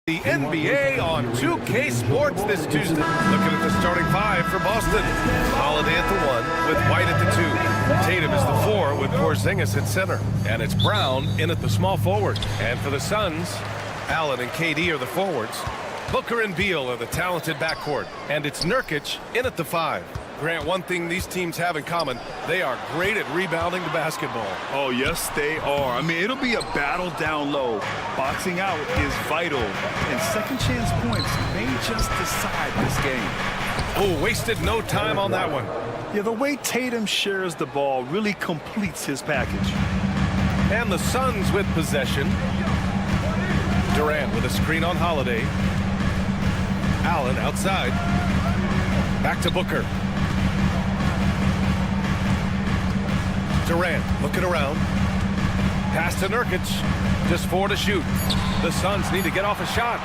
The NBA on 2K Sports this Tuesday. Looking at the starting five for Boston. Holiday at the 1 with White at the 2. Tatum is the 4 with Porzingis at center. And it's Brown in at the small forward. And for the Suns, Allen and KD are the forwards. Booker and Beal are the talented backcourt. And it's Nurkic in at the 5. Grant, one thing these teams have in common, they are great at rebounding the basketball. Oh, yes, they are. I mean, it'll be a battle down low. Boxing out is vital, and second chance points may just decide this game. Oh, wasted no time on that one. Yeah, the way Tatum shares the ball really completes his package. And the Suns with possession. Durant with a screen on Holiday. Allen outside. Back to Booker. Durant looking around. Pass to Nurkic. Just 4 to shoot. The Suns need to get off a shot.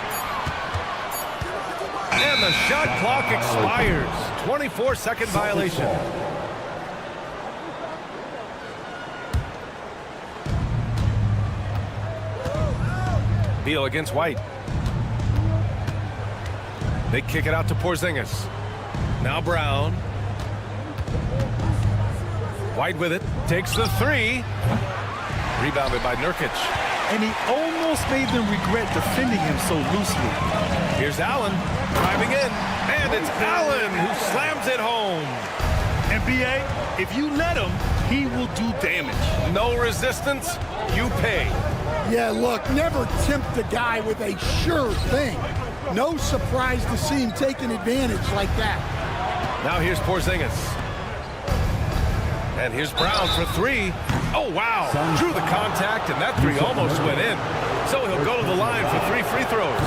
And the shot clock expires. 24-second violation. Beal against White. They kick it out to Porzingis. Now Brown. White with it, takes the 3. Rebounded by Nurkic. And he almost made them regret defending him so loosely. Here's Allen, driving in, and it's Allen who slams it home. NBA, if you let him, he will do damage. No resistance, you pay. Yeah, look, never tempt the guy with a sure thing. No surprise to see him taking advantage like that. Now here's Porzingis. And here's Brown for 3. Oh, wow. Drew the contact, and that 3 almost went in. So he'll go to the line for 3 free throws.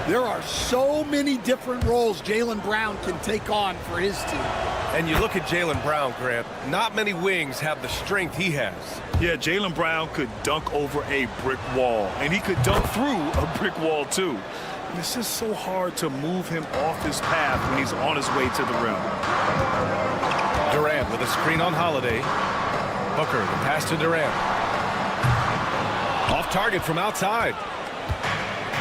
There are so many different roles Jaylen Brown can take on for his team. And you look at Jaylen Brown, Grant, not many wings have the strength he has. Yeah, Jaylen Brown could dunk over a brick wall, and he could dunk through a brick wall, too. And it's just so hard to move him off his path when he's on his way to the rim. Durant with a screen on Holiday. Booker, the pass to Durant. Off target from outside.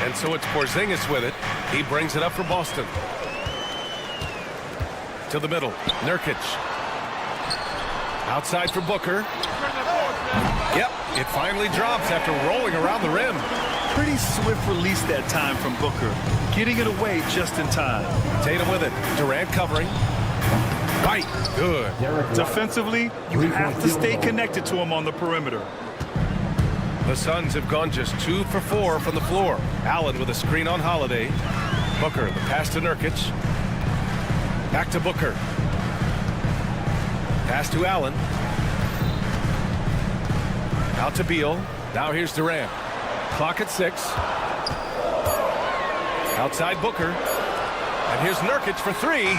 And so it's Porzingis with it. He brings it up for Boston. To the middle, Nurkic. Outside for Booker. Yep, it finally drops after rolling around the rim. Pretty swift release that time from Booker. Getting it away just in time. Tatum with it. Durant covering. White, good. Defensively, you have to stay connected to him on the perimeter. The Suns have gone just 2 for 4 from the floor. Allen with a screen on Holiday. Booker, the pass to Nurkic. Back to Booker. Pass to Allen. Out to Beal. Now here's Durant. Clock at 6. Outside Booker. And here's Nurkic for 3.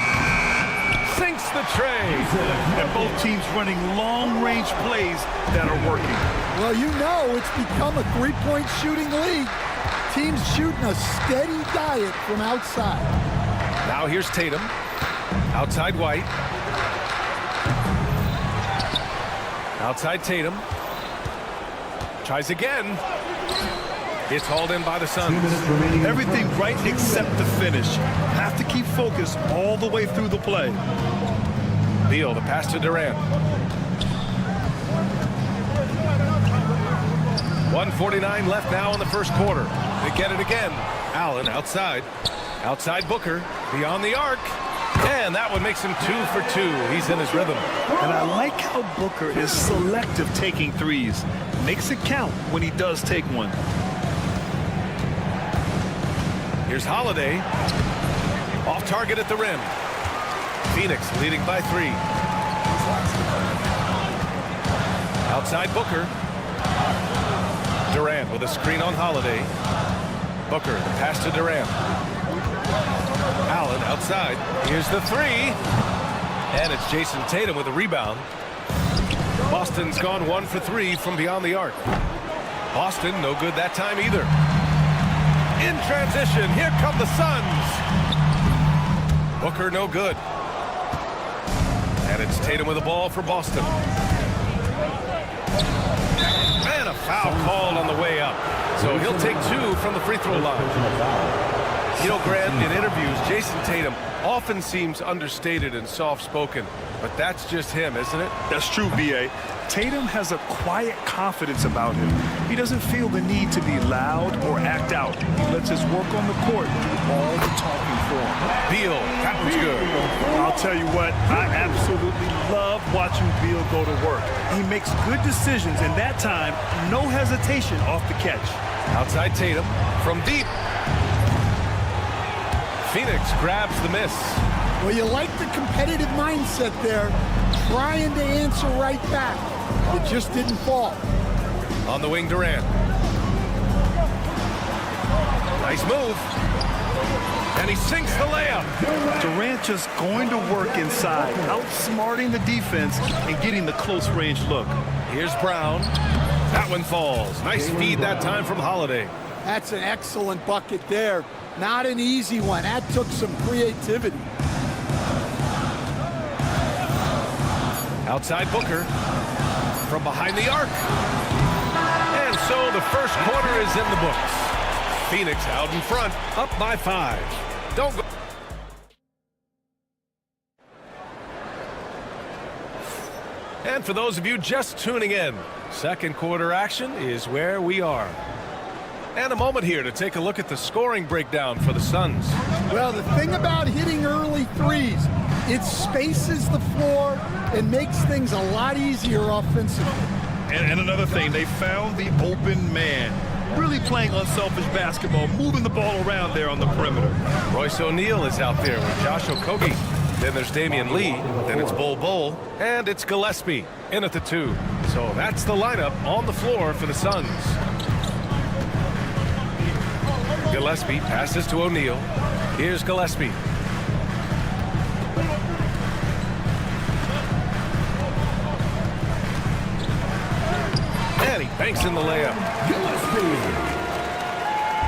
Sinks the tray. And both teams running long-range plays that are working. Well, you know it's become a three-point shooting league. Teams shooting a steady diet from outside. Now here's Tatum. Outside White. Outside Tatum. Tries again. It's hauled in by the Suns. Everything right except the finish. Have to keep focused all the way through the play. Beal, the pass to Durant. 1:49 left now in the first quarter. They get it again. Allen outside. Outside Booker. Beyond the arc. And that one makes him 2 for 2. He's in his rhythm. And I like how Booker is selective taking threes. Makes it count when he does take one. Here's Holiday. Off target at the rim. Phoenix leading by 3. Outside Booker. Durant with a screen on Holiday. Booker, the pass to Durant. Allen outside. Here's the 3. And it's Jason Tatum with a rebound. Boston's gone 1 for 3 from beyond the arc. Boston no good that time either. In transition, here come the Suns. Booker no good. And it's Tatum with the ball for Boston. And a foul called on the way up. So he'll take 2 from the free throw line. You know, Grant, in interviews, Jason Tatum often seems understated and soft-spoken, but that's just him, isn't it? That's true, B.A. Tatum has a quiet confidence about him. He doesn't feel the need to be loud or act out. He lets his work on the court do all the talking for him. Beal, that was good. I'll tell you what, I absolutely love watching Beal go to work. He makes good decisions, and that time, no hesitation off the catch. Outside Tatum from deep. Phoenix grabs the miss. Well, you like the competitive mindset there, trying to answer right back. It just didn't fall. On the wing, Durant. Nice move. And he sinks the layup. Durant just going to work inside, outsmarting the defense and getting the close-range look. Here's Brown. That one falls. Nice feed that time from Holiday. That's an excellent bucket there. Not an easy one. That took some creativity. Outside Booker. From behind the arc. And so the first quarter is in the books. Phoenix out in front, up by 5. Don't go. And for those of you just tuning in, second quarter action is where we are. And a moment here to take a look at the scoring breakdown for the Suns. Well, the thing about hitting early threes, it spaces the floor and makes things a lot easier offensively. And another thing, they found the open man. Really playing unselfish basketball, moving the ball around there on the perimeter. Royce O'Neal is out there with Josh Okogie. Then there's Damian Lee. Then it's Bol, and it's Gillespie in at the 2. So that's the lineup on the floor for the Suns. Gillespie passes to O'Neal. Here's Gillespie. And he banks in the layup.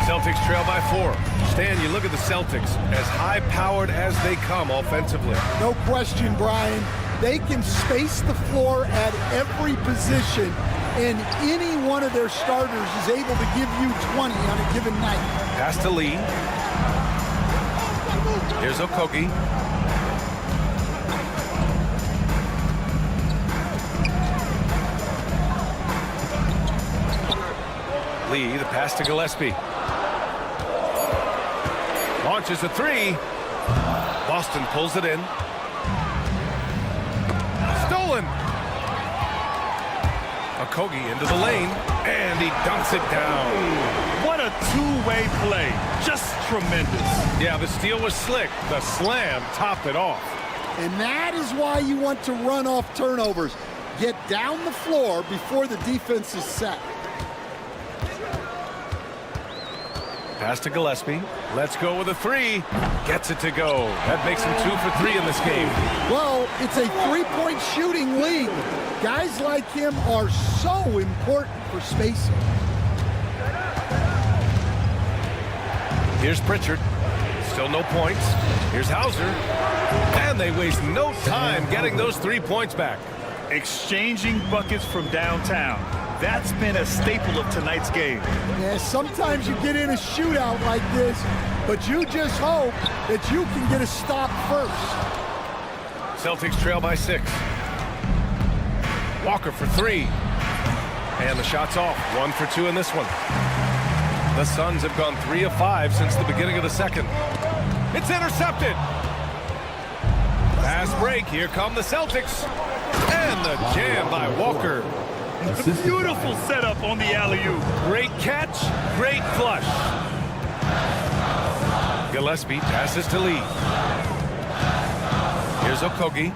Celtics trail by 4. Stan, you look at the Celtics, as high-powered as they come offensively. No question, Brian. They can space the floor at every position, and any one of their starters is able to give you 20 on a given night. Pass to Lee. Here's Okogie. Lee, the pass to Gillespie. Launches a 3. Boston pulls it in. Stolen. Okogie into the lane, and he dunks it down. What a two-way play. Just tremendous. Yeah, the steal was slick. The slam topped it off. And that is why you want to run off turnovers. Get down the floor before the defense is set. Pass to Gillespie. Let's go with a 3. Gets it to go. That makes him 2 for 3 in this game. Well, it's a three-point shooting league. Guys like him are so important for spacing. Here's Pritchard. Still no points. Here's Hauser. And they waste no time getting those 3 points back. Exchanging buckets from downtown. That's been a staple of tonight's game. Yeah, sometimes you get in a shootout like this, but you just hope that you can get a stop first. Celtics trail by 6. Walker for 3. And the shot's off. 1 for 2 in this one. The Suns have gone 3 of 5 since the beginning of the second. It's intercepted. Fast break. Here come the Celtics. And the jam by Walker. Beautiful setup on the alley-oop. Great catch, great flush. Gillespie passes to Lee. Here's Okogie.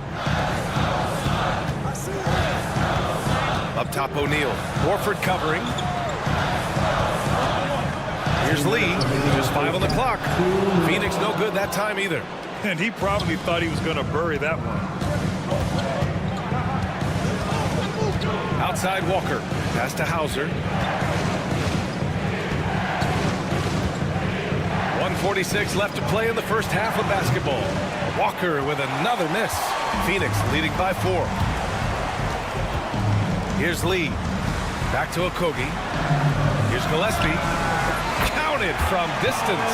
Up top, O'Neal. Horford covering. Here's Lee. Just 5 on the clock. Phoenix no good that time either. And he probably thought he was going to bury that one. Outside Walker. Pass to Hauser. 1:46 left to play in the first half of basketball. Walker with another miss. Phoenix leading by 4. Here's Lee. Back to Okogie. Here's Gillespie. Counted from distance.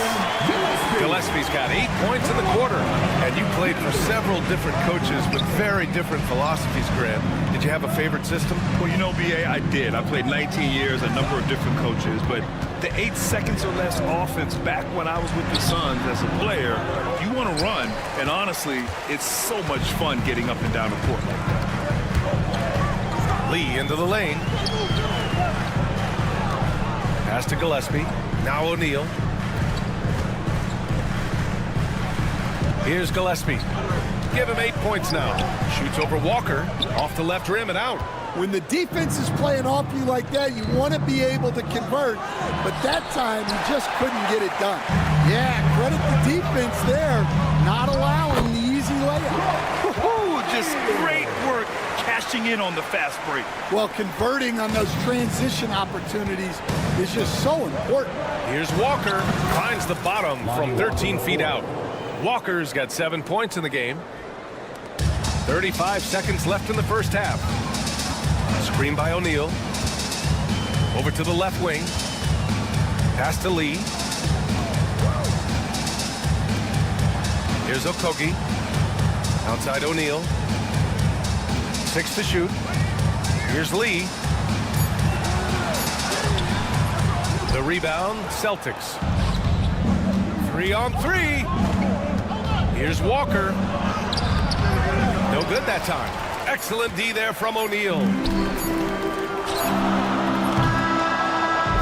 Gillespie's got 8 points in the quarter. And you played for several different coaches with very different philosophies, Grant. Did you have a favorite system? Well, you know, B.A., I did. I played 19 years, a number of different coaches, but the 8 seconds or less offense back when I was with the Suns as a player, you want to run, and honestly, it's so much fun getting up and down the court like that. Lee into the lane. Pass to Gillespie. Now O'Neal. Here's Gillespie. Give him 8 points now. Shoots over Walker. Off the left rim and out. When the defense is playing off you like that, you want to be able to convert. But that time, he just couldn't get it done. Yeah, credit the defense there, not allowing the easy layup. Just great work cashing in on the fast break. Well, converting on those transition opportunities is just so important. Here's Walker. Finds the bottom from 13 feet out. Walker's got 7 points in the game. 35 seconds left in the first half. Screen by O'Neal. Over to the left wing. Pass to Lee. Here's Okogie. Outside O'Neal. 6 to shoot. Here's Lee. The rebound, Celtics. 3-on-3. Here's Walker. No good that time. Excellent D there from O'Neal.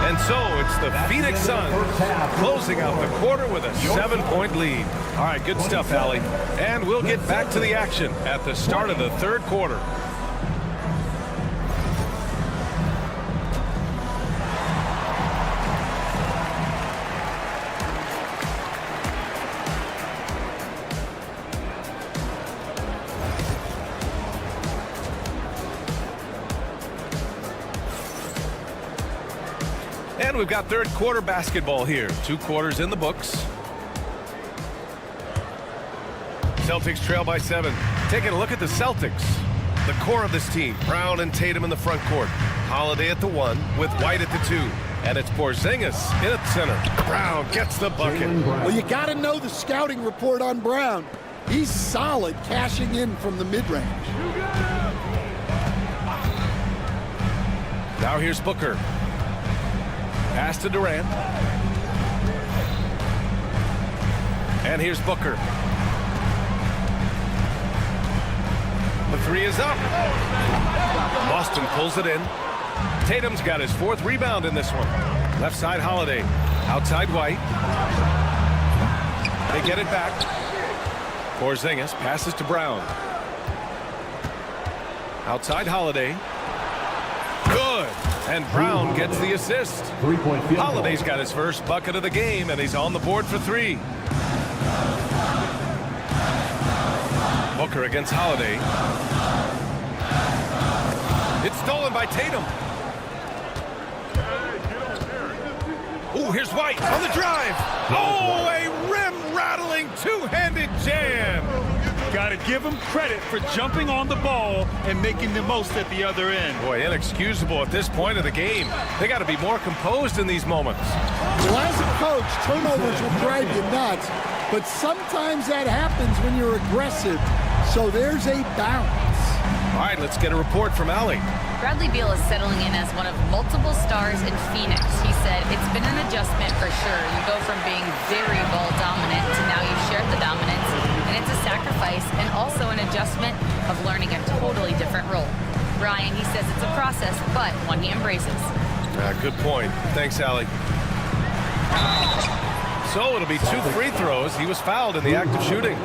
And so it's the Phoenix Suns closing out the quarter with a 7-point lead. All right, good stuff, Allie. And we'll get back to the action at the start of the third quarter. And we've got third quarter basketball here. 2 quarters in the books. Celtics trail by 7. Taking a look at the Celtics. The core of this team. Brown and Tatum in the front court. Holiday at the 1 with White at the 2. And it's Porzingis in at center. Brown gets the bucket. Well, you got to know the scouting report on Brown. He's solid cashing in from the mid-range. Now here's Booker. Pass to Durant. And here's Booker. The 3 is up. Boston pulls it in. Tatum's got his 4th rebound in this one. Left side Holiday. Outside White. They get it back. Porzingis passes to Brown. Outside Holiday. Good. And Brown gets the assist. Holiday's got his first bucket of the game, and he's on the board for 3. Booker against Holiday. It's stolen by Tatum. Oh, here's White on the drive. Oh, a rim-rattling two-handed jam. Got to give him credit for jumping on the ball and making the most at the other end. Boy, inexcusable at this point of the game. They got to be more composed in these moments. Well, as a coach, turnovers will drive you nuts, but sometimes that happens when you're aggressive. So there's a balance. All right, let's get a report from Allie. Bradley Beal is settling in as one of multiple stars in Phoenix. He said, it's been an adjustment for sure. You go from being very ball dominant to now you've shared the dominance. And it's a sacrifice and also an adjustment of learning a totally different role. Brian, he says it's a process, but one he embraces. Good point. Thanks, Allie. So it'll be 2 free throws. He was fouled in the act of shooting.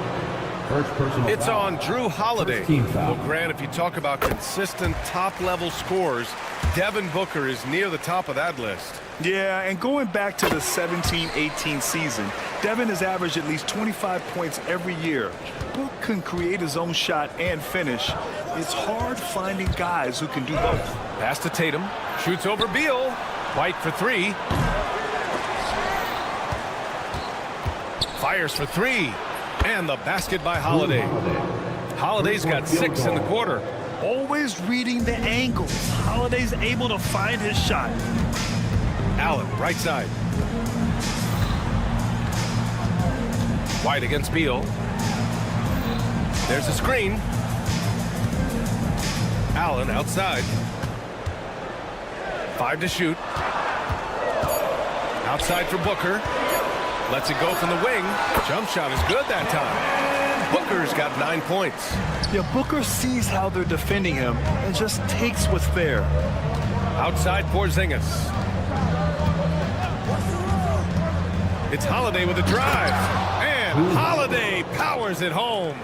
It's on Drew Holiday. Well, Grant, if you talk about consistent top-level scores, Devin Booker is near the top of that list. Yeah, and going back to the 17-18 season, Devin has averaged at least 25 points every year. Book can create his own shot and finish. It's hard finding guys who can do both. Pass to Tatum. Shoots over Beal. White for 3. Fires for 3. And the basket by Holiday. Holiday's got 6 in the quarter. Always reading the angles. Holiday's able to find his shot. Allen, right side. White against Beal. There's a screen. Allen outside. 5 to shoot. Outside for Booker. Lets it go from the wing. Jump shot is good that time. Booker's got 9 points. Yeah, Booker sees how they're defending him and just takes what's there. Outside Porzingis. It's Holiday with a drive. And Holiday powers it home.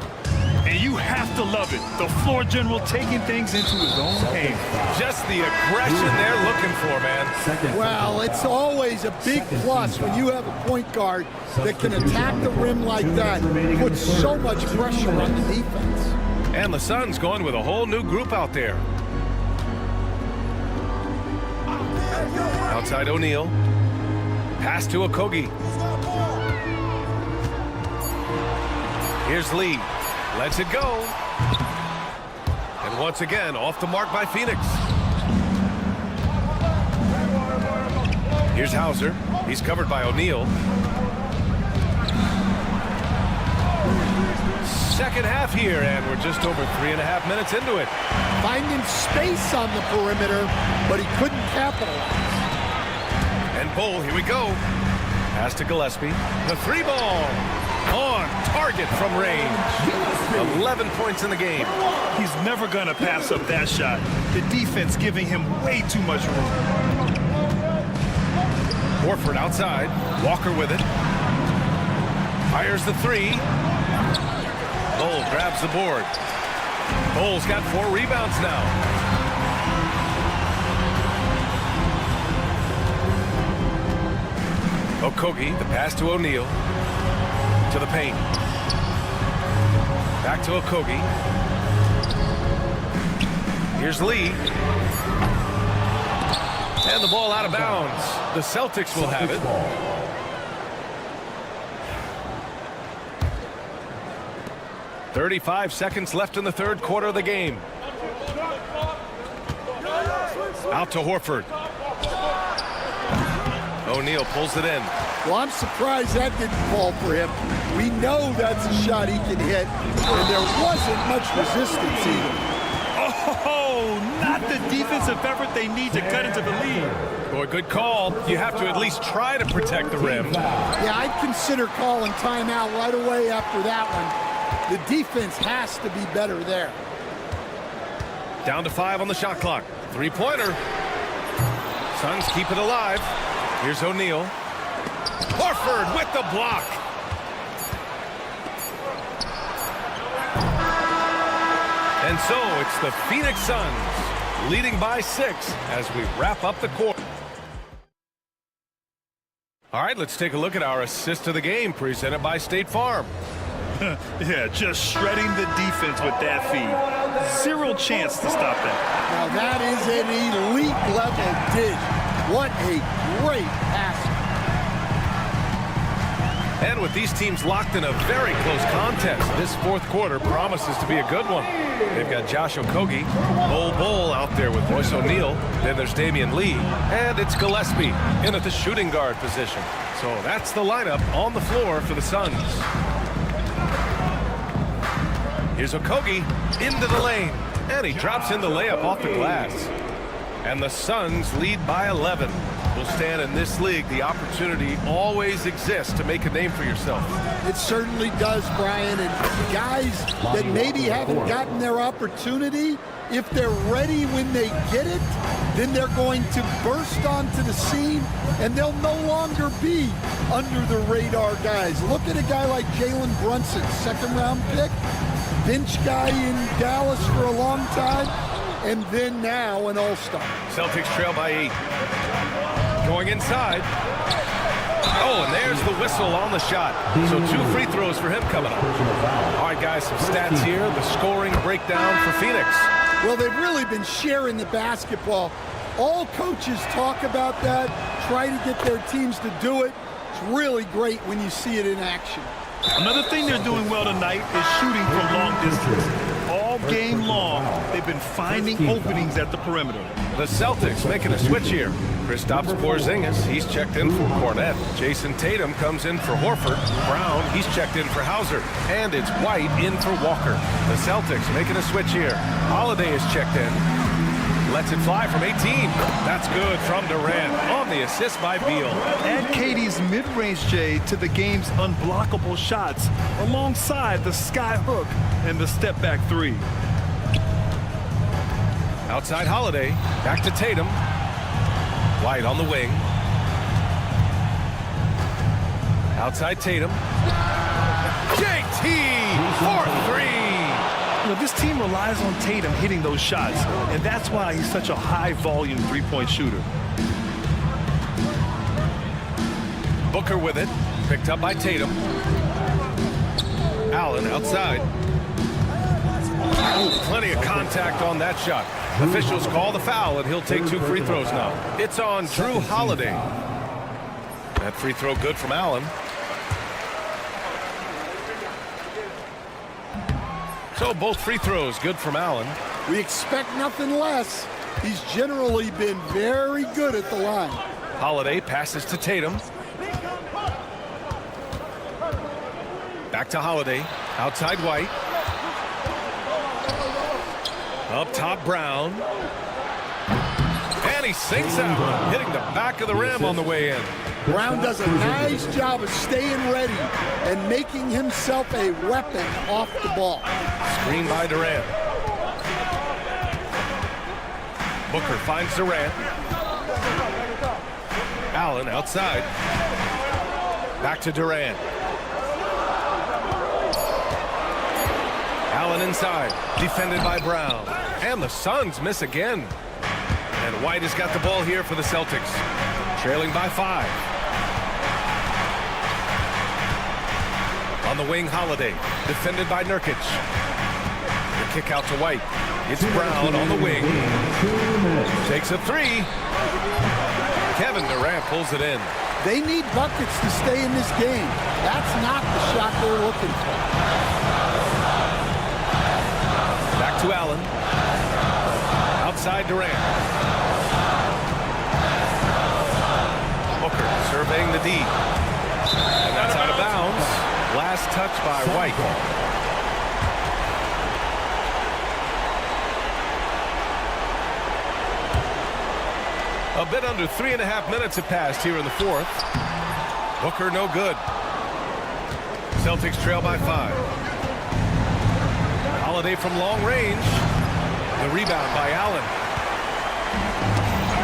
And you have to love it. The floor general taking things into his own hands. Just the aggression they're looking for, man. Well, it's always a big plus when you have a point guard that can attack the rim like that. Puts so much pressure on the defense. And the Suns going with a whole new group out there. Outside O'Neal. Pass to Okogie. Here's Lee. Lets it go. And once again, off the mark by Phoenix. Here's Hauser. He's covered by O'Neal. Second half here, and we're just over 3.5 minutes into it. Finding space on the perimeter, but he couldn't capitalize. And Bull, here we go. Pass to Gillespie. The 3-ball. On target from range. 11 points in the game. He's never going to pass up that shot. The defense giving him way too much room. Horford outside. Walker with it. Fires the 3. Bull grabs the board. Bull's got 4 rebounds now. Okogie, the pass to O'Neal. To the paint. Back to Okogie. Here's Lee. And the ball out of bounds. The Celtics will have it. .35 seconds left in the third quarter of the game. Out to Horford. O'Neal pulls it in. Well, I'm surprised that didn't fall for him. We know that's a shot he can hit, and there wasn't much resistance either. Oh, not the defensive effort they need to cut into the lead. Boy, good call. You have to at least try to protect the rim. Yeah, I'd consider calling timeout right away after that one. The defense has to be better there. Down to 5 on the shot clock. 3-pointer. Suns keep it alive. Here's O'Neal. Horford with the block. And so it's the Phoenix Suns leading by 6 as we wrap up the quarter. All right, let's take a look at our assist of the game presented by State Farm. Yeah, just shredding the defense with that feed. 0 chance to stop that. Now that is an elite level dig. What a great pass. And with these teams locked in a very close contest, this fourth quarter promises to be a good one. They've got Josh Okogie, Bull out there with Royce O'Neal. Then there's Damian Lee, and it's Gillespie in at the shooting guard position. So that's the lineup on the floor for the Suns. Here's Okogie into the lane, and he drops in the layup off the glass. And the Suns lead by 11. Will stand in this league. The opportunity always exists to make a name for yourself. It certainly does, Brian. And guys that maybe haven't gotten their opportunity, if they're ready when they get it, then they're going to burst onto the scene, and they'll no longer be under the radar guys. Look at a guy like Jalen Brunson, 2nd-round pick, bench guy in Dallas for a long time, and then now an all-star. Celtics trail by 8. Going inside. Oh, and there's the whistle on the shot. So 2 free throws for him coming up. All right, guys, some stats here. The scoring breakdown for Phoenix. Well, they've really been sharing the basketball. All coaches talk about that, try to get their teams to do it. It's really great when you see it in action. Another thing they're doing well tonight is shooting from long distance. All game long, they've been finding openings at the perimeter. The Celtics making a switch here. Kristaps Porzingis, he's checked in for Cornette. Jason Tatum comes in for Horford. Brown, he's checked in for Hauser. And it's White in for Walker. The Celtics making a switch here. Holiday is checked in. Lets it fly from 18. That's good from Durant on the assist by Beal. Add KD's mid-range J to the game's unblockable shots alongside the sky hook and the step-back three. Outside Holiday, back to Tatum. White on the wing. Outside Tatum. JT for three. You know, this team relies on Tatum hitting those shots, and that's why he's such a high-volume three-point shooter. Booker with it, picked up by Tatum. Allen outside. Ooh, plenty of contact on that shot. Officials call the foul, and he'll take 2 free throws now. It's on Drew Holiday. That free throw good from Allen. So both free throws good from Allen. We expect nothing less. He's generally been very good at the line. Holiday passes to Tatum. Back to Holiday. Outside White. Up top Brown. And he sinks out, hitting the back of the rim on the way in. Brown does a nice job of staying ready and making himself a weapon off the ball. Screen by Durant. Booker finds Durant. Allen outside. Back to Durant. Allen inside. Defended by Brown. And the Suns miss again. And White has got the ball here for the Celtics. Trailing by 5. On the wing, Holiday. Defended by Nurkic. The kick out to White. It's Brown on the wing. Takes a 3. Kevin Durant pulls it in. They need buckets to stay in this game. That's not the shot they're looking for. Back to Allen. Outside Durant. Booker surveying the D. And that's out of bounds. Last touch by White. A bit under 3.5 minutes have passed here in the 4th. Booker no good. Celtics trail by 5. Holiday from long range. The rebound by Allen.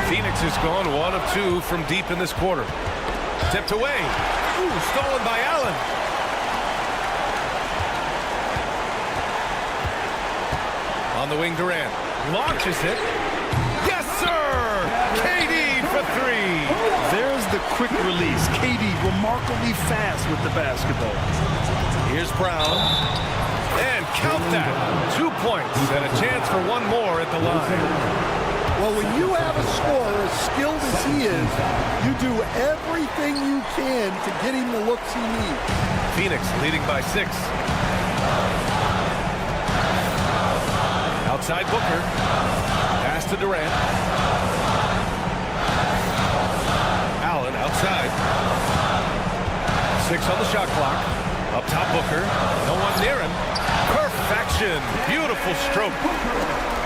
Phoenix has gone 1 of 2 from deep in this quarter. Tipped away. Ooh, stolen by Allen. On the wing, Durant launches it. Yes, sir! KD for 3. There's the quick release. KD remarkably fast with the basketball. Here's Brown. And count that. 2 points and a chance for 1 more at the line. Well, when you have a scorer as skilled as he is, you do everything you can to get him the looks he needs. Phoenix leading by 6. Outside Booker. Pass to Durant. Allen outside. 6 on the shot clock. Up top Booker. No one near him. Perfection. Beautiful stroke.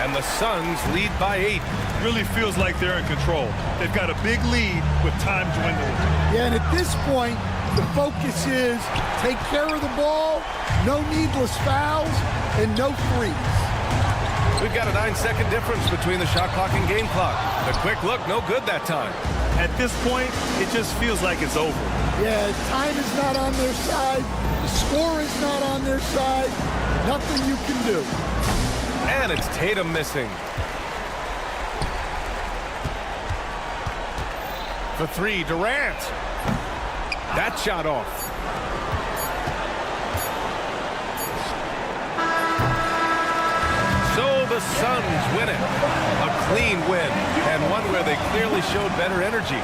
And the Suns lead by 8. Really feels like they're in control. They've got a big lead with time dwindling. Yeah, and at this point, the focus is take care of the ball, no needless fouls, and no threes. We've got a 9-second difference between the shot clock and game clock. The quick look, no good that time. At this point, it just feels like it's over. Yeah, time is not on their side. The score is not on their side. Nothing you can do. And it's Tatum missing. For 3, Durant. That shot off. So the Suns win it. A clean win, and one where they clearly showed better energy.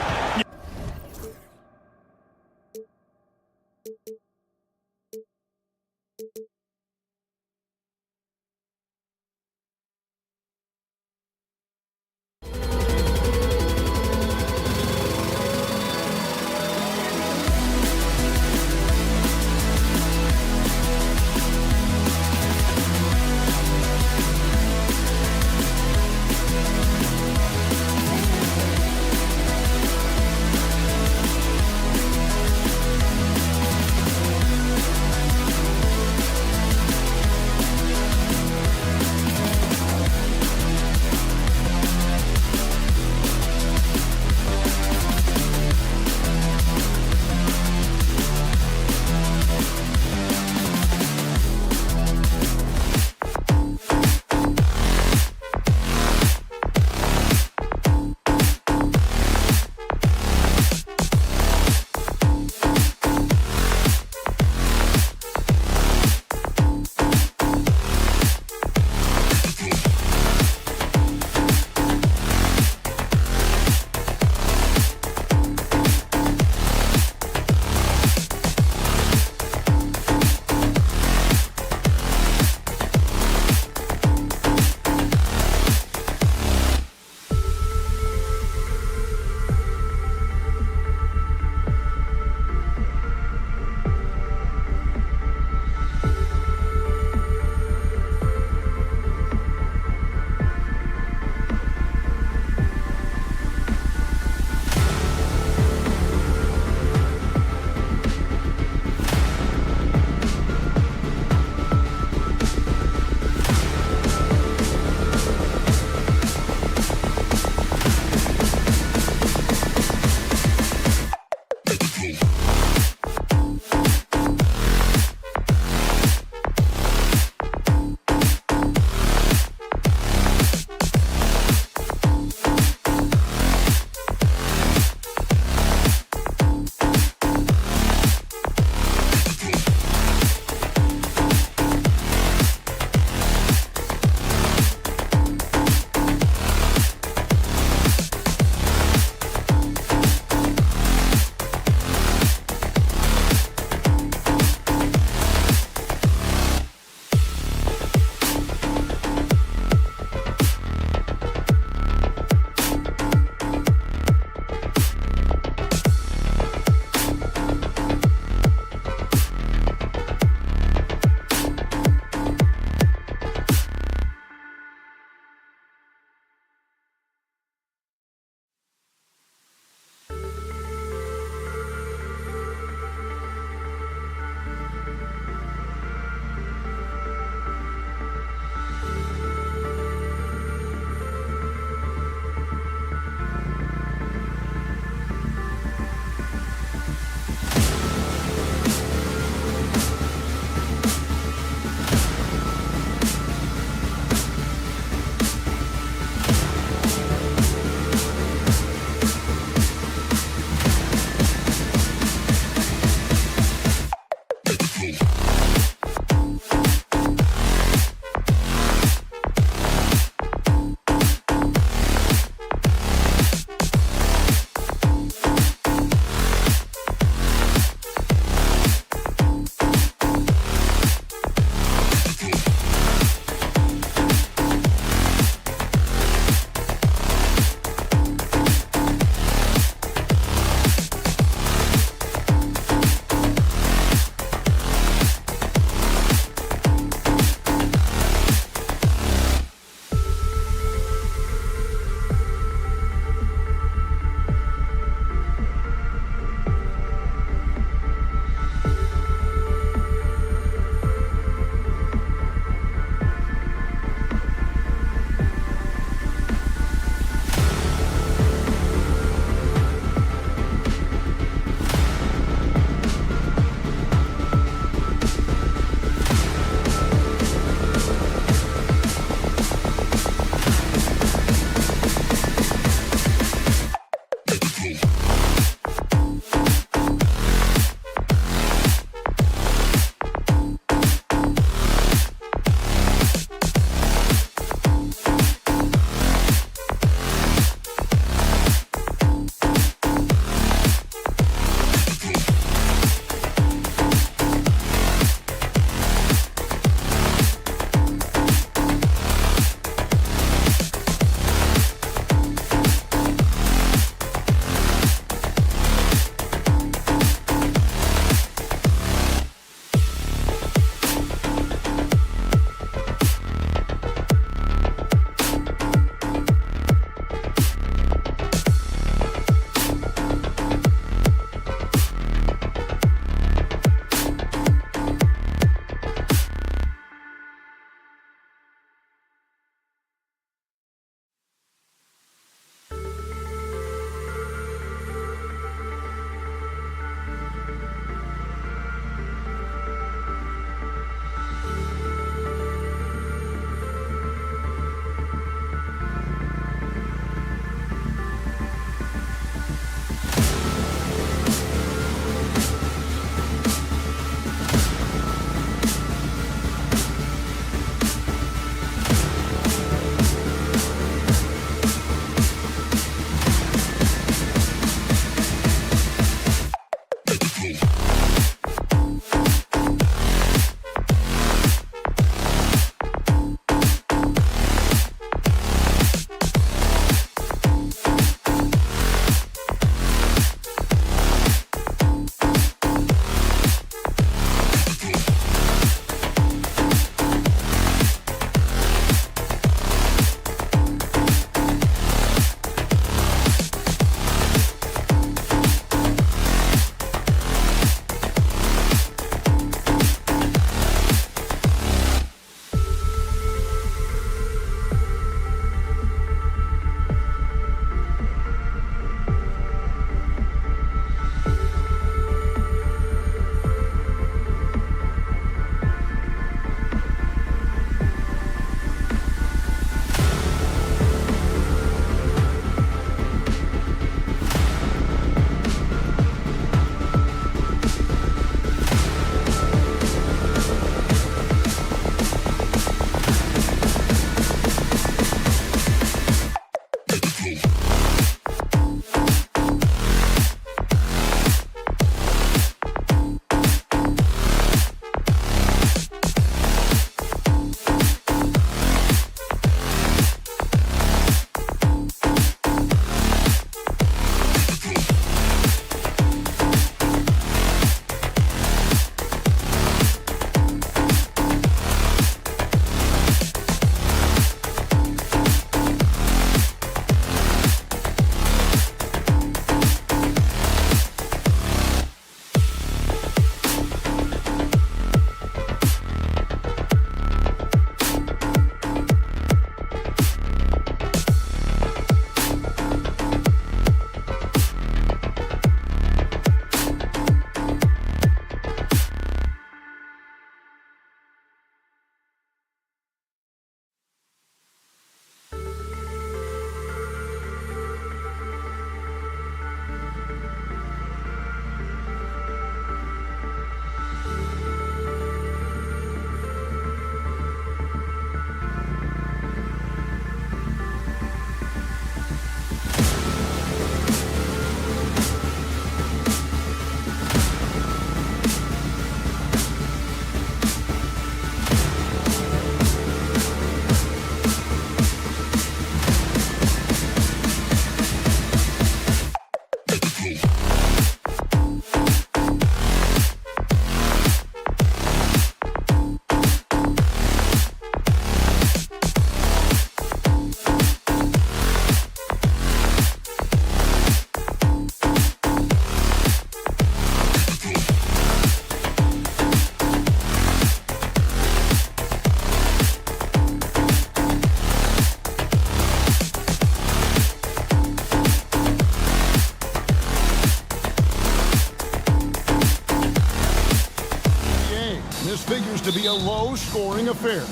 this figures to be a low-scoring affair.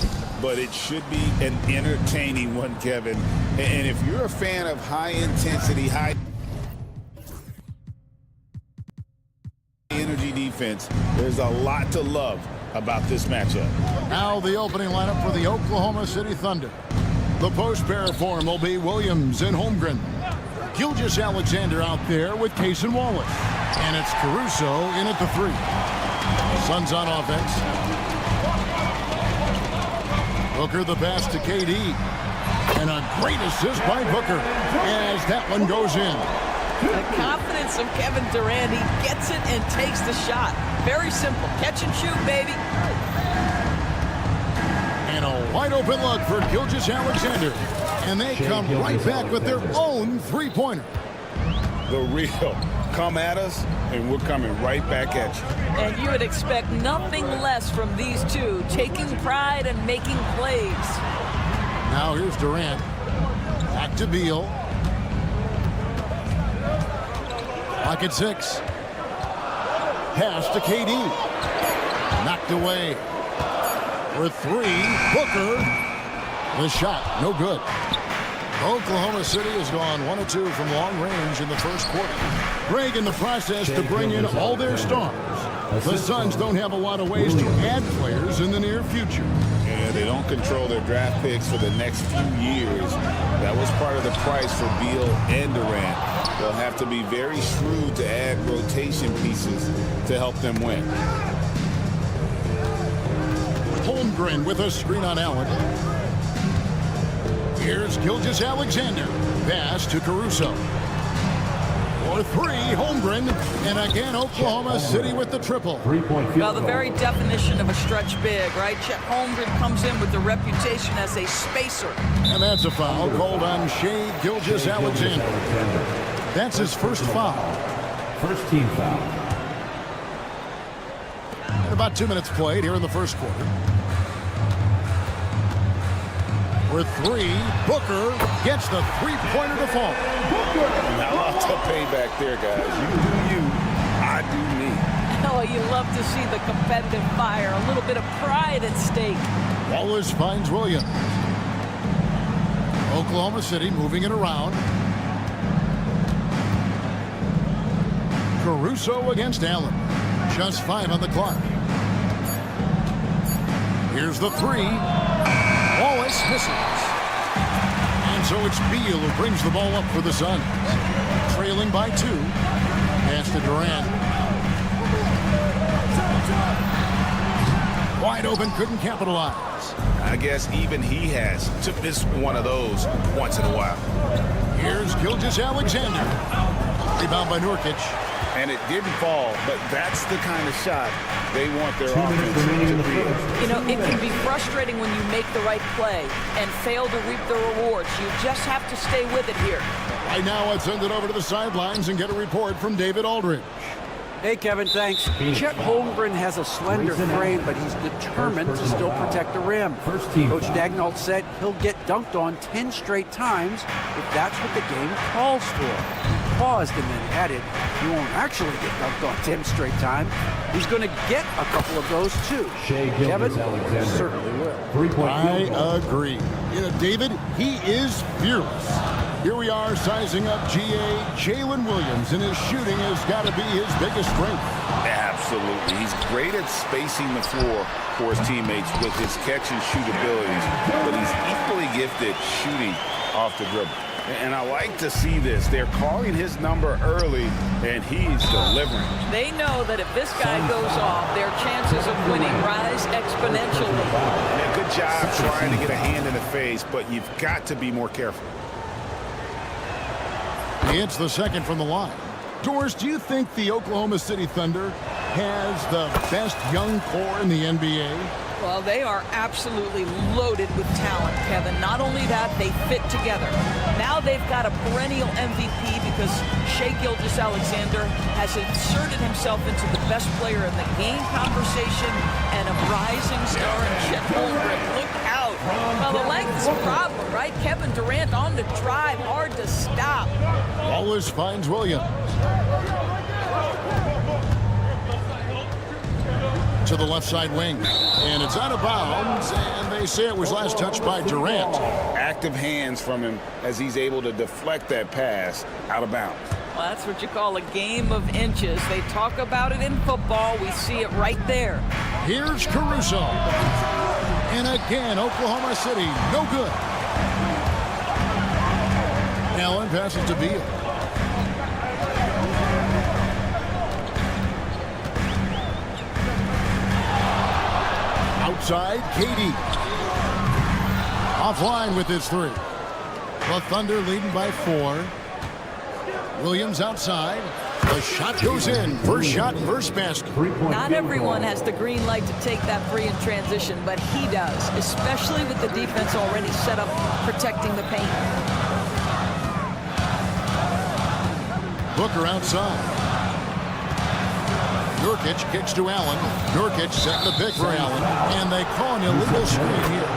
But it should be an entertaining one, Kevin. And if you're a fan of high-intensity, high-energy defense, there's a lot to love about this matchup. Now the opening lineup for the Oklahoma City Thunder. The post-pair form will be Williams and Holmgren. Gilgeous-Alexander out there with Case and Wallace. And it's Caruso in at the 3. Suns on offense. Booker the pass to KD. And a great assist by Booker as that one goes in. The confidence of Kevin Durant. He gets it and takes the shot. Very simple. Catch and shoot, baby. And a wide open look for Gilgeous-Alexander. And they come right back with their own three-pointer. The real. Come at us, and we're coming right back at you. And you would expect nothing less from these two, taking pride and making plays. Now here's Durant. Back to Beal. Pocket 6. Pass to KD. Knocked away. For 3, Booker. The shot, no good. Oklahoma City has gone 1 of 2 from long range in the first quarter. Greg in the process to bring in all their stars. The Suns don't have a lot of ways to add players in the near future. Yeah, they don't control their draft picks for the next few years. That was part of the price for Beal and Durant. They'll have to be very shrewd to add rotation pieces to help them win. Holmgren with a screen on Allen. Here's Gilgeous-Alexander. Pass to Caruso. For 3, Holmgren. And again, Oklahoma City with the triple. Well, the very definition of a stretch big, right? Chet Holmgren comes in with the reputation as a spacer. And that's a foul called on Shai Gilgeous-Alexander. That's his first foul. First team foul. And about 2 minutes played here in the first quarter. For 3, Booker gets the three-pointer to fall. Not a lot to pay back there, guys. You do you, I do me. Oh, you love to see the competitive fire. A little bit of pride at stake. Wallace finds Williams. Oklahoma City moving it around. Caruso against Allen. Just 5 on the clock. Here's the 3. Wallace misses. And so it's Beal who brings the ball up for the Suns. Trailing by 2. Pass to Durant. Wide open, couldn't capitalize. I guess even he has to miss one of those once in a while. Here's Gilgeous-Alexander. Rebound by Nurkic. And it didn't fall, but that's the kind of shot they want their offense to be. You know, it can be frustrating when you make the right play and fail to reap the rewards. You just have to stay with it here. Right now, let's send it over to the sidelines and get a report from David Aldridge. Hey, Kevin, thanks. Chet Holmgren has a slender frame, but he's determined to still protect the rim. Coach Dagnall said he'll get dunked on 10 straight times if that's what the game calls for. He paused and then added, he won't actually get dunked on 10 straight times. He's going to get a couple of those, too. Kevin certainly will. I agree. You know, David, he is fearless. Here we are sizing up GA Jalen Williams, and his shooting has got to be his biggest strength. Absolutely. He's great at spacing the floor for his teammates with his catch-and-shoot abilities, but he's equally gifted shooting off the dribble. And I like to see this. They're calling his number early, and he's delivering. They know that if this guy goes off, their chances of winning rise exponentially. Yeah, good job trying to get a hand in the face, but you've got to be more careful. He hits the second from the line. Doris, do you think the Oklahoma City Thunder has the best young core in the NBA? Well, they are absolutely loaded with talent, Kevin. Not only that, they fit together. Now they've got a perennial MVP because Shai Gilgeous-Alexander has inserted himself into the best player in the game conversation and a rising star in Chet Holmgren. Look out. Well, the length is a problem, right? Kevin Durant on the drive, hard to stop. Wallace finds Williams. to the left side wing. And it's out of bounds, and they say it was last touched by Durant. Active hands from him as he's able to deflect that pass out of bounds. Well, that's what you call a game of inches. They talk about it in football. We see it right there. Here's Caruso. And again, Oklahoma City, no good. Allen passes to Beal. Outside, KD. Offline with his three. The Thunder leading by 4. Williams outside. The shot goes in. First shot, first basket. Not everyone has the green light to take that three in transition, but he does, especially with the defense already set up protecting the paint. Booker outside. Nurkic kicks to Allen. Nurkic setting the pick for Allen. And they call an illegal screen here.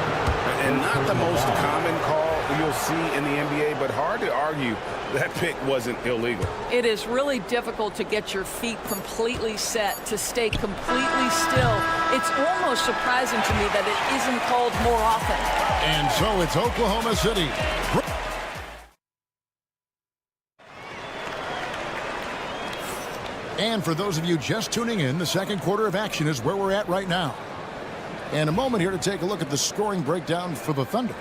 And not the most common call you'll see in the NBA, but hard to argue that pick wasn't illegal. It is really difficult to get your feet completely set, to stay completely still. It's almost surprising to me that it isn't called more often. And so it's Oklahoma City. And for those of you just tuning in, the second quarter of action is where we're at right now. And a moment here to take a look at the scoring breakdown for the Thunder.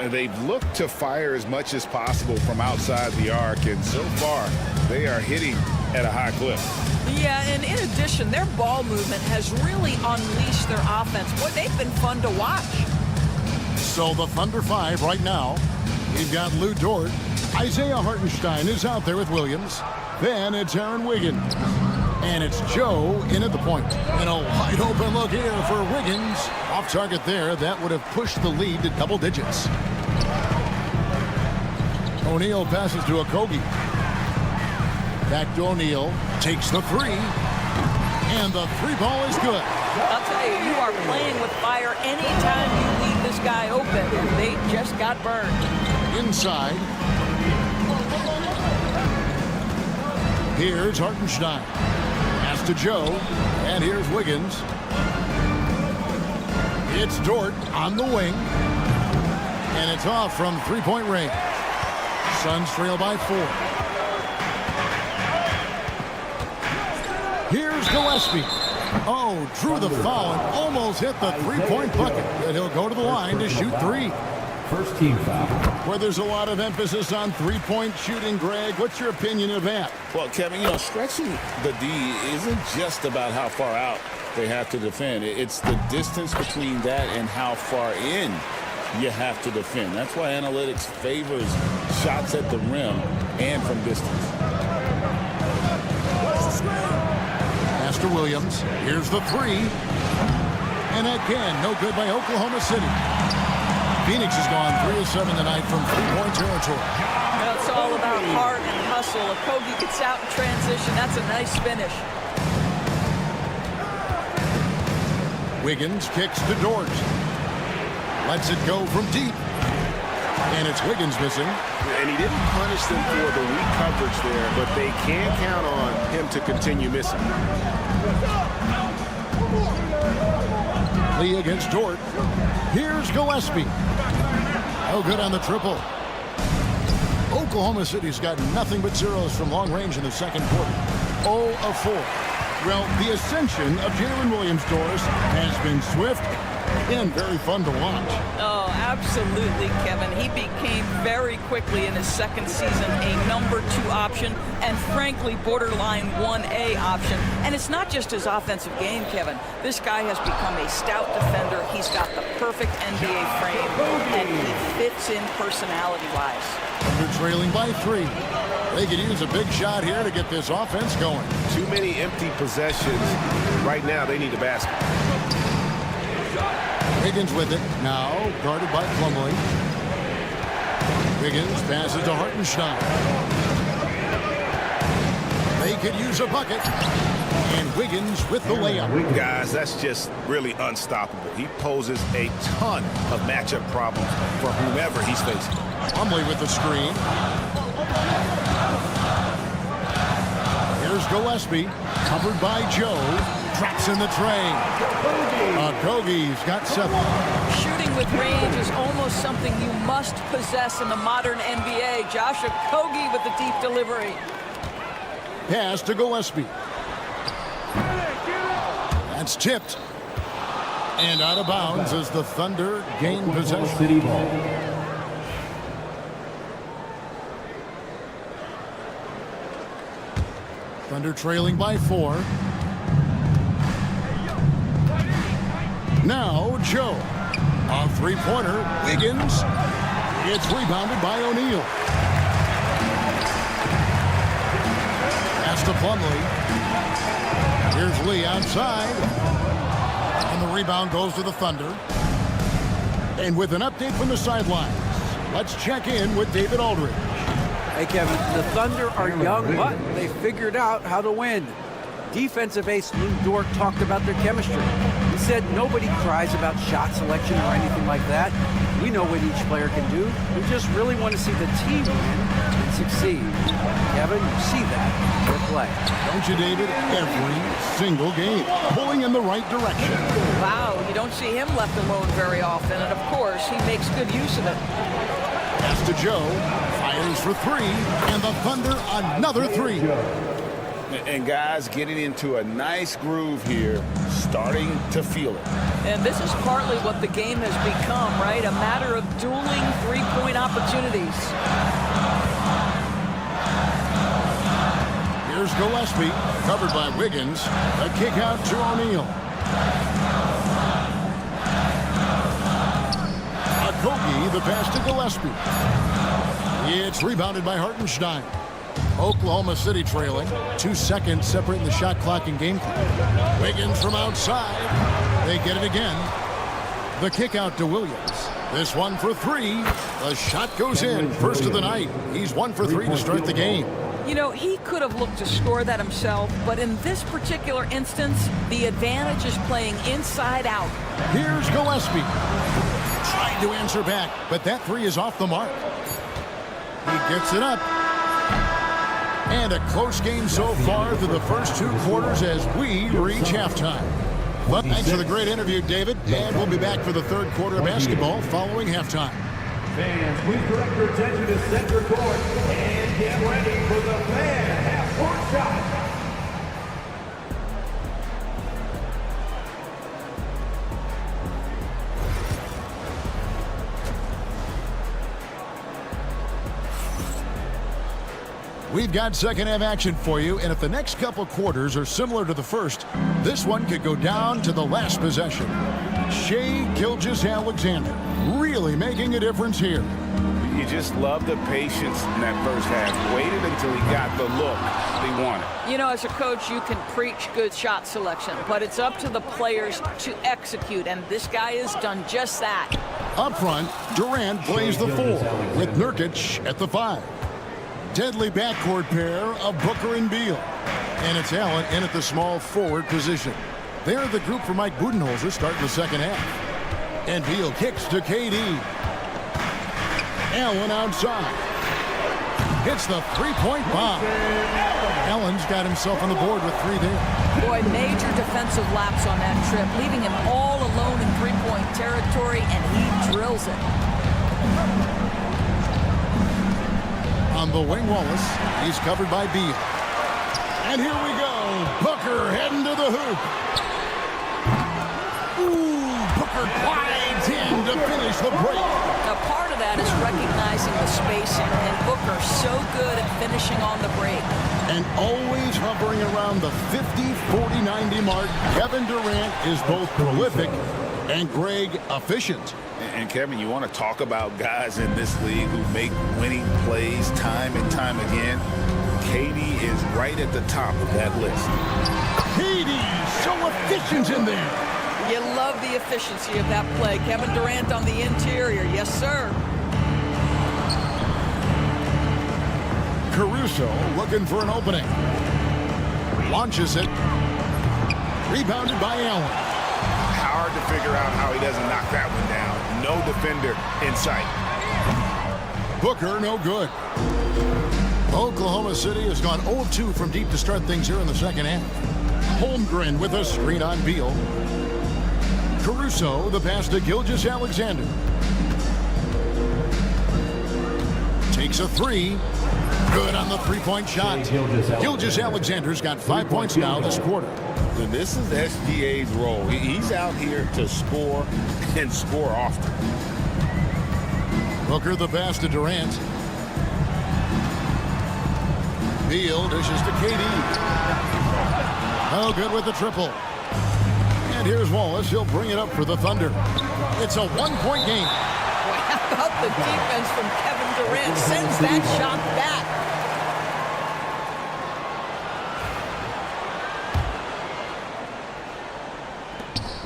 They've looked to fire as much as possible from outside the arc, and so far they are hitting at a high clip. Yeah, and in addition, their ball movement has really unleashed their offense. Boy, they've been fun to watch. So the Thunder 5 right now. We've got Lou Dort. Isaiah Hartenstein is out there with Williams. Then it's Aaron Wiggins. And it's Joe in at the point. And a wide open look here for Wiggins. Off target there. That would have pushed the lead to double digits. O'Neal passes to Okogie. Back to O'Neal. Takes the three. And the three ball is good. I'll tell you, you are playing with fire anytime you leave this guy open. They just got burned. Inside. Here's Hartenstein. Pass to Joe. And here's Wiggins. It's Dort on the wing. And it's off from three-point range. Suns trail by 4. Here's Gillespie. Oh, drew the foul and almost hit the three-point bucket. And he'll go to the line to shoot 3. First team foul. Where there's a lot of emphasis on three-point shooting, Greg. What's your opinion of that? Well, Kevin, stretching the D isn't just about how far out they have to defend. It's the distance between that and how far in you have to defend. That's why analytics favors shots at the rim and from distance. Pass to Williams. Here's the three. And again, no good by Oklahoma City. Phoenix has gone 3 of 7 tonight from three-point territory. It's all about heart and hustle. Okogie gets out in transition. That's a nice finish. Wiggins kicks to Dort. Lets it go from deep. And it's Wiggins missing. And he didn't punish them for the weak coverage there, but they can count on him to continue missing. Lee against Dort. Here's Gillespie. No good on the triple. Oklahoma City's got nothing but zeros from long range in the second quarter. 0 of 4. Well, the ascension of Jalen Williams-Doris has been swift and very fun to watch. Oh, absolutely, Kevin. He became very quickly in his second season a number 2 option and frankly borderline 1A option. And it's not just his offensive game, Kevin. This guy has become a stout defender. He's got the perfect NBA frame and he fits in personality-wise. They're trailing by 3. They could use a big shot here to get this offense going. Too many empty possessions. Right now, they need a basket. Wiggins with it. Now guarded by Plumlee. Wiggins passes to Hartenstein. They could use a bucket. And Wiggins with the layup. Guys, that's just really unstoppable. He poses a ton of matchup problems for whomever he's facing. Plumlee with the screen. Here's Here's Gillespie, covered by Joe. Drops in the tray. Okogie's got 7. Shooting with range is almost something you must possess in the modern NBA. Josh Okogie with the deep delivery. Pass to Gillespie. That's tipped. And out of bounds as the Thunder gain possession. City ball. Thunder trailing by 4. Now Joe. A three-pointer. Wiggins. It's rebounded by O'Neal. Pass to Plumlee. Here's Lee outside. And the rebound goes to the Thunder. And with an update from the sidelines, let's check in with David Aldridge. Hey, Kevin, the Thunder are young, but they figured out how to win. Defensive ace Lou Dort talked about their chemistry. He said nobody cries about shot selection or anything like that. We know what each player can do. We just really want to see the team win and succeed. Kevin, you see that in their play. Don't you, David? Every single game, pulling in the right direction. Wow, you don't see him left alone very often, and of course, he makes good use of it. Pass to Joe, fires for 3, and the Thunder another 3. And guys getting into a nice groove here, starting to feel it. And this is partly what the game has become, right? A matter of dueling three-point opportunities. Here's Gillespie, covered by Wiggins. A kick out to O'Neal. Okogie, the pass to Gillespie. It's rebounded by Hartenstein. Oklahoma City trailing. 2 seconds separating the shot clock and game clock. Wiggins from outside. They get it again. The kick out to Williams. This one for 3. The shot goes in. First of the night. He's 1 for 3 to start the game. You know, he could have looked to score that himself, but in this particular instance, the advantage is playing inside out. Here's Gillespie. Trying to answer back, but that 3 is off the mark. He gets it up. And a close game so far through the first 2 quarters as we reach halftime. But thanks for the great interview, David. And we'll be back for the 3rd quarter of basketball following halftime. Fans, please direct your attention to center court and get ready for the fan half-court shot. We've got second half action for you, and if the next couple quarters are similar to the first, this one could go down to the last possession. Shai Gilgeous-Alexander really making a difference here. You just love the patience in that first half. Waited until he got the look he wanted. You know, as a coach, you can preach good shot selection, but it's up to the players to execute, and this guy has done just that. Up front, Durant plays the 4 with Nurkic at the 5. Deadly backcourt pair of Booker and Beal. And it's Allen in at the small forward position. They're the group for Mike Budenholzer starting the second half. And Beal kicks to KD. Allen outside. Hits the three-point bomb. Allen's got himself on the board with 3 there. Boy, major defensive lapse on that trip, leaving him all alone in three-point territory, and he drills it. On the wing, Wallace. He's covered by Beal. And here we go. Booker heading to the hoop. Ooh, Booker glides in to finish the break. Now, part of that is recognizing the spacing, and Booker so good at finishing on the break. And always hovering around the 50, 40, 90 mark. Kevin Durant is both prolific and Greg efficient. And Kevin, you want to talk about guys in this league who make winning plays time and time again? KD is right at the top of that list. KD, so efficient in there. You love the efficiency of that play. Kevin Durant on the interior. Yes, sir. Caruso looking for an opening. Launches it. Rebounded by Allen. Hard to figure out how he doesn't knock that one down. No defender in sight. Booker, no good. Oklahoma City has gone 0-2 from deep to start things here in the second half. Holmgren with a screen on Beal. Caruso, the pass to Gilgeous-Alexander. Takes a three. Good on the three-point shot. Gilgeous-Alexander's got 5 points now this quarter. And this is SGA's role. He's out here to score and score often. Booker the pass to Durant. Beal dishes to KD. Oh, good with the triple. And here's Wallace. He'll bring it up for the Thunder. It's a one-point game. Boy, how about the defense from Kevin Durant? Sends that shot back.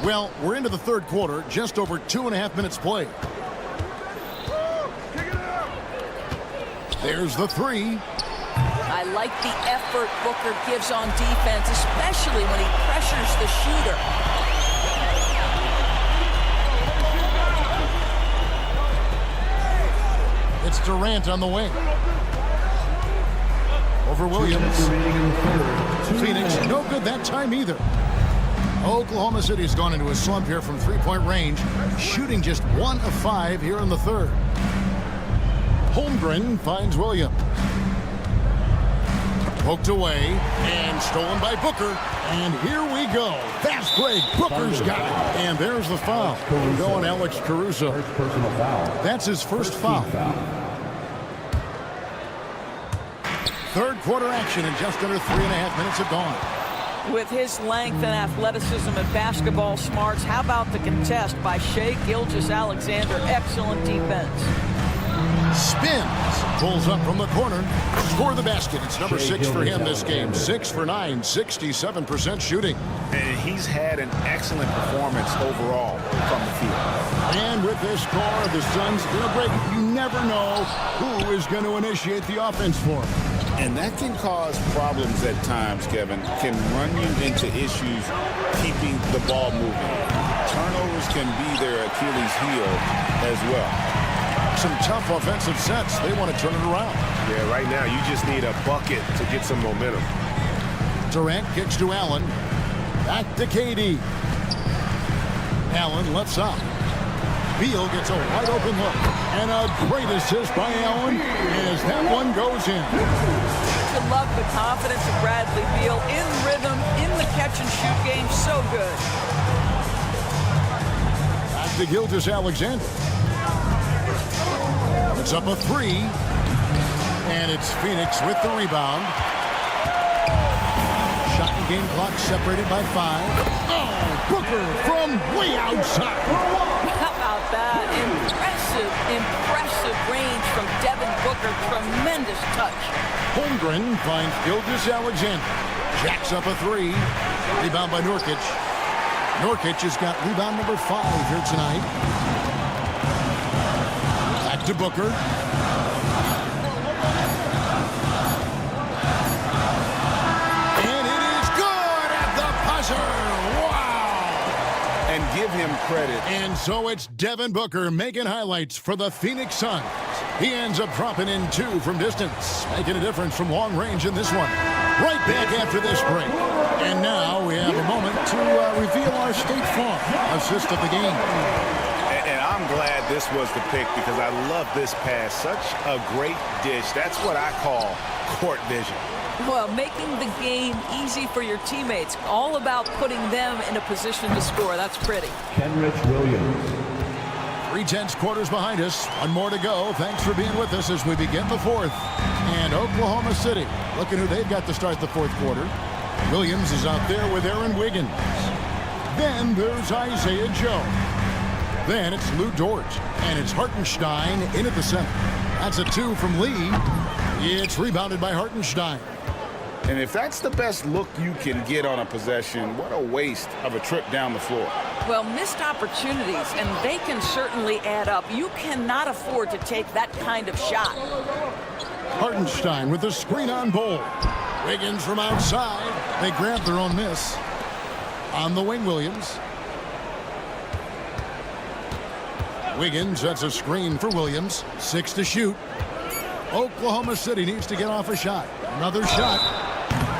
Well, we're into the third quarter, just over 2.5 minutes played. There's the three. I like the effort Booker gives on defense, especially when he pressures the shooter. It's Durant on the wing. Over Williams. Phoenix, no good that time either. Oklahoma City's gone into a slump here from three-point range, shooting just 1 of 5 here in the third. Holmgren finds Williams. Poked away and stolen by Booker. And here we go. Fast break. Booker's got it. And there's the foul. Going Alex Caruso. That's his first foul. Third quarter action in just under 3.5 minutes have gone. With his length and athleticism and basketball smarts, how about the contest by Shai Gilgeous-Alexander? Excellent defense. Spins, pulls up from the corner, score the basket. It's number 6 for him this game. 6 for 9, 67% shooting. And he's had an excellent performance overall from the field. And with this score, the Suns, Greg, you never know who is going to initiate the offense for him. And that can cause problems at times, Kevin. Can run you into issues keeping the ball moving. Turnovers can be their Achilles heel as well. Some tough offensive sets. They want to turn it around. Yeah, right now you just need a bucket to get some momentum. Durant kicks to Allen. Back to KD. Allen lets up. Beal gets a wide open look. And a great assist by Allen as that one goes in. I love the confidence of Bradley Beal in rhythm, in the catch and shoot game. So good. Back to Gilgeous-Alexander. It's up a three. And it's Phoenix with the rebound. Shot and game clock separated by 5. Oh, Booker from way outside. How about that? Impressive range from Devin Booker. Tremendous touch. Holmgren finds Gilgeous-Alexander. Jacks up a three. Rebound by Nurkic. Nurkic has got rebound number 5 here tonight. Back to Booker. And it is good at the buzzer. Wow! And give him credit. And so it's Devin Booker making highlights for the Phoenix Suns. He ends up dropping in 2 from distance, making a difference from long range in this one. Right back after this break. And now we have a moment to reveal our State Farm assist of the game. And I'm glad this was the pick because I love this pass. Such a great dish. That's what I call court vision. Well, making the game easy for your teammates. All about putting them in a position to score. That's pretty. Kenrich Williams. 3/10 quarters behind us. One more to go. Thanks for being with us as we begin the fourth. And Oklahoma City, look at who they've got to start the fourth quarter. Williams is out there with Aaron Wiggins. Then there's Isaiah Joe. Then it's Lou Dort. And it's Hartenstein in at the center. That's a 2 from Lee. It's rebounded by Hartenstein. And if that's the best look you can get on a possession, what a waste of a trip down the floor. Well, missed opportunities, and they can certainly add up. You cannot afford to take that kind of shot. Hartenstein with the screen on Bowl. Wiggins from outside. They grab their own miss. On the wing, Williams. Wiggins, that's a screen for Williams. 6 to shoot. Oklahoma City needs to get off a shot. Another shot.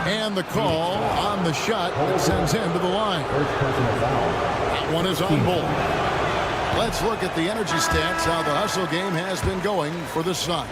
And the call on the shot that sends him to the line. That one is on ball. Let's look at the energy stats, how the hustle game has been going for the Suns.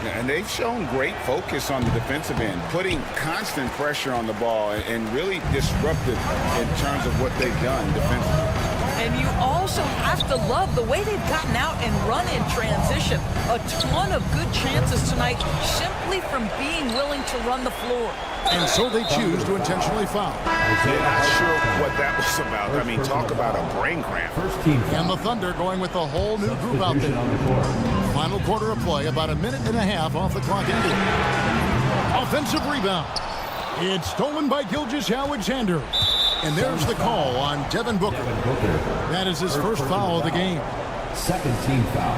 And they've shown great focus on the defensive end, putting constant pressure on the ball and really disruptive in terms of what they've done defensively. And you also have to love the way they've gotten out and run in transition. A ton of good chances tonight simply from being willing to run the floor. And so they choose to intentionally foul. Yeah, not sure what that was about. I mean, talk about a brain cramp. And the Thunder going with a whole new group out there. Final quarter of play, about a minute and a half off the clock ending. Offensive rebound. It's stolen by Gilgeous-Alexander. And there's the call on Devin Booker. That is his first foul of the game. Second team foul.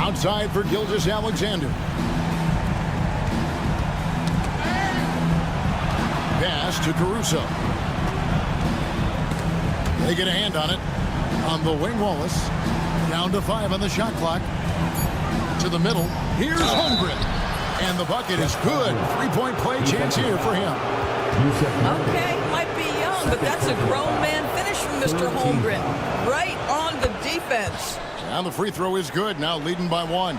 Outside for Gilgeous-Alexander. Pass to Caruso. They get a hand on it. On the wing, Wallace. Down to 5 on the shot clock. To the middle. Here's Holmgren. And the bucket is good. 3-point play chance here for him. Okay, might be young, but that's a grown man finish from Mr. Holmgren. Right on the defense. And the free throw is good, now leading by 1.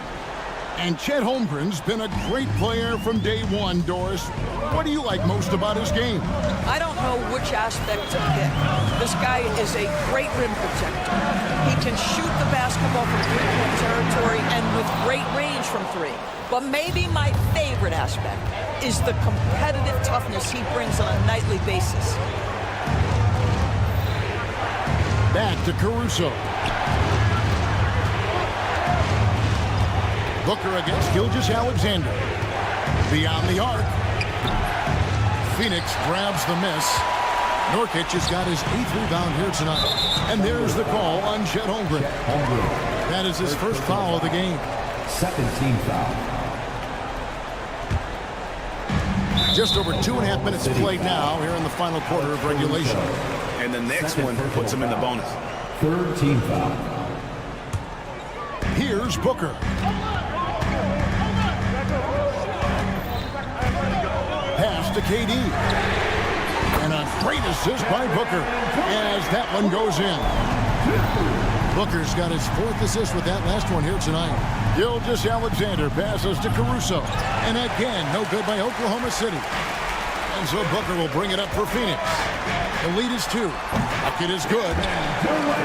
And Chet Holmgren's been a great player from day one, Doris. What do you like most about his game? I don't know which aspect to pick. This guy is a great rim protector. He can shoot the basketball from three-point territory and with great range from 3. But maybe my favorite aspect is the competitive toughness he brings on a nightly basis. Back to Caruso. Booker against Gilgeous-Alexander. Beyond the arc. Phoenix grabs the miss. Nurkic has got his 8th rebound here tonight. And there's the call on Chet Holmgren. That is his first foul of the game. Second team foul. Just over 2.5 minutes played now here in the final quarter of regulation. And the next one puts him in the bonus. Third team foul. Here's Booker. Pass to KD. And a great assist by Booker as that one goes in. Booker's got his 4th assist with that last one here tonight. Gilgeous-Alexander passes to Caruso. And again, no good by Oklahoma City. And so Booker will bring it up for Phoenix. The lead is 2. Bucket is good.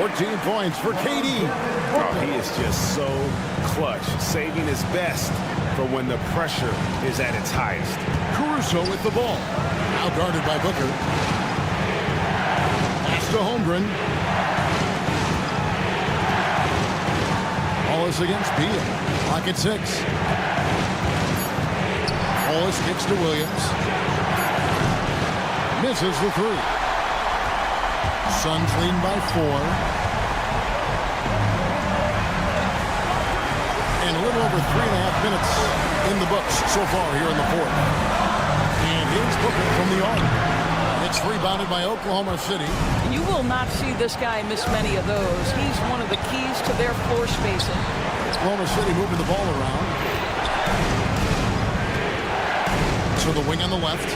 14 points for KD. Oh, he is just so clutch, saving his best for when the pressure is at its highest. Caruso with the ball. Now guarded by Booker. Pass to Holmgren. Wallace against Beal. Clock at 6. Wallace kicks to Williams. Misses the 3. Suns lead by 4. And a little over 3.5 minutes in the books so far here in the 4th. And here's Booker from the arc. It's rebounded by Oklahoma City. You will not see this guy miss many of those. He's one of the keys to their floor spacing. Oklahoma City moving the ball around. To the wing on the left.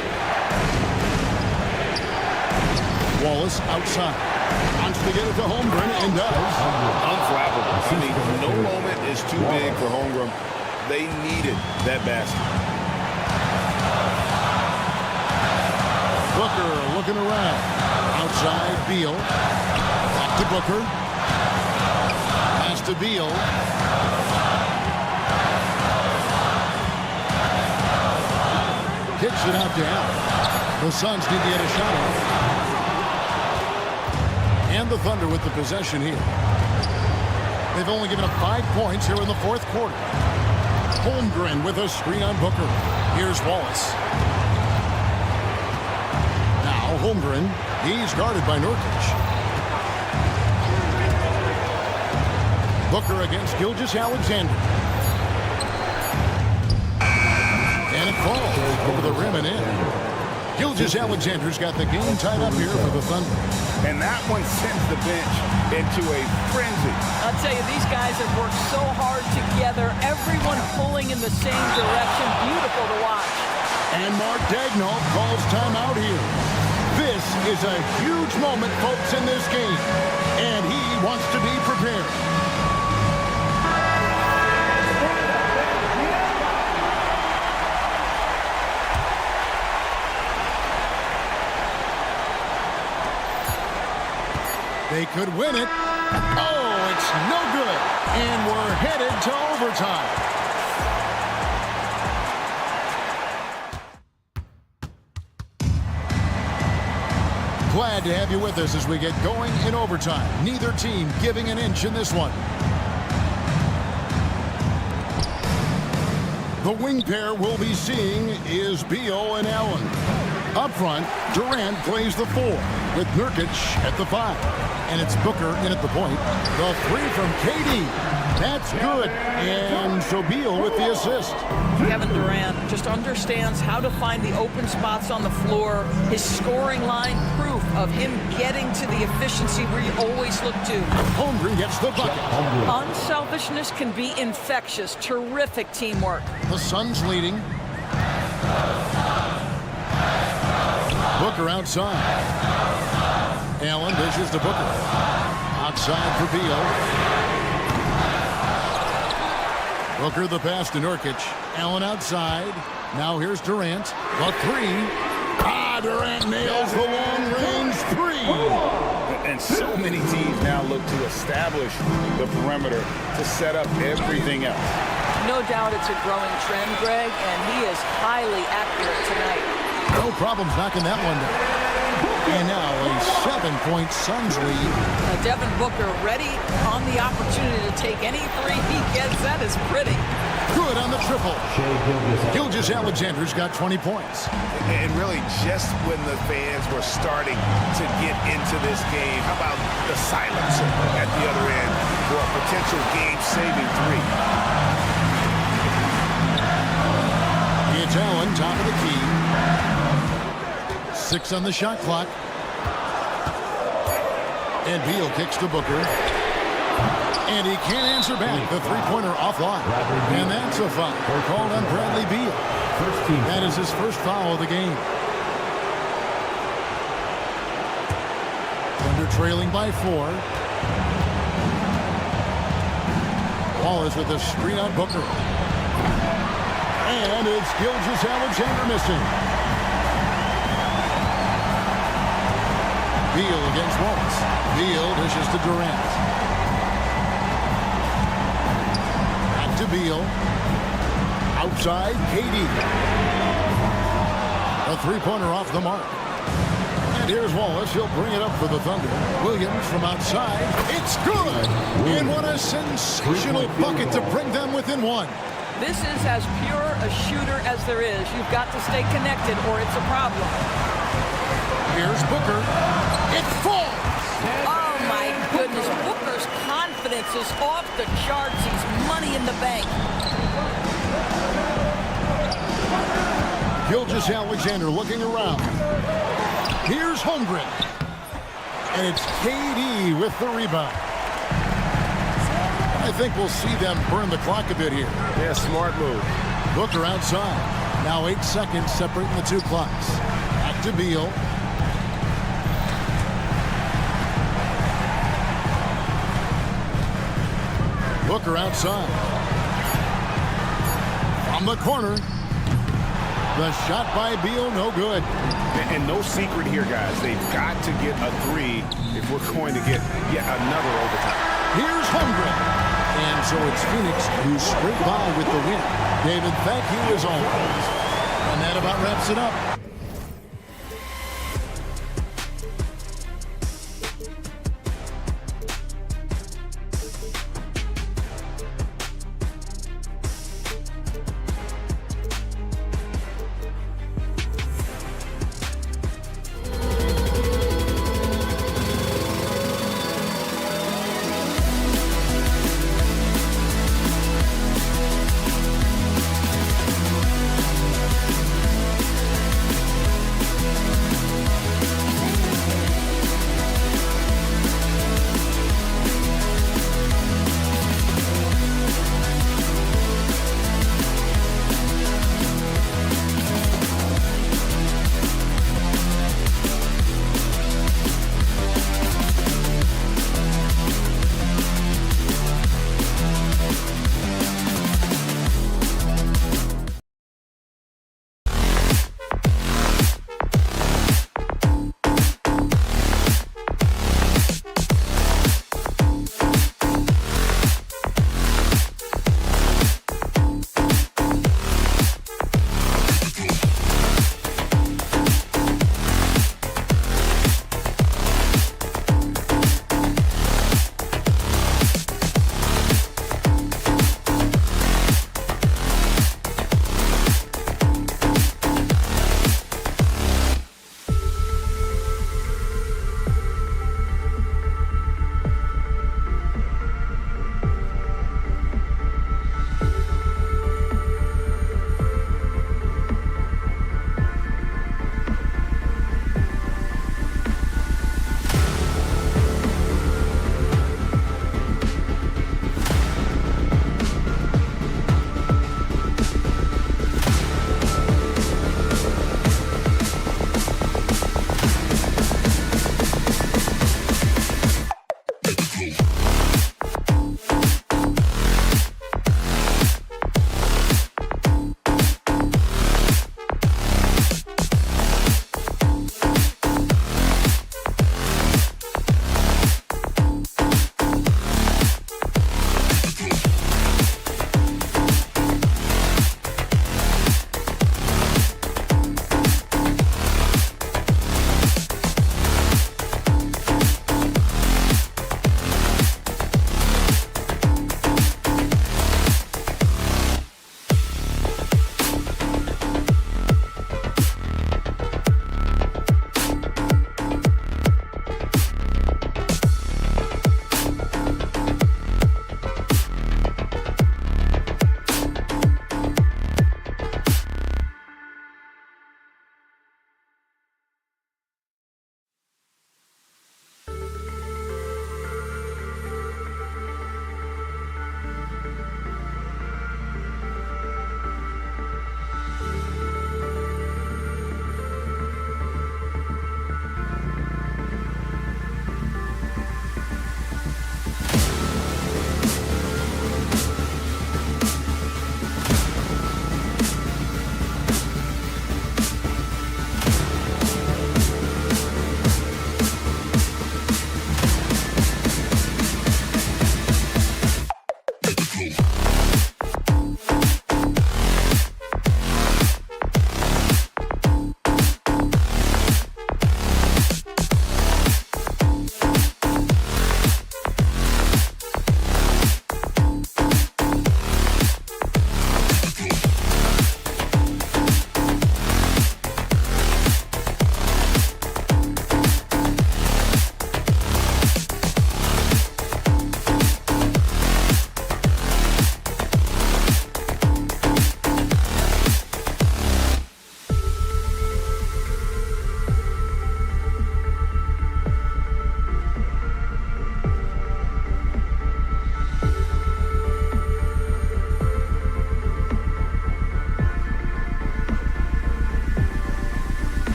Wallace outside. Wants to get it to Holmgren and does. Unflappable. I mean, no moment is too big for Holmgren. They needed that basket. Booker looking around. Outside, Beal. Back to Booker. Pass to Beal. Kicks it out to Allen. The Suns need to get a shot off. And the Thunder with the possession here. They've only given up 5 points here in the 4th quarter. Holmgren with a screen on Booker. Here's Wallace. Now Holmgren. He's guarded by Nurkic. Booker against Gilgeous-Alexander. And it falls over the rim and in. Gilgeous-Alexander's got the game tied up here for the Thunder. And that one sends the bench into a frenzy. I'll tell you, these guys have worked so hard together. Everyone pulling in the same direction. Beautiful to watch. And Mark Daigneault calls timeout here. This is a huge moment, folks, in this game. And he wants to be prepared. They could win it. Oh, it's no good. And we're headed to overtime. Glad to have you with us as we get going in overtime. Neither team giving an inch in this one. The wing pair we'll be seeing is Beal and Allen. Up front, Durant plays the 4 with Nurkic at the 5. And it's Booker in at the point. The 3 from KD. That's good. And so Beal with the assist. Kevin Durant just understands how to find the open spots on the floor. His scoring line, proof of him getting to the efficiency where you always look to. Holmgren gets the bucket. Unselfishness can be infectious. Terrific teamwork. The Suns leading. Booker outside. Allen dishes to Booker. Outside for Beal. Booker the pass to Nurkic. Allen outside. Now here's Durant. The 3. Durant nails the long-range 3. And so many teams now look to establish the perimeter to set up everything else. No doubt it's a growing trend, Greg, and he is highly accurate tonight. No problems knocking that one down. And now a 7-point Suns lead. Devin Booker ready on the opportunity to take any 3 he gets. That is pretty. Good on the triple. Gilgeous-Alexander's got 20 points. And really just when the fans were starting to get into this game, how about the silencer at the other end for a potential game-saving 3? It's Allen, top of the key. 6 on the shot clock. And Beal kicks to Booker. And he can't answer back. The 3-pointer offline. And that's a foul. They're called on Bradley Beal. That is his first foul of the game. Thunder trailing by 4. Wallace with a screen on Booker. And it's Gilgeous-Alexander missing. Beal against Wallace. Beal dishes to Durant. Back to Beal. Outside, KD. A 3-pointer off the mark. And here's Wallace. He'll bring it up for the Thunder. Williams from outside. It's good! And what a sensational bucket to bring them within 1. This is as pure a shooter as there is. You've got to stay connected or it's a problem. Here's Booker. It falls! Oh, my goodness. Booker's confidence is off the charts. He's money in the bank. Gilgeous-Alexander looking around. Here's Holmgren. And it's KD with the rebound. I think we'll see them burn the clock a bit here. Yeah, smart move. Booker outside. Now 8 seconds separating the 2 clocks. Back to Beal. Booker outside. From the corner. The shot by Beal, no good. And no secret here, guys. They've got to get a 3 if we're going to get yet another overtime. Here's Holmgren. And so it's Phoenix who scraped by with the win. David, thank you as always. And that about wraps it up.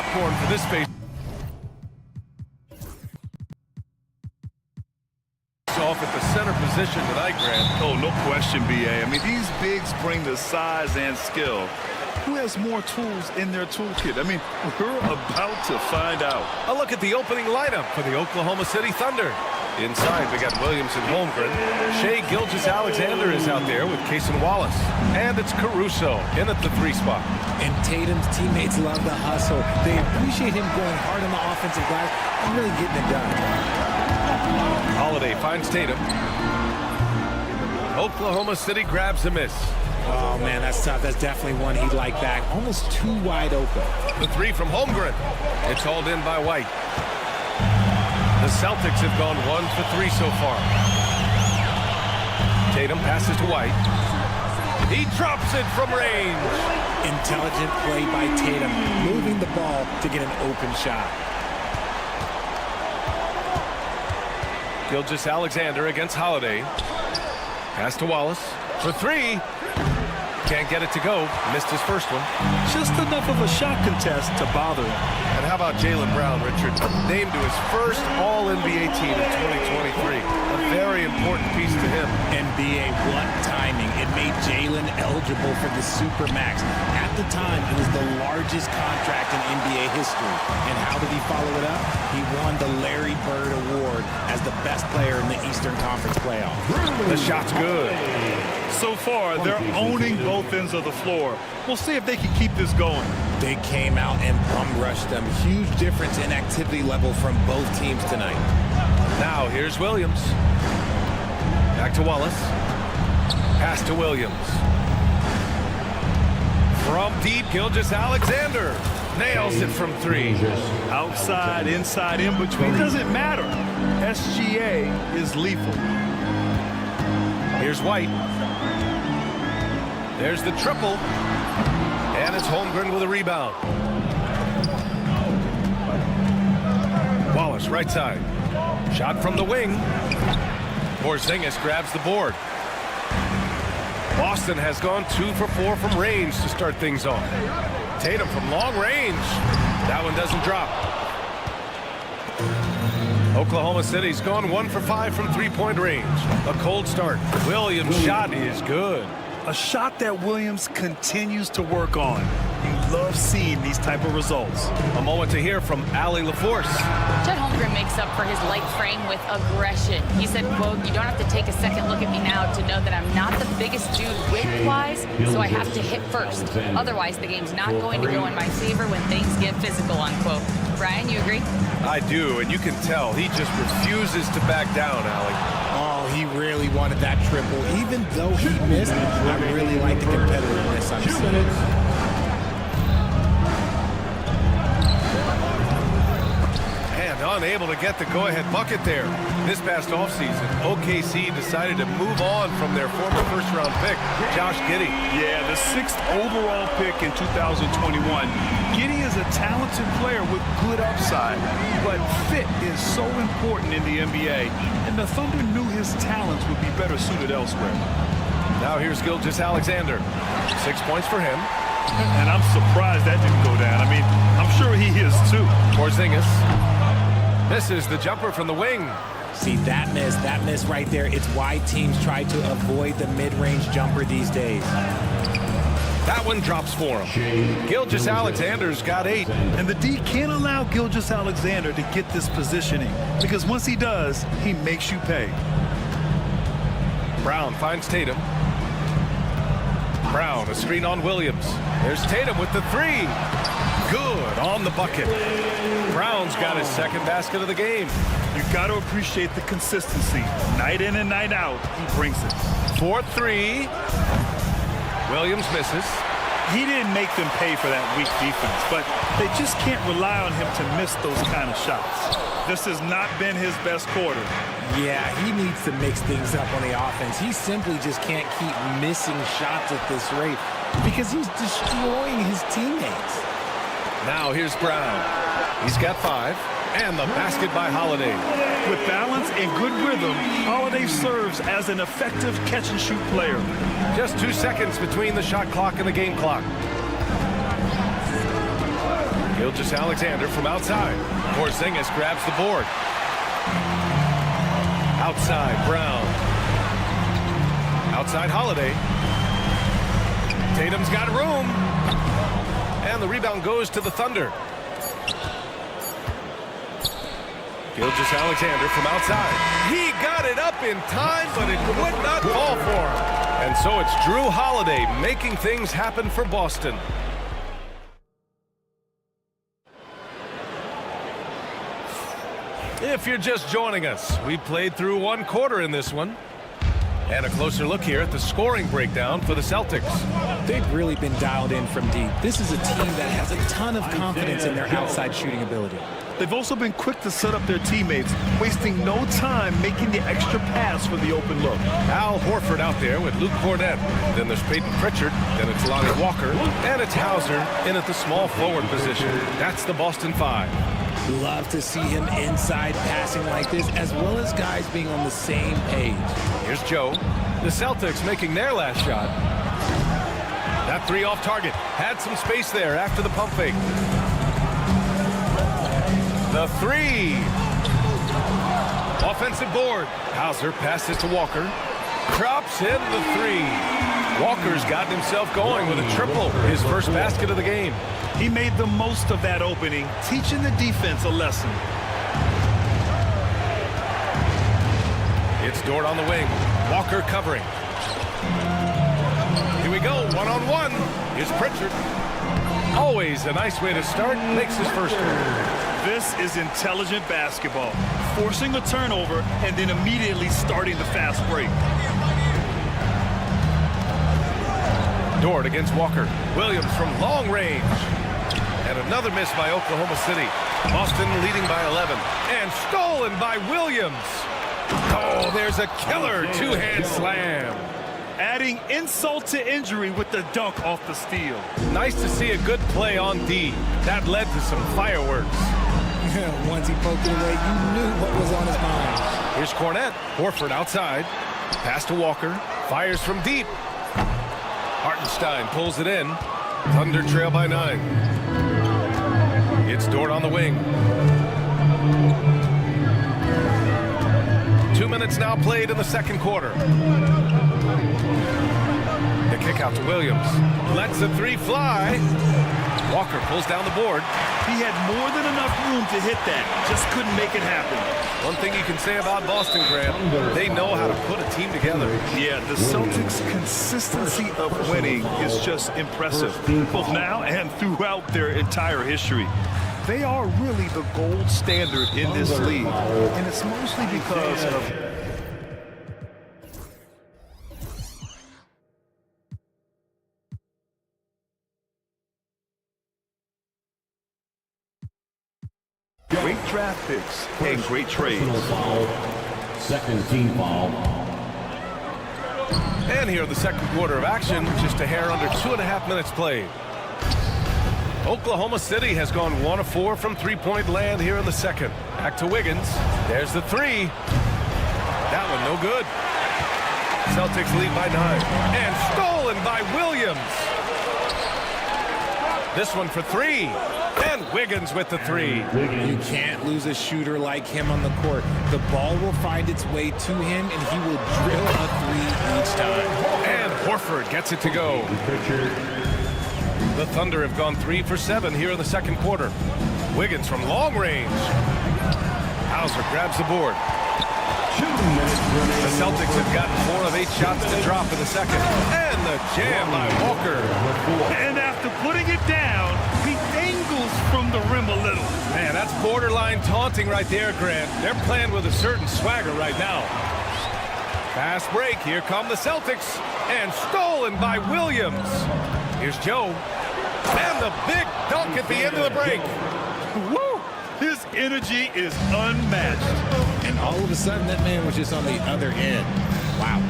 popcorn for this face off at the center position tonight, Grant. Oh, no question, B.A. I mean, these bigs bring the size and skill. Who has more tools in their toolkit? I mean, we're about to find out. A look at the opening lineup for the Oklahoma City Thunder. Inside, we got Williams and Holmgren. Shai Gilgeous-Alexander is out there with Cason Wallace. And it's Caruso in at the 3 spot. And Tatum's teammates love the hustle. They appreciate him going hard on the offensive glass and really getting it done. Holiday finds Tatum. Oklahoma City grabs a miss. Oh, man, that's tough. That's definitely one he'd like back. Almost too wide open. The 3 from Holmgren. It's hauled in by White. The Celtics have gone 1 for 3 so far. Tatum passes to White. He drops it from range. Intelligent play by Tatum, moving the ball to get an open shot. Gilgeous-Alexander against Holiday. Pass to Wallace for 3. Can't get it to go. Missed his first one. Just enough of a shot contest to bother him. And how about Jaylen Brown, Richard? Named to his first All-NBA team in 2023. A very important piece to him. NBA, what timing. It made Jaylen eligible for the Supermax. At the time, it was the largest contract in NBA history. And how did he follow it up? He won the Larry Bird Award as the best player in the Eastern Conference playoffs. The shot's good. So far, they're owning both ends of the floor. We'll see if they can keep this going. They came out and bum rushed them. Huge difference in activity level from both teams tonight. Now here's Williams. Back to Wallace. Pass to Williams. From deep, Gilgeous-Alexander. Nails it from 3. Outside, inside, in between, doesn't matter. SGA is lethal. Here's White. There's the triple. And it's Holmgren with a rebound. Wallace, right side. Shot from the wing. Porzingis grabs the board. Boston has gone 2 for 4 from range to start things off. Tatum from long range. That one doesn't drop. Oklahoma City's gone 1 for 5 from 3-point range. A cold start. Williams' shot is good. A shot that Williams continues to work on. You love seeing these type of results. A moment to hear from Allie LaForce. Chet Holmgren makes up for his light frame with aggression. He said, quote, "You don't have to take a second look at me now to know that I'm not the biggest dude width-wise, so I have to hit first. Otherwise, the game's not going to go in my favor when things get physical," unquote. Brian, you agree? I do, and you can tell he just refuses to back down, Allie. Oh, he really wanted that triple. Even though he missed, I really like the competitiveness I'm seeing. Unable to get the go-ahead bucket there. This past offseason, OKC decided to move on from their former first-round pick, Josh Giddey. Yeah, the 6th overall pick in 2021. Giddey is a talented player with good upside, but fit is so important in the NBA, and the Thunder knew his talents would be better suited elsewhere. Now here's Gilgeous-Alexander. 6 points for him. And I'm surprised that didn't go down. I mean, I'm sure he is too. Porzingis. This is the jumper from the wing. See, that miss right there. It's why teams try to avoid the mid-range jumper these days. That one drops for him. Gilgeous-Alexander's got 8. And the D can't allow Gilgeous-Alexander to get this positioning, because once he does, he makes you pay. Brown finds Tatum. Brown, a screen on Williams. There's Tatum with the 3. Good on the bucket. Brown's got his second basket of the game. You got to appreciate the consistency. Night in and night out, he brings it. 4-3. Williams misses. He didn't make them pay for that weak defense, but they just can't rely on him to miss those kind of shots. This has not been his best quarter. Yeah, he needs to mix things up on the offense. He simply just can't keep missing shots at this rate because he's destroying his teammates. Now here's Brown. He's got 5. And the basket by Holiday. With balance and good rhythm, Holiday serves as an effective catch-and-shoot player. Just 2 seconds between the shot clock and the game clock. Gilgeous-Alexander from outside. Porzingis grabs the board. Outside, Brown. Outside, Holiday. Tatum's got room. And the rebound goes to the Thunder. Gilgeous-Alexander from outside. He got it up in time, but it would not fall for him. And so it's Drew Holiday making things happen for Boston. If you're just joining us, we played through one quarter in this one. And a closer look here at the scoring breakdown for the Celtics. They've really been dialed in from deep. This is a team that has a ton of confidence in their outside shooting ability. They've also been quick to set up their teammates, wasting no time making the extra pass for the open look. Al Horford out there with Luke Cornett. Then there's Peyton Pritchard. Then it's Lonnie Walker. And it's Hauser in at the small forward position. That's the Boston Five. Love to see him inside passing like this, as well as guys being on the same page. Here's Joe. The Celtics making their last shot. That three off target. Had some space there after the pump fake. The three. Offensive board. Hauser passes to Walker. Drops in the three. Walker's gotten himself going with a triple. His first basket of the game. He made the most of that opening, teaching the defense a lesson. It's Dort on the wing. Walker covering. Here we go, one-on-one. Here's Pritchard. Always a nice way to start. Makes his first one. This is intelligent basketball. Forcing a turnover and then immediately starting the fast break. Dort against Walker. Williams from long range. And another miss by Oklahoma City. Boston leading by 11. And stolen by Williams. Oh, there's a killer two-hand slam. Adding insult to injury with the dunk off the steal. Nice to see a good play on D. That led to some fireworks. Once he poked it away, you knew what was on his mind. Here's Cornett. Horford outside. Pass to Walker. Fires from deep. Hartenstein pulls it in. Thunder trail by 9. It's Dort on the wing. 2 minutes now played in the second quarter. The kick out to Williams. Lets the three fly. Walker pulls down the board. He had more than enough room to hit that. Just couldn't make it happen. One thing you can say about Boston, Grant, they know how to put a team together. Yeah, the Celtics' consistency of winning is just impressive, both now and throughout their entire history. They are really the gold standard in this league, and it's mostly because of... great draft picks and great trades. Second team foul. And here in the second quarter of action, just a hair under 2.5 minutes played. Oklahoma City has gone 1 of 4 from three-point land here in the second. Back to Wiggins. There's the three. That one no good. Celtics lead by 9. And stolen by Williams. This one for 3. And Wiggins with the 3. You can't lose a shooter like him on the court. The ball will find its way to him, and he will drill a 3 each time. And Horford gets it to go. The Thunder have gone 3 for 7 here in the second quarter. Wiggins from long range. Hauser grabs the board. The Celtics have gotten 4 of 8 shots to drop in the second. And the jam by Walker. And after putting it down, he dangles from the rim a little. Man, that's borderline taunting right there, Grant. They're playing with a certain swagger right now. Fast break. Here come the Celtics. And stolen by Williams. Here's Joe. And the big dunk at the end of the break. Woo! His energy is unmatched. And all of a sudden, that man was just on the other end. Wow.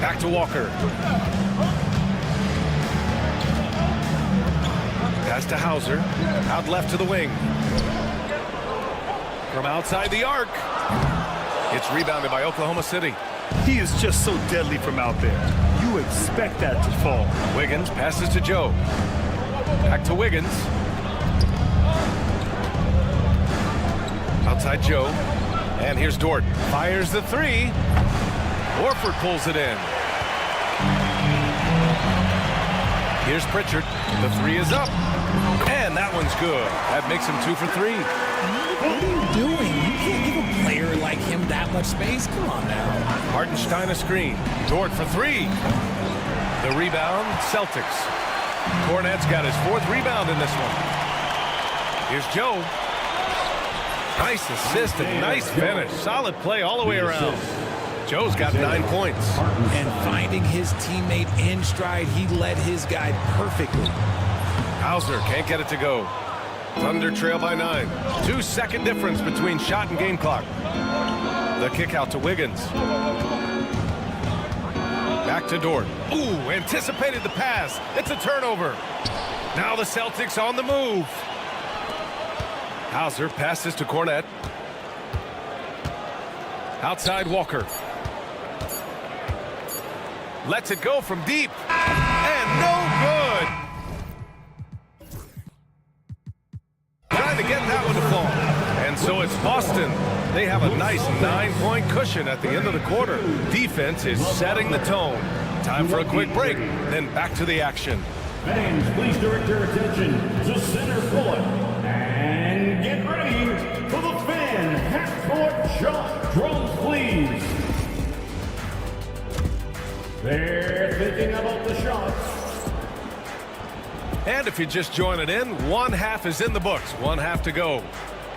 Back to Walker. Pass to Hauser. Out left to the wing. From outside the arc. It's rebounded by Oklahoma City. He is just so deadly from out there. You expect that to fall. Wiggins passes to Joe. Back to Wiggins. Outside Joe. And here's Dort. Fires the three. Horford pulls it in. Here's Pritchard. The three is up. And that one's good. That makes him 2 for 3. What are you doing? You can't give a player like him that much space. Come on now. Hartenstein a screen. Dort for 3. The rebound, Celtics. Cornette's got his 4th rebound in this one. Here's Joe. Nice assist and nice finish. Solid play all the way around. Joe's got 9 points. And finding his teammate in stride, he led his guy perfectly. Hauser can't get it to go. Thunder trail by 9. 2-second difference between shot and game clock. The kick out to Wiggins. Back to Dort. Ooh, anticipated the pass. It's a turnover. Now the Celtics on the move. Hauser passes to Cornette. Outside Walker. Lets it go from deep. And no good. Trying to get that one to fall. And so it's Boston. They have a nice 9-point cushion at the end of the quarter. Defense is setting the tone. Time for a quick break, then back to the action. Fans, please direct your attention to center court. And get ready for the fan half-court shot. Drums, please. They're thinking about the shots. And if you're just joining in, 1 half is in the books. 1 half to go.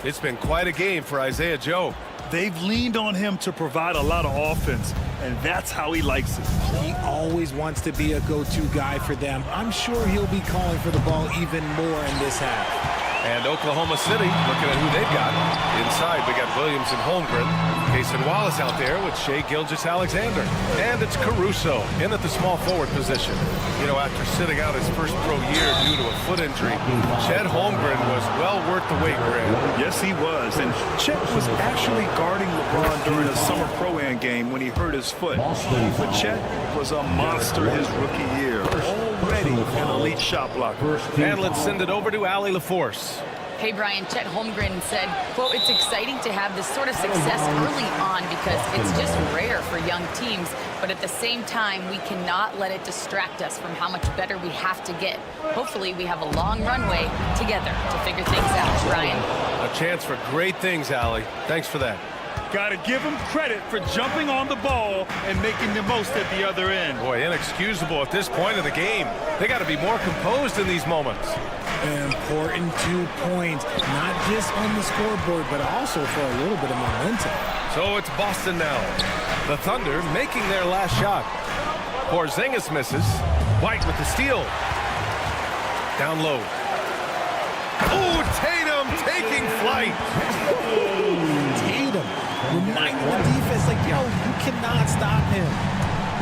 It's been quite a game for Isaiah Joe. They've leaned on him to provide a lot of offense, and that's how he likes it. He always wants to be a go-to guy for them. I'm sure he'll be calling for the ball even more in this half. And Oklahoma City, looking at who they've got. Inside, we got Williams and Holmgren. Cason Wallace out there with Shai Gilgeous-Alexander. And it's Caruso in at the small forward position. You know, after sitting out his first pro year due to a foot injury, Chet Holmgren was well worth the wait, Graham. Yes, he was. And Chet was actually guarding LeBron during a summer Pro-Am game when he hurt his foot. But Chet was a monster his rookie year. Already an elite shot blocker. And let's send it over to Allie LaForce. Hey, Brian, Chet Holmgren said, quote, "It's exciting to have this sort of success early on because it's just rare for young teams. But at the same time, we cannot let it distract us from how much better we have to get. Hopefully, we have a long runway together to figure things out." Brian. A chance for great things, Allie. Thanks for that. Got to give him credit for jumping on the ball and making the most at the other end. Boy, inexcusable at this point of the game. They got to be more composed in these moments. Important 2 points, not just on the scoreboard, but also for a little bit of momentum. So it's Boston now. The Thunder making their last shot. Porzingis misses. White with the steal. Down low. Oh, Tatum taking flight. Tatum reminding the defense, like, yo, you cannot stop him.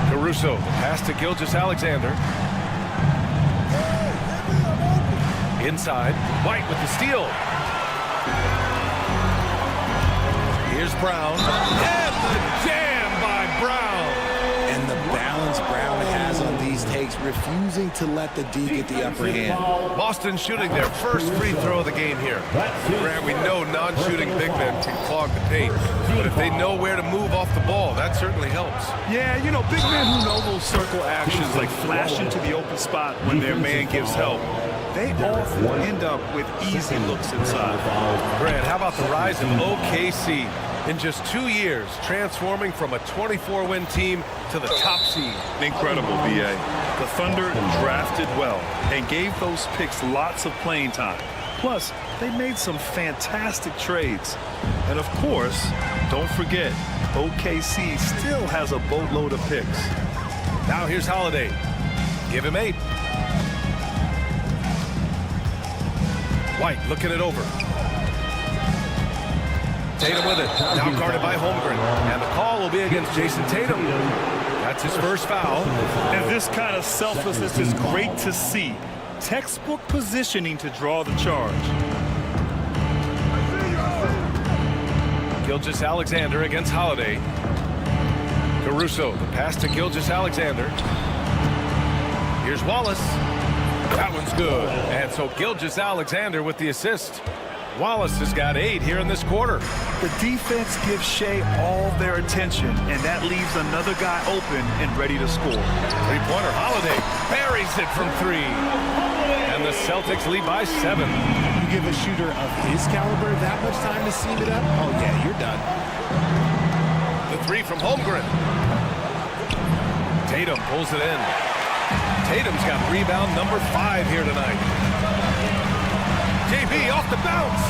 Caruso, pass to Gilgeous-Alexander. Inside, White with the steal. Here's Brown. And the jam by Brown. And the balance Brown has on these takes, refusing to let the D get the upper hand. Boston shooting their first free throw of the game here. Grant, we know non-shooting big men can clog the paint, but if they know where to move off the ball, that certainly helps. Yeah, you know, big men who know those circle actions, like flash into the open spot when their man gives help, they often end up with easy looks inside. Grant, how about the rise of OKC? In just 2 years, transforming from a 24-win team to the top seed. Incredible, B.A. The Thunder drafted well and gave those picks lots of playing time. Plus, they made some fantastic trades. And of course, don't forget, OKC still has a boatload of picks. Now here's Holiday. Give him 8. White looking it over. Tatum with it. Now guarded by Holmgren. And the call will be against Jason Tatum. That's his first foul. And this kind of selflessness is great to see. Textbook positioning to draw the charge. Gilgeous-Alexander against Holiday. Caruso, the pass to Gilgeous-Alexander. Here's Wallace. That one's good. And so Gilgeous-Alexander with the assist. Wallace has got 8 here in this quarter. The defense gives Shea all their attention, and that leaves another guy open and ready to score. Three-pointer, Holiday buries it from 3. And the Celtics lead by 7. You give a shooter of his caliber that much time to seam it up, oh yeah, you're done. The 3 from Holmgren. Tatum pulls it in. Tatum's got rebound number 5 here tonight. JB off the bounce.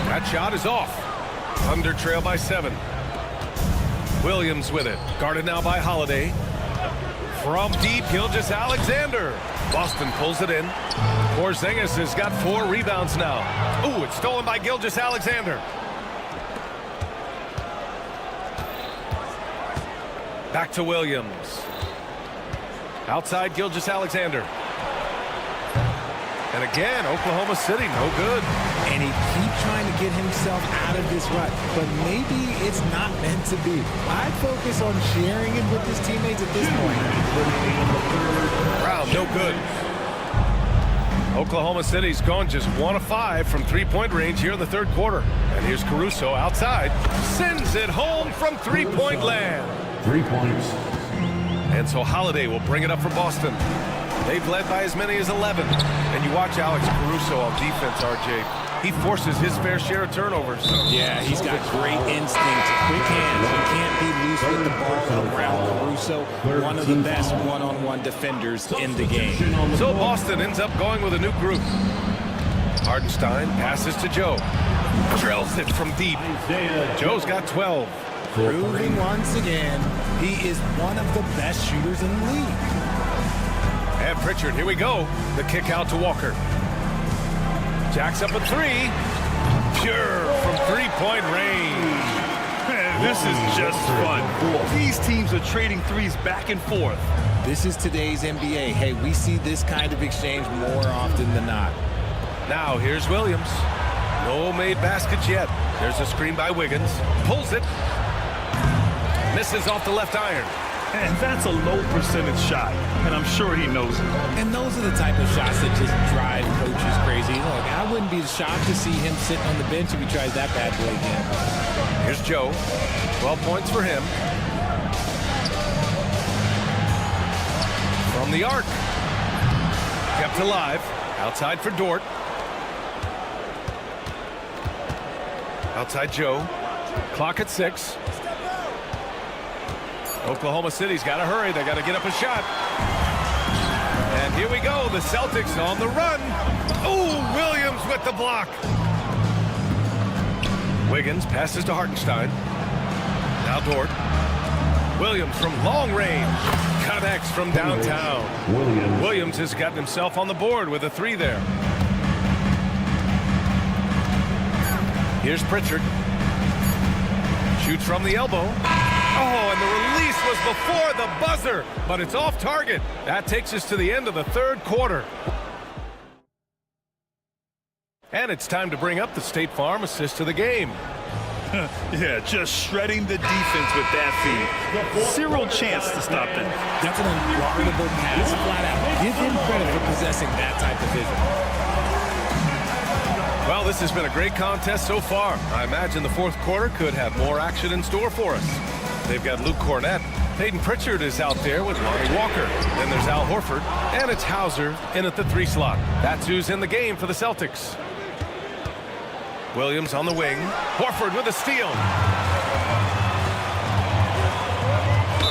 That shot is off. Thunder trail by 7. Williams with it. Guarded now by Holiday. From deep, Gilgeous-Alexander. Boston pulls it in. Porzingis has got 4 rebounds now. Ooh, it's stolen by Gilgeous-Alexander. Back to Williams. Outside Gilgeous-Alexander. And again, Oklahoma City, no good. And he keeps trying to get himself out of this rut, but maybe it's not meant to be. I'd focus on sharing it with his teammates at this point. Brown, no good. Oklahoma City's gone just 1 of 5 from 3-point range here in the third quarter. And here's Caruso outside. Sends it home from 3-point land. 3 points. And so Holiday will bring it up for Boston. They've led by as many as 11. And you watch Alex Caruso on defense, RJ. He forces his fair share of turnovers. Yeah, he's got great instinct, quick hands. You can't be loose with the ball around Caruso. One of the best one-on-one defenders in the game. So Boston ends up going with a new group. Hardenstein passes to Joe. Drills it from deep. Joe's got 12. Proving once again, he is one of the best shooters in the league. And Pritchard, here we go. The kick out to Walker. Jacks up a 3. Pure from 3-point range. Man, this is just fun. These teams are trading threes back and forth. This is today's NBA. Hey, we see this kind of exchange more often than not. Now here's Williams. No made baskets yet. There's a screen by Wiggins. Pulls it. Misses off the left iron. And that's a low percentage shot, and I'm sure he knows it. And those are the type of shots that just drive coaches crazy. Look, I wouldn't be shocked to see him sitting on the bench if he tries that bad boy again. Here's Joe. 12 points for him. From the arc. Kept alive. Outside for Dort. Outside Joe. Clock at 6. Oklahoma City's got to hurry. They got to get up a shot. And here we go. The Celtics on the run. Ooh, Williams with the block. Wiggins passes to Hartenstein. Now Dort. Williams from long range. Connects from downtown. Williams has gotten himself on the board with a 3 there. Here's Pritchard. Shoots from the elbow. Oh, and the release was before the buzzer, but it's off target. That takes us to the end of the third quarter. And it's time to bring up the State Farm assist of the game. Yeah, just shredding the defense with that feed. Zero chance to stop that. That's an unguardable pass, flat out. Give him credit for possessing that type of vision. Well, this has been a great contest so far. I imagine the fourth quarter could have more action in store for us. They've got Luke Cornett. Peyton Pritchard is out there with Lonnie Walker. Then there's Al Horford. And it's Hauser in at the 3 slot. That's who's in the game for the Celtics. Williams on the wing. Horford with a steal.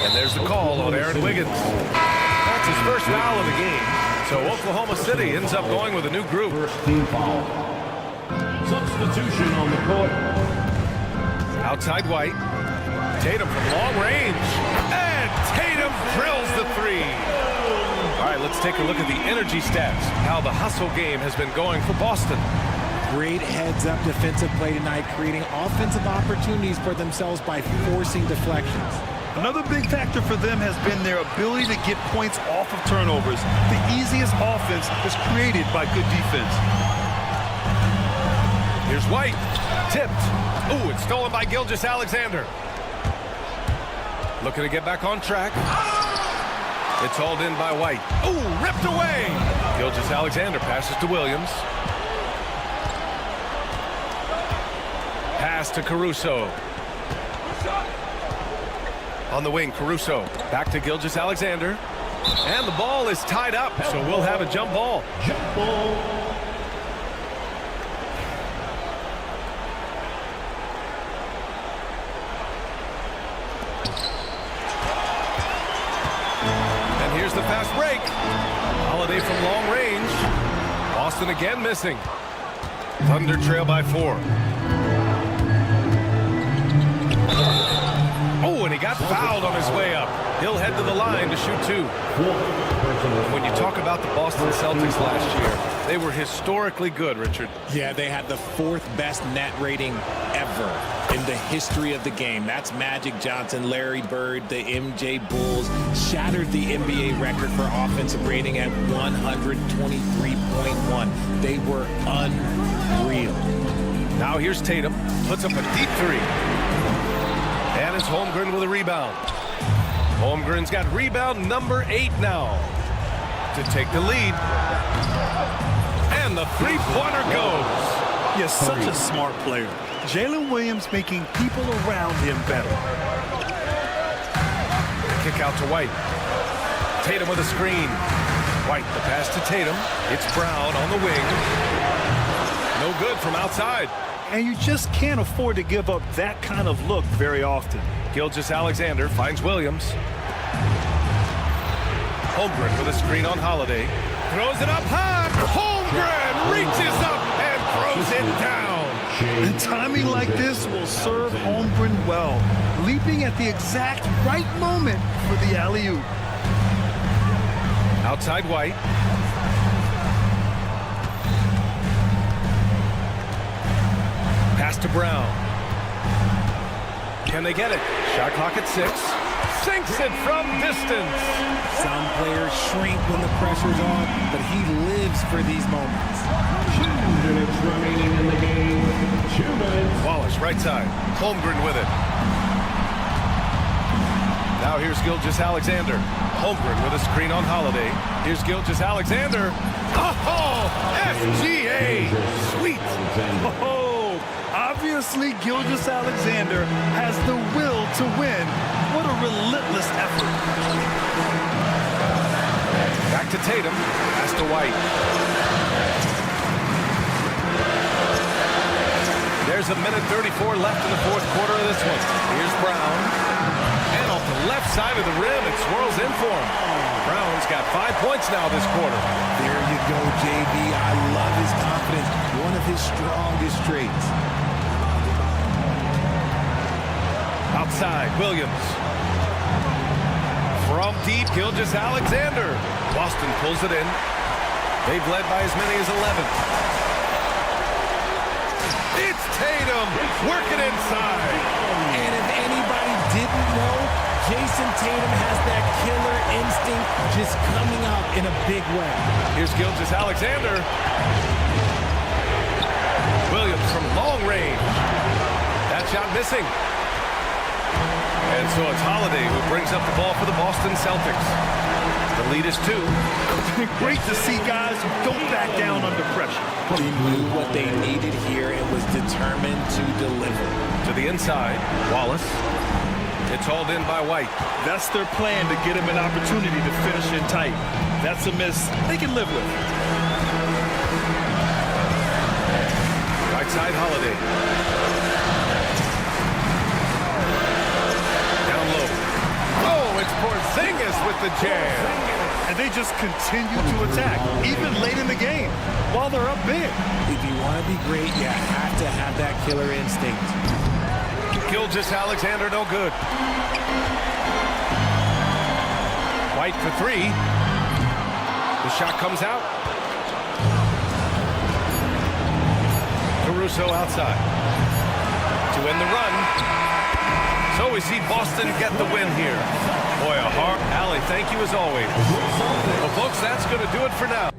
And there's the call on Aaron Wiggins. That's his first foul of the game. So Oklahoma City ends up going with a new group. First team foul. Substitution on the court. Outside White. Tatum from long range. And Tatum drills the 3. All right, let's take a look at the energy stats. How the hustle game has been going for Boston. Great heads-up defensive play tonight, creating offensive opportunities for themselves by forcing deflections. Another big factor for them has been their ability to get points off of turnovers. The easiest offense is created by good defense. Here's White. Tipped. Ooh, it's stolen by Gilgeous-Alexander. Looking to get back on track. It's hauled in by White. Ooh, ripped away. Gilgeous-Alexander passes to Williams. Pass to Caruso. On the wing, Caruso. Back to Gilgeous-Alexander. And the ball is tied up, so we'll have a jump ball. Jump ball. And here's the fast break. Holiday from long range. Boston again missing. Thunder trail by 4. Oh, and he got fouled on his way up. He'll head to the line to shoot 2. When you talk about the Boston Celtics last year, they were historically good, Richard. Yeah, they had the 4th best net rating ever in the history of the game. That's Magic Johnson, Larry Bird, the MJ Bulls. Shattered the NBA record for offensive rating at 123.1. They were unreal. Now here's Tatum. Puts up a deep 3. And it's Holmgren with a rebound. Holmgren's got rebound number 8 now to take the lead. And the three-pointer goes. Yes, such a smart player. Jalen Williams making people around him better. Kick out to White. Tatum with a screen. White, the pass to Tatum. It's Brown on the wing. No good from outside. And you just can't afford to give up that kind of look very often. Gilgeous-Alexander finds Williams. Holmgren with a screen on Holiday. Throws it up high. Holmgren reaches up and throws it down. And timing like this will serve Holmgren well. Leaping at the exact right moment for the alley-oop. Outside White. Pass to Brown. Can they get it? Shot clock at 6. Sinks it from distance. Some players shrink when the pressure's on, but he lives for these moments. 2 minutes remaining in the game. 2 minutes. Wallace, right side. Holmgren with it. Now here's Gilgeous-Alexander. Holmgren with a screen on Holiday. Here's Gilgeous-Alexander. Oh, SGA. Sweet. Oh, obviously Gilgeous-Alexander has the will to win. What a relentless effort. Back to Tatum. Pass to White. There's a minute 34 left in the 4th quarter of this one. Here's Brown. And off the left side of the rim, it swirls in for him. Brown's got 5 points now this quarter. There you go, JB. I love his confidence. One of his strongest traits. Outside, Williams. From deep, Gilgeous-Alexander. Boston pulls it in. They've led by as many as 11. It's Tatum working inside. And if anybody didn't know, Jason Tatum has that killer instinct just coming out in a big way. Here's Gilgeous-Alexander. Williams from long range. That shot missing. And so it's Holiday who brings up the ball for the Boston Celtics. The lead is 2. Great to see guys who don't back down under pressure. They knew what they needed here and was determined to deliver. To the inside, Wallace. It's hauled in by White. That's their plan, to get him an opportunity to finish it tight. That's a miss they can live with. Right side, Holiday. Down low. Oh, it's Porzingis with the jam. And they just continue to attack, even late in the game, while they're up big. If you want to be great, you have to have that killer instinct. Gilgeous-Alexander, no good. White for 3. The shot comes out. Caruso outside. To end the run. So we see Boston get the win here. Boy, a hard. Allie, thank you as always. Well, folks, that's going to do it for now.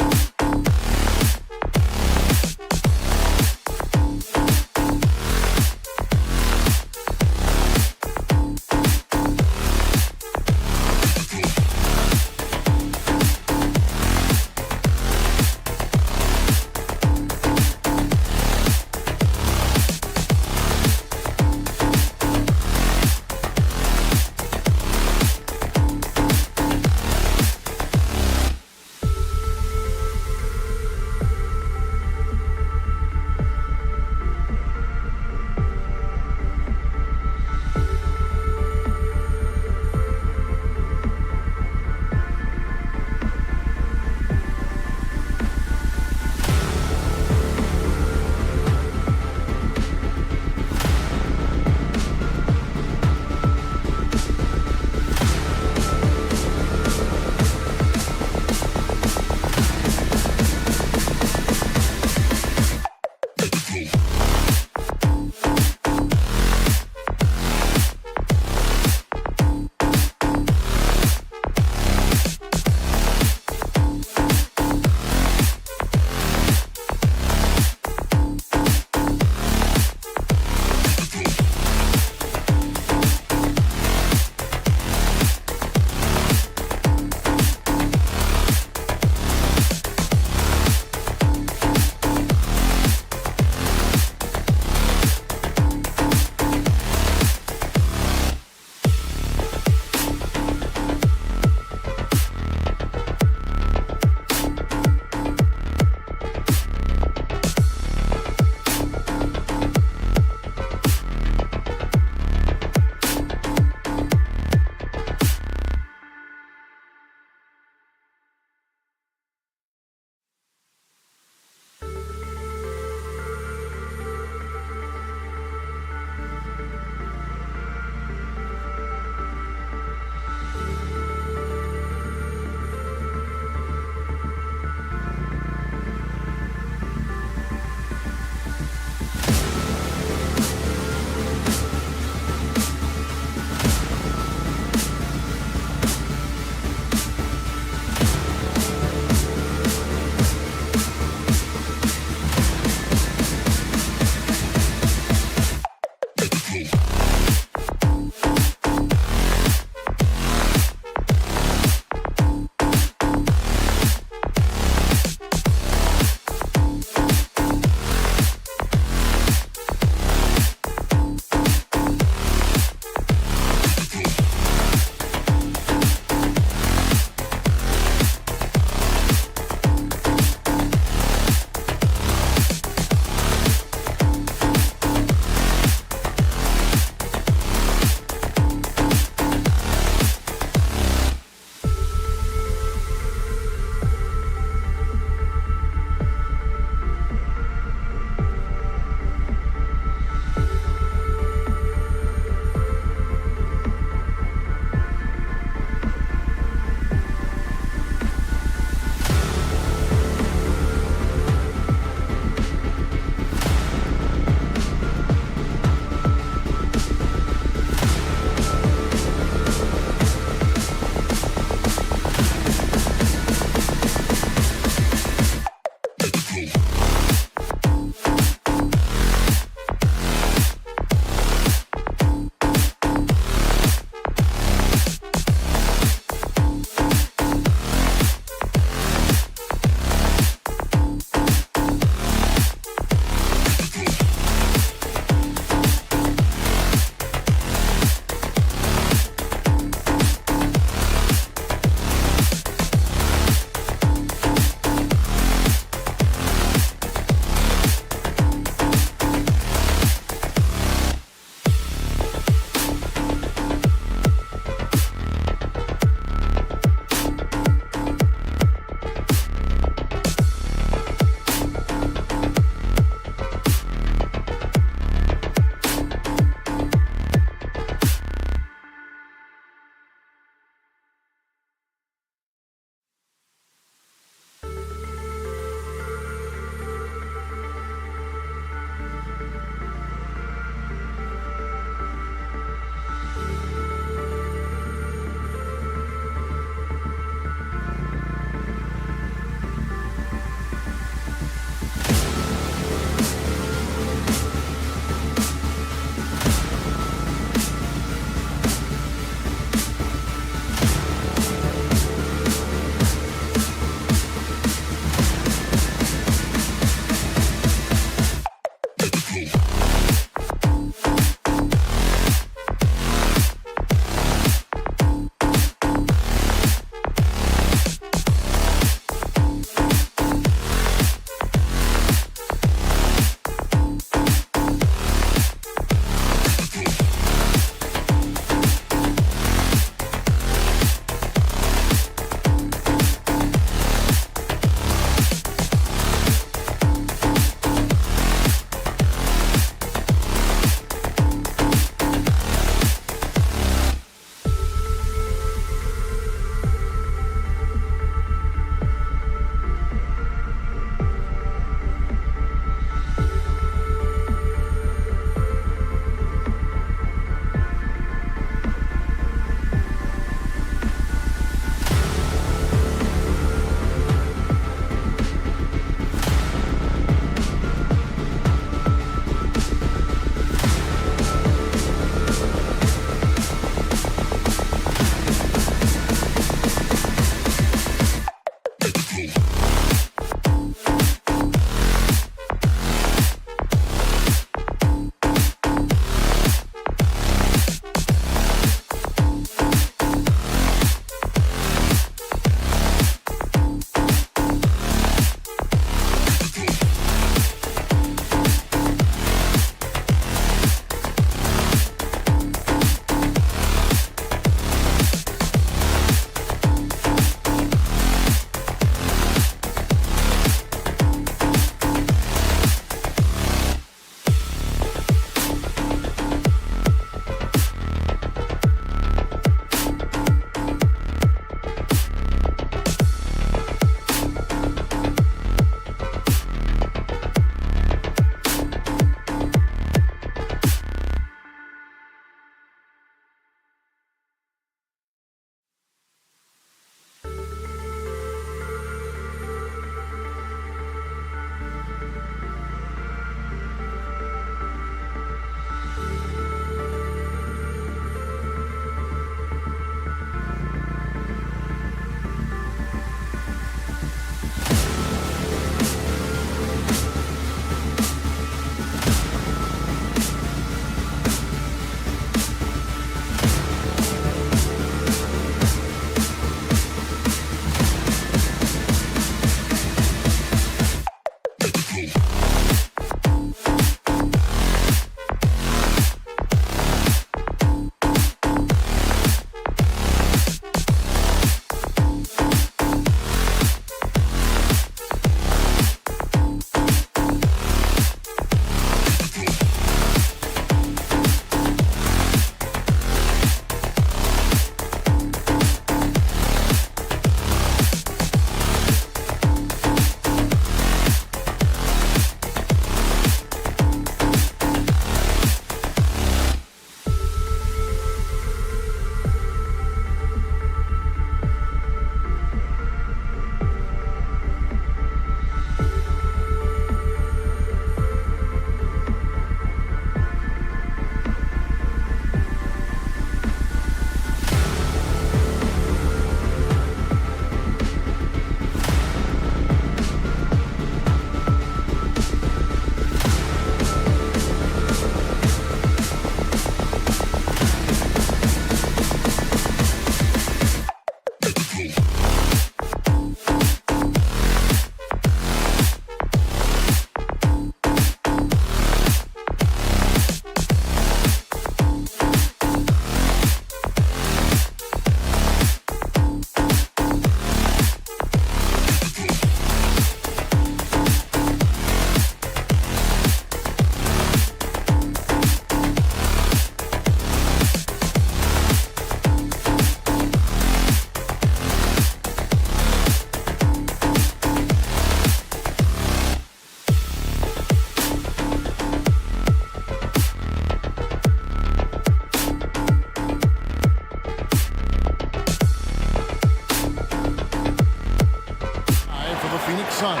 Suns.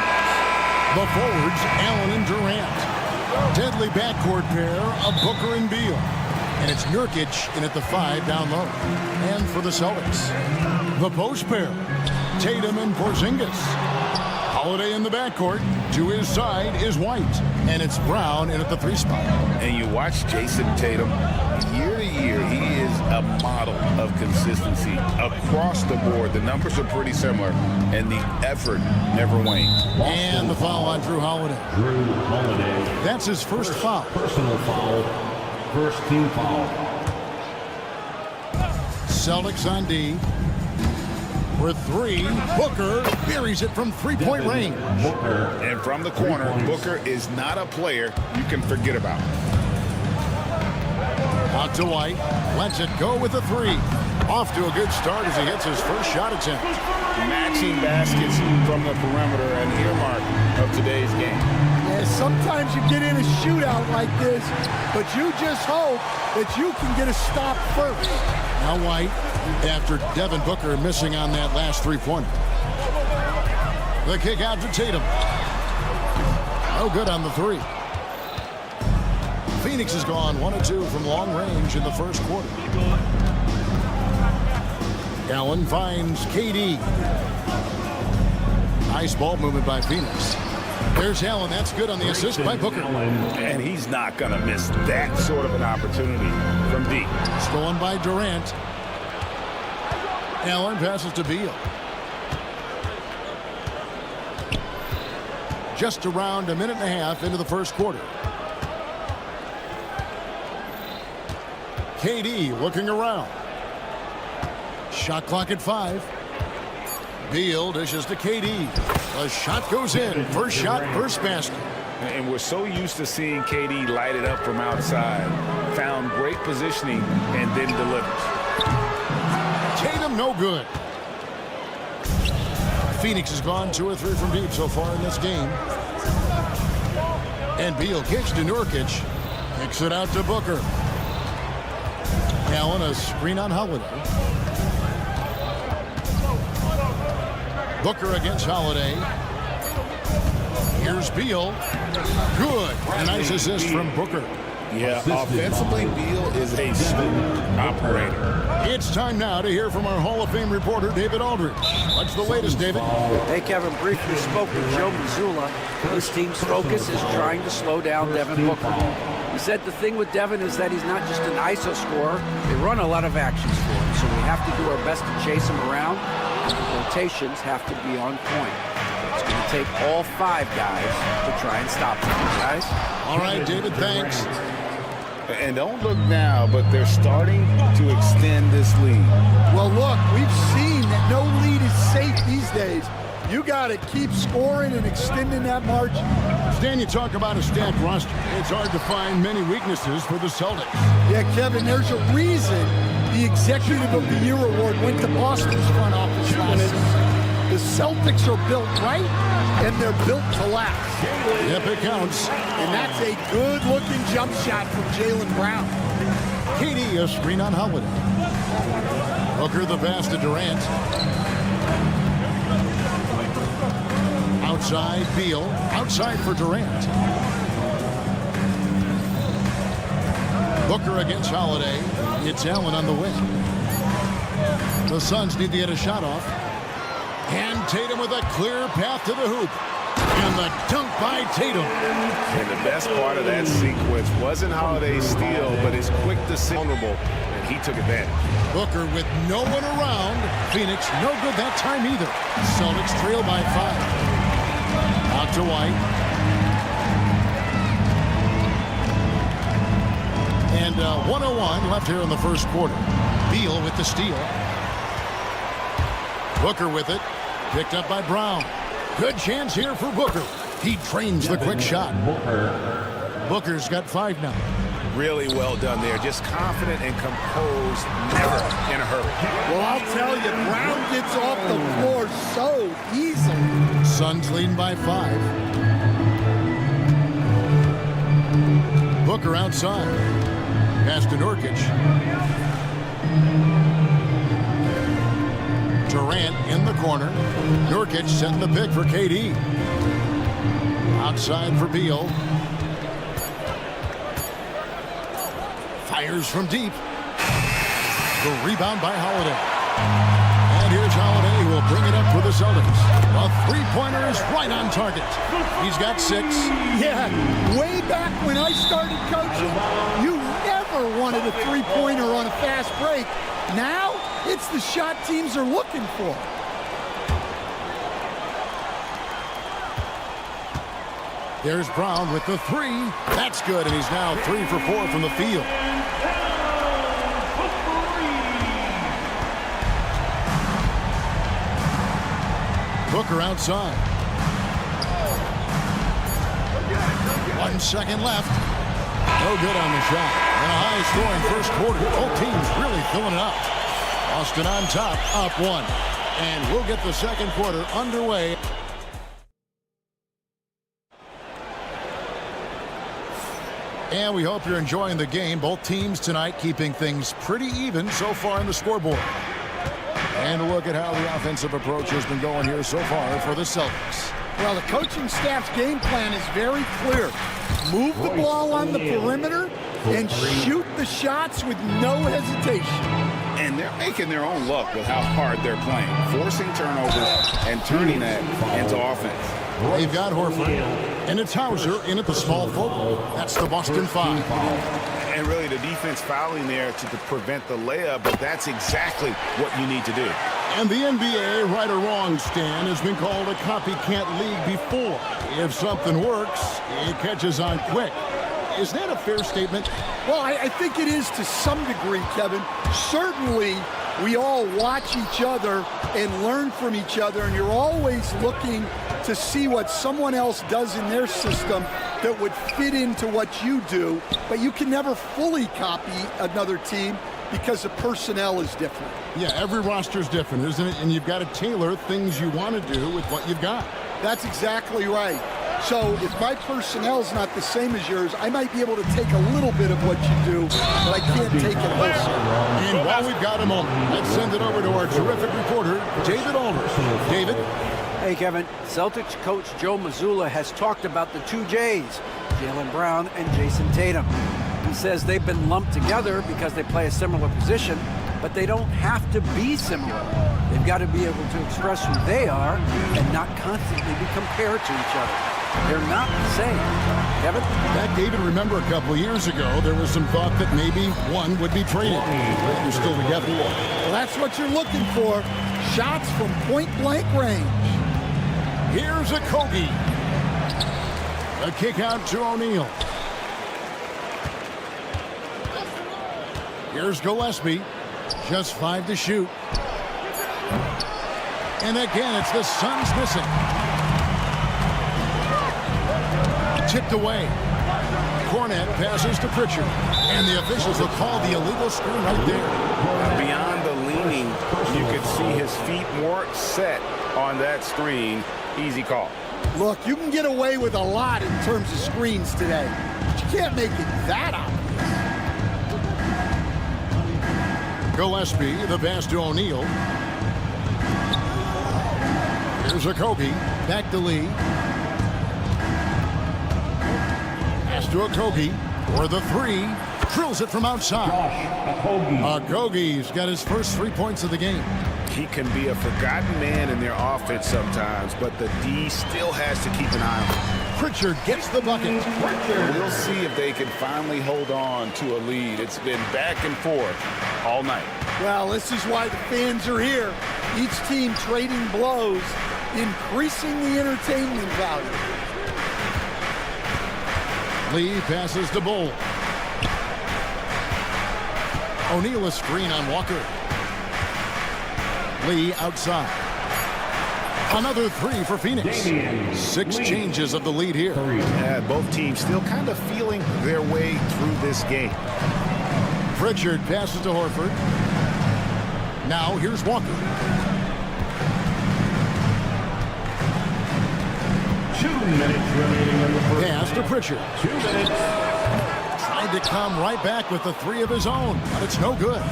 The forwards, Allen and Durant. Deadly backcourt pair of Booker and Beal. And it's Nurkic in at the 5 down low. And for the Celtics, the post pair, Tatum and Porzingis. Holiday in the backcourt. To his side is White. And it's Brown in at the 3 spot. And you watch Jason Tatum, year to year, he is a model of consistency across the board. The numbers are pretty similar, and the effort never wanes. And the foul on Drew Holiday. Drew Holiday. That's his first foul. Personal foul. First team foul. Celtics on D. For 3, Booker buries it from 3-point range. And from the corner, Booker is not a player you can forget about. Out to White, lets it go with a 3. Off to a good start as he hits his first shot attempt. Matching baskets from the perimeter, an earmark of today's game. Yeah, sometimes you get in a shootout like this, but you just hope that you can get a stop first. Now White, after Devin Booker missing on that last 3-pointer. The kick out to Tatum. No good on the 3. Phoenix has gone 1 of 2 from long range in the first quarter. Allen finds KD. Nice ball movement by Phoenix. There's Allen. That's good on the assist by Booker. And he's not going to miss that sort of an opportunity from deep. Stolen by Durant. Allen passes to Beal. Just around a minute and a half into the first quarter. KD looking around. Shot clock at 5. Beal dishes to KD. The shot goes in. First shot, first basket. And we're so used to seeing KD light it up from outside. Found great positioning and then delivers. Tatum no good. Phoenix has gone 2 or 3 from deep so far in this game. And Beal kicks to Nurkic. Kicks it out to Booker. Allen a screen on Holiday. Booker against Holiday. Here's Beal. Good. A nice assist from Booker. Yeah, offensively, Beal is a smooth operator. It's time now to hear from our Hall of Fame reporter, David Aldridge. What's the latest, David? Hey, Kevin, briefly spoke with Joe Mazzulla. His team's focus is trying to slow down Devin Booker. He said the thing with Devin is that he's not just an ISO scorer. They run a lot of actions for him, so we have to do our best to chase him around. The rotations have to be on point. It's going to take all 5 guys to try and stop him, guys. All right, David, thanks. And don't look now, but they're starting to extend this lead. Well, look, we've seen that no lead is safe these days. You got to keep scoring and extending that margin. Stan, you talk about a stacked roster. It's hard to find many weaknesses for the Celtics. Yeah, Kevin, there's a reason the Executive of the Year award went to Boston's front office last season. The Celtics are built right, and they're built to last. Yep, it counts. And that's a good-looking jump shot from Jaylen Brown. KD a screen on Holiday. Booker the pass to Durant. Outside, Beal. Outside for Durant. Booker against Holiday. It's Allen on the wing. The Suns need to get a shot off. And Tatum with a clear path to the hoop. And the dunk by Tatum. And the best part of that sequence wasn't Holiday's steal, but his quick decision. And he took advantage. Booker with no one around. Phoenix no good that time either. Celtics trail by 5. Out to White. And 1:01 left here in the first quarter. Beal with the steal. Booker with it. Picked up by Brown. Good chance here for Booker. He trains the quick shot. Booker's got 5 now. Really well done there. Just confident and composed, never in a hurry. Well, I'll tell you, Brown gets off the floor so easily. Suns leading by 5. Booker outside. Pass to Nurkic. Durant in the corner. Nurkic setting the pick for KD. Outside for Beal. Fires from deep. The rebound by Holiday. And here's Holiday who will bring it up for the Celtics. A three-pointer is right on target. He's got 6. Yeah, way back when I started coaching, you never wanted a three-pointer on a fast break. Now, it's the shot teams are looking for. There's Brown with the 3. That's good, and he's now 3 for 4 from the field. Booker outside. 1 second left. No good on the shot. And a high-scoring first quarter. Both teams really filling it up. Boston on top, up 1. And we'll get the second quarter underway. And we hope you're enjoying the game. Both teams tonight keeping things pretty even so far on the scoreboard. And look at how the offensive approach has been going here so far for the Celtics. Well, the coaching staff's game plan is very clear. Move the ball on the perimeter and shoot the shots with no hesitation. And they're making their own luck with how hard they're playing, forcing turnovers and turning that into offense. They've got Horford, and it's Hauser in at the small forward. That's the Boston 5. And really the defense fouling there to prevent the layup, but that's exactly what you need to do. And the NBA, right or wrong, Stan, has been called a copycat league before. If something works, it catches on quick. Is that a fair statement? Well, I think it is to some degree, Kevin. Certainly, we all watch each other and learn from each other, and you're always looking to see what someone else does in their system that would fit into what you do, but you can never fully copy another team because the personnel is different. Yeah, every roster is different, isn't it? And you've got to tailor things you want to do with what you've got. That's exactly right. So if my personnel's not the same as yours, I might be able to take a little bit of what you do, but I can't take it wholesale. And while we've got a moment, let's send it over to our terrific reporter, David Aldridge. David? Hey, Kevin. Celtics coach Joe Mazzulla has talked about the 2 J's, Jaylen Brown and Jason Tatum. He says they've been lumped together because they play a similar position, but they don't have to be similar. They've got to be able to express who they are and not constantly be compared to each other. They're not the same. Kevin? That, David, remember a couple of years ago, there was some thought that maybe one would be traded. They're still together. Well, that's what you're looking for. Shots from point-blank range. Here's a Kobe. A kick out to O'Neal. Here's Gillespie. Just 5 to shoot. And again, it's the Suns missing. Tipped away. Cornet passes to Pritchard. And the officials will call the illegal screen right there. Beyond the leaning, you could see his feet more set on that screen. Easy call. Look, you can get away with a lot in terms of screens today, but you can't make it that obvious. Gillespie, the pass to O'Neal. Here's a Kobe. Back to Lee. Pass to Okogie for the 3. Drills it from outside. Okogie's got his first 3 points of the game. He can be a forgotten man in their offense sometimes, but the D still has to keep an eye on him. Pritchard gets the bucket. We'll see if they can finally hold on to a lead. It's been back and forth all night. Well, this is why the fans are here. Each team trading blows, increasing the entertainment value. Lee passes to Bull. O'Neal a screen on Walker. Lee outside. Another three for Phoenix. 6 changes of the lead here. Yeah, both teams still kind of feeling their way through this game. Pritchard passes to Horford. Now here's Walker. 2 minutes remaining in the first. Pass to Pritchard. 2 minutes. Tried to come right back with the 3 of his own, but it's no good.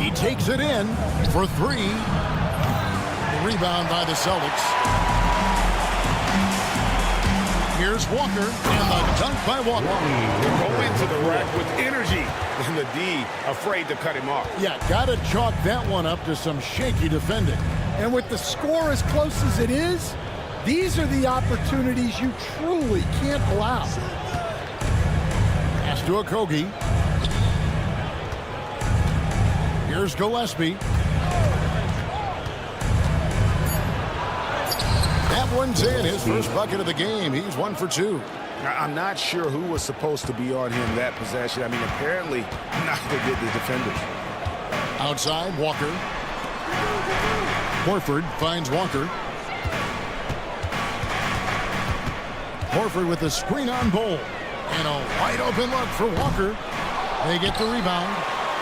He takes it in for 3. The rebound by the Celtics. Here's Walker, and the dunk by Walker. Go into the rack with energy, and the D afraid to cut him off. Yeah, gotta chalk that one up to some shaky defending. And with the score as close as it is, these are the opportunities you truly can't allow. Pass to Okogie. Here's Gillespie. That one's in, his first bucket of the game. He's 1 for 2. I'm not sure who was supposed to be on him that possession. I mean, apparently neither did the defenders. Outside, Walker. Horford finds Walker. Horford with the screen on Bull. And a wide open look for Walker. They get the rebound.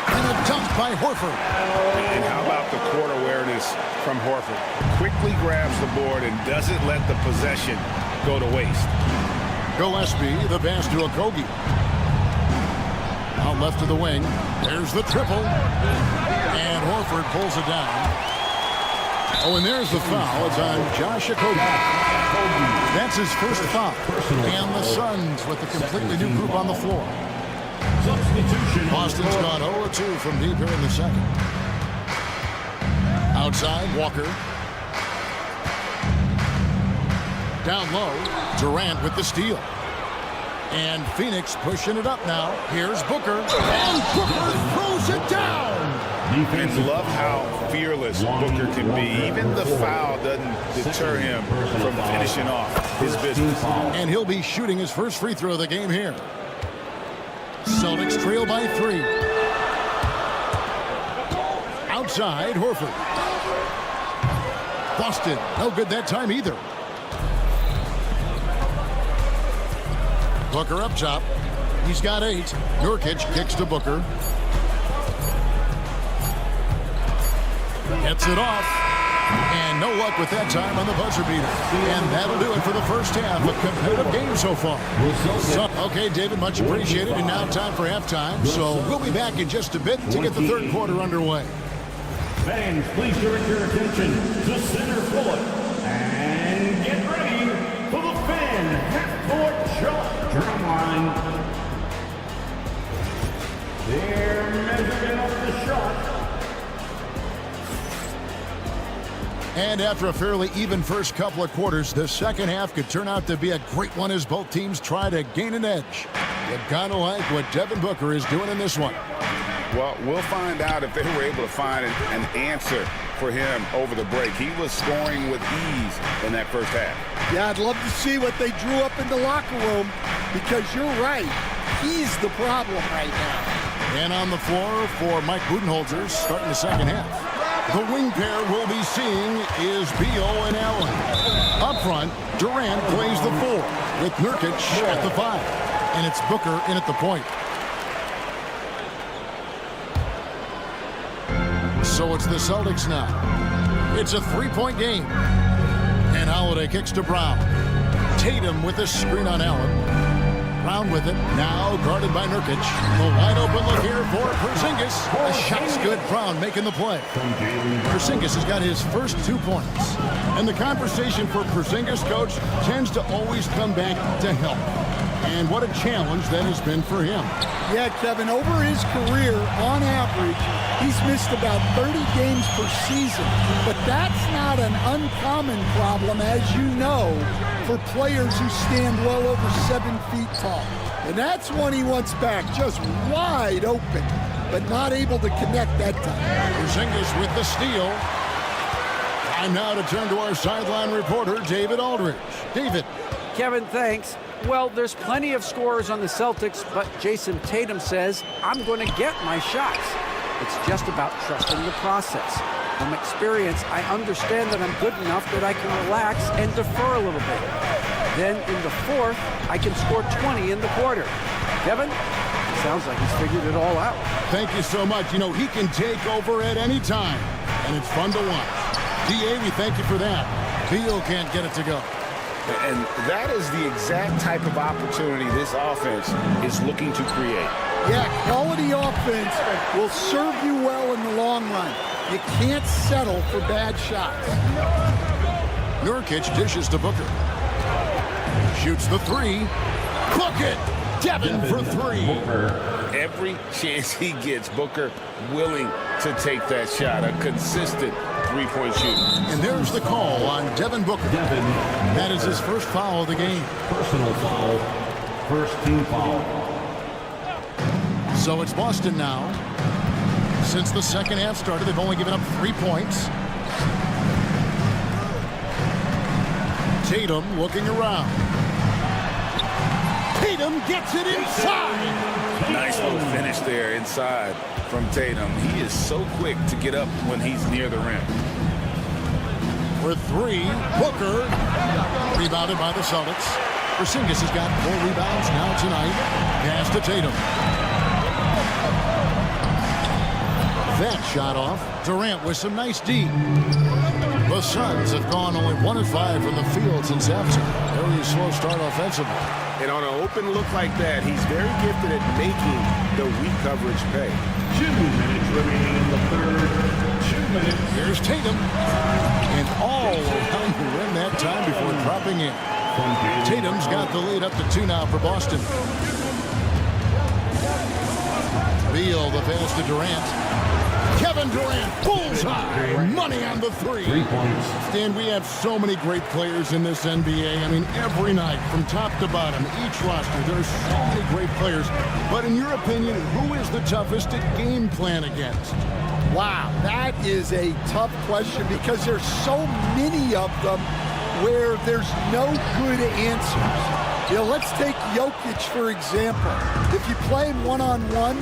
And a dunk by Horford. And how about the court awareness from Horford? Quickly grabs the board and doesn't let the possession go to waste. Gillespie, the pass to Okogie. Out left to the wing. There's the triple. And Horford pulls it down. Oh, and there's the foul. It's on Josh Okogie. That's his first foul. And the Suns with a completely new group on the floor. Substitution. Boston's gone 0-2 from deep here in the second. Outside, Walker. Down low, Durant with the steal. And Phoenix pushing it up now. Here's Booker. And Booker throws it down. And love how fearless Booker can be. Even the foul doesn't deter him from finishing off his business. And he'll be shooting his first free throw of the game here. Celtics trail by 3. Outside, Horford. Boston, no good that time either. Booker up top. He's got 8. Nurkic kicks to Booker. Gets it off. And no luck with that time on the buzzer beater. And that'll do it for the first half. A competitive game so far. Okay, David, much appreciated. And now time for halftime. So we'll be back in just a bit to get the third quarter underway. Fans, please direct your attention to center court. And get ready for the fan half-court shot drum line. They're measuring up the shot. And after a fairly even first couple of quarters, the second half could turn out to be a great one as both teams try to gain an edge. You gotta like what Devin Booker is doing in this one. Well, we'll find out if they were able to find an answer for him over the break. He was scoring with ease in that first half. Yeah, I'd love to see what they drew up in the locker room, because you're right. He's the problem right now. And on the floor for Mike Budenholzer starting the second half. The wing pair we'll be seeing is Beal and Allen. Up front, Durant plays the 4 with Nurkic at the 5. And it's Booker in at the point. So it's the Celtics now. It's a 3-point game. And Holiday kicks to Brown. Tatum with a screen on Allen. Brown with it, now guarded by Nurkic. The wide open look here for Porzingis. The shot's good, Brown making the play. Porzingis has got his first 2 points. And the conversation for Porzingis, coach, tends to always come back to help. And what a challenge that has been for him. Yeah, Kevin, over his career, on average, He's missed about 30 games per season, but that's not an uncommon problem, as you know, for players who stand well over 7 feet tall. And that's one he wants back, just wide open, but not able to connect that time. Porzingis with the steal. Time now to turn to our sideline reporter, David Aldridge. David. Kevin, thanks. Well, there's plenty of scorers on the Celtics, but Jason Tatum says, I'm going to get my shots. It's just about trusting the process. From experience, I understand that I'm good enough that I can relax and defer a little bit. Then in the fourth, I can score 20 in the quarter. Kevin, it sounds like he's figured it all out. Thank you so much. You know, he can take over at any time, and it's fun to watch. DA, we thank you for that. Beal can't get it to go. And that is the exact type of opportunity this offense is looking to create. Yeah, quality offense will serve you well in the long run. You can't settle for bad shots. Nurkic dishes to Booker. Shoots the three. Book it! Devin for three. Every chance he gets, Booker willing to take that shot. A consistent three-point shooter. And there's the call on Devin Booker. That is his first foul of the game. Personal foul. First team foul. So it's Boston now. Since the second half started, they've only given up 3 points. Tatum looking around. Tatum gets it inside. Nice little finish there inside from Tatum. He is so quick to get up when he's near the rim. For three, Booker. Rebounded by the Celtics. Porzingis has got 4 rebounds now tonight. Pass to Tatum. That shot off. Durant with some nice D. The Suns have gone only 1 of 5 from the field since halftime. Very slow start offensively. And on an open look like that, he's very gifted at making the weak coverage pay. 2 minutes remaining in the third. 2 minutes. Here's Tatum. And all around the rim that time before dropping in. Tatum's got the lead up to 2 now for Boston. Beal, the pass to Durant. Kevin Durant, bullseye, money on the 3. 3 points. Stan, we have so many great players in this NBA. I mean, every night, from top to bottom, each roster, there's so many great players. But in your opinion, who is the toughest to game plan against? Wow, that is a tough question because there's so many of them where there's no good answers. You know, let's take Jokic, for example. If you play him one-on-one,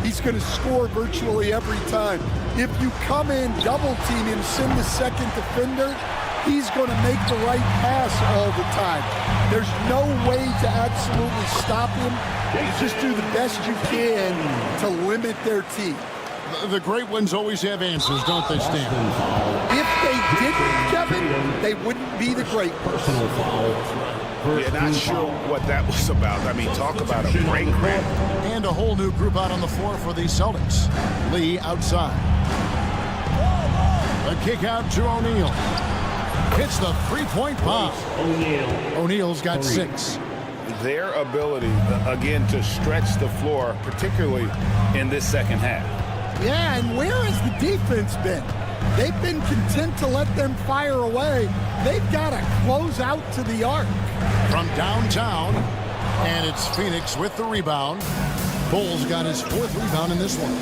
he's going to score virtually every time. If you come in, double team him, send the second defender, he's going to make the right pass all the time. There's no way to absolutely stop him. You just do the best you can to limit their team. The great ones always have answers, don't they, Stan? If they didn't, Kevin, they wouldn't be the great ones. Personal foul. You're not sure what that was about. I mean, talk about a break ramp. And a whole new group out on the floor for the Celtics. Lee outside. A kick out to O'Neal. Hits the three-point bomb. O'Neal's got 6. Their ability, again, to stretch the floor, particularly in this second half. Yeah, and where has the defense been? They've been content to let them fire away. They've got to close out to the arc. From downtown, and it's Phoenix with the rebound. Bulls got his 4th rebound in this one.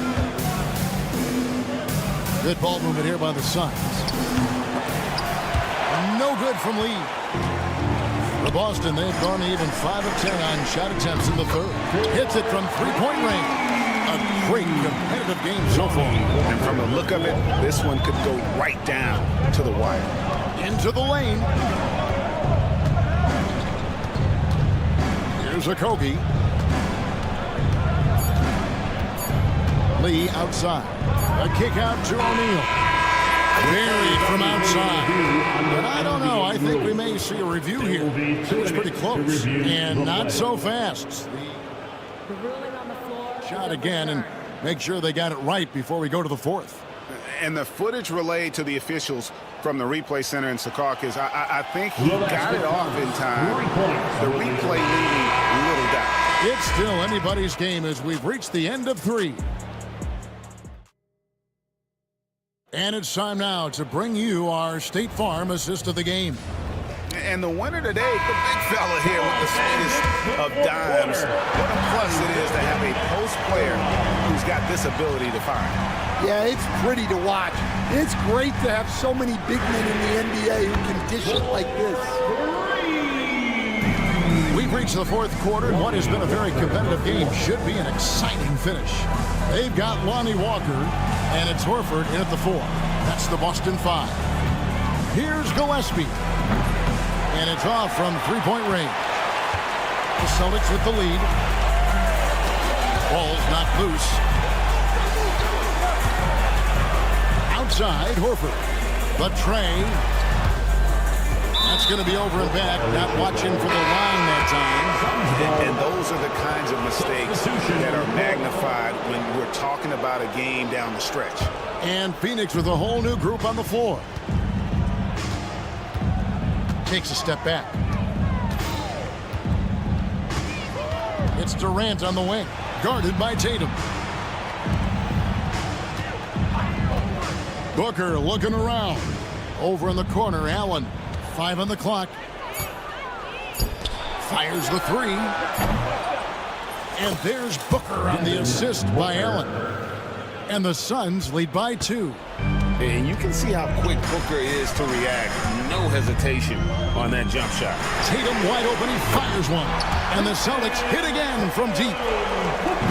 Good ball movement here by the Suns. No good from Lee. For Boston, they've gone even 5 of 10 on shot attempts in the third. Hits it from three-point range. A great competitive game so far. And from the look of it, this one could go right down to the wire. Into the lane. Here's a Kobe. Lee outside. A kick out to O'Neal. Buried from outside. But I don't know. I think we may see a review here. It was pretty close. And not so fast. The ruling on the floor. Shot again and make sure they got it right before we go to the 4th. And the footage relayed to the officials from the replay center in Secaucus, I think he got it off in time. The replay leaving little doubt. It's still anybody's game as we've reached the end of 3. And it's time now to bring you our State Farm assist of the game. And the winner today, the big fella here with the sweetest of dimes. What a plus it is to have a post player who's got this ability to fire. Yeah, it's pretty to watch. It's great to have so many big men in the NBA who can dish it like this. We've reached the fourth quarter, and what has been a very competitive game should be an exciting finish. They've got Lonnie Walker, and it's Horford in at the 4. That's the Boston 5. Here's Gillespie. And it's off from three-point range. The Celtics with the lead. Ball's knocked loose. Outside, Horford. The tray. That's going to be over and back. Not watching for the line that time. And those are the kinds of mistakes that are magnified when we're talking about a game down the stretch. And Phoenix with a whole new group on the floor. Takes a step back. It's Durant on the wing, guarded by Tatum. Booker looking around. Over in the corner, Allen. 5 on the clock. Fires the 3. And there's Booker on the assist by Allen. And the Suns lead by 2. And you can see how quick Booker is to react. No hesitation on that jump shot. Tatum wide open, he fires one. And the Celtics hit again from deep.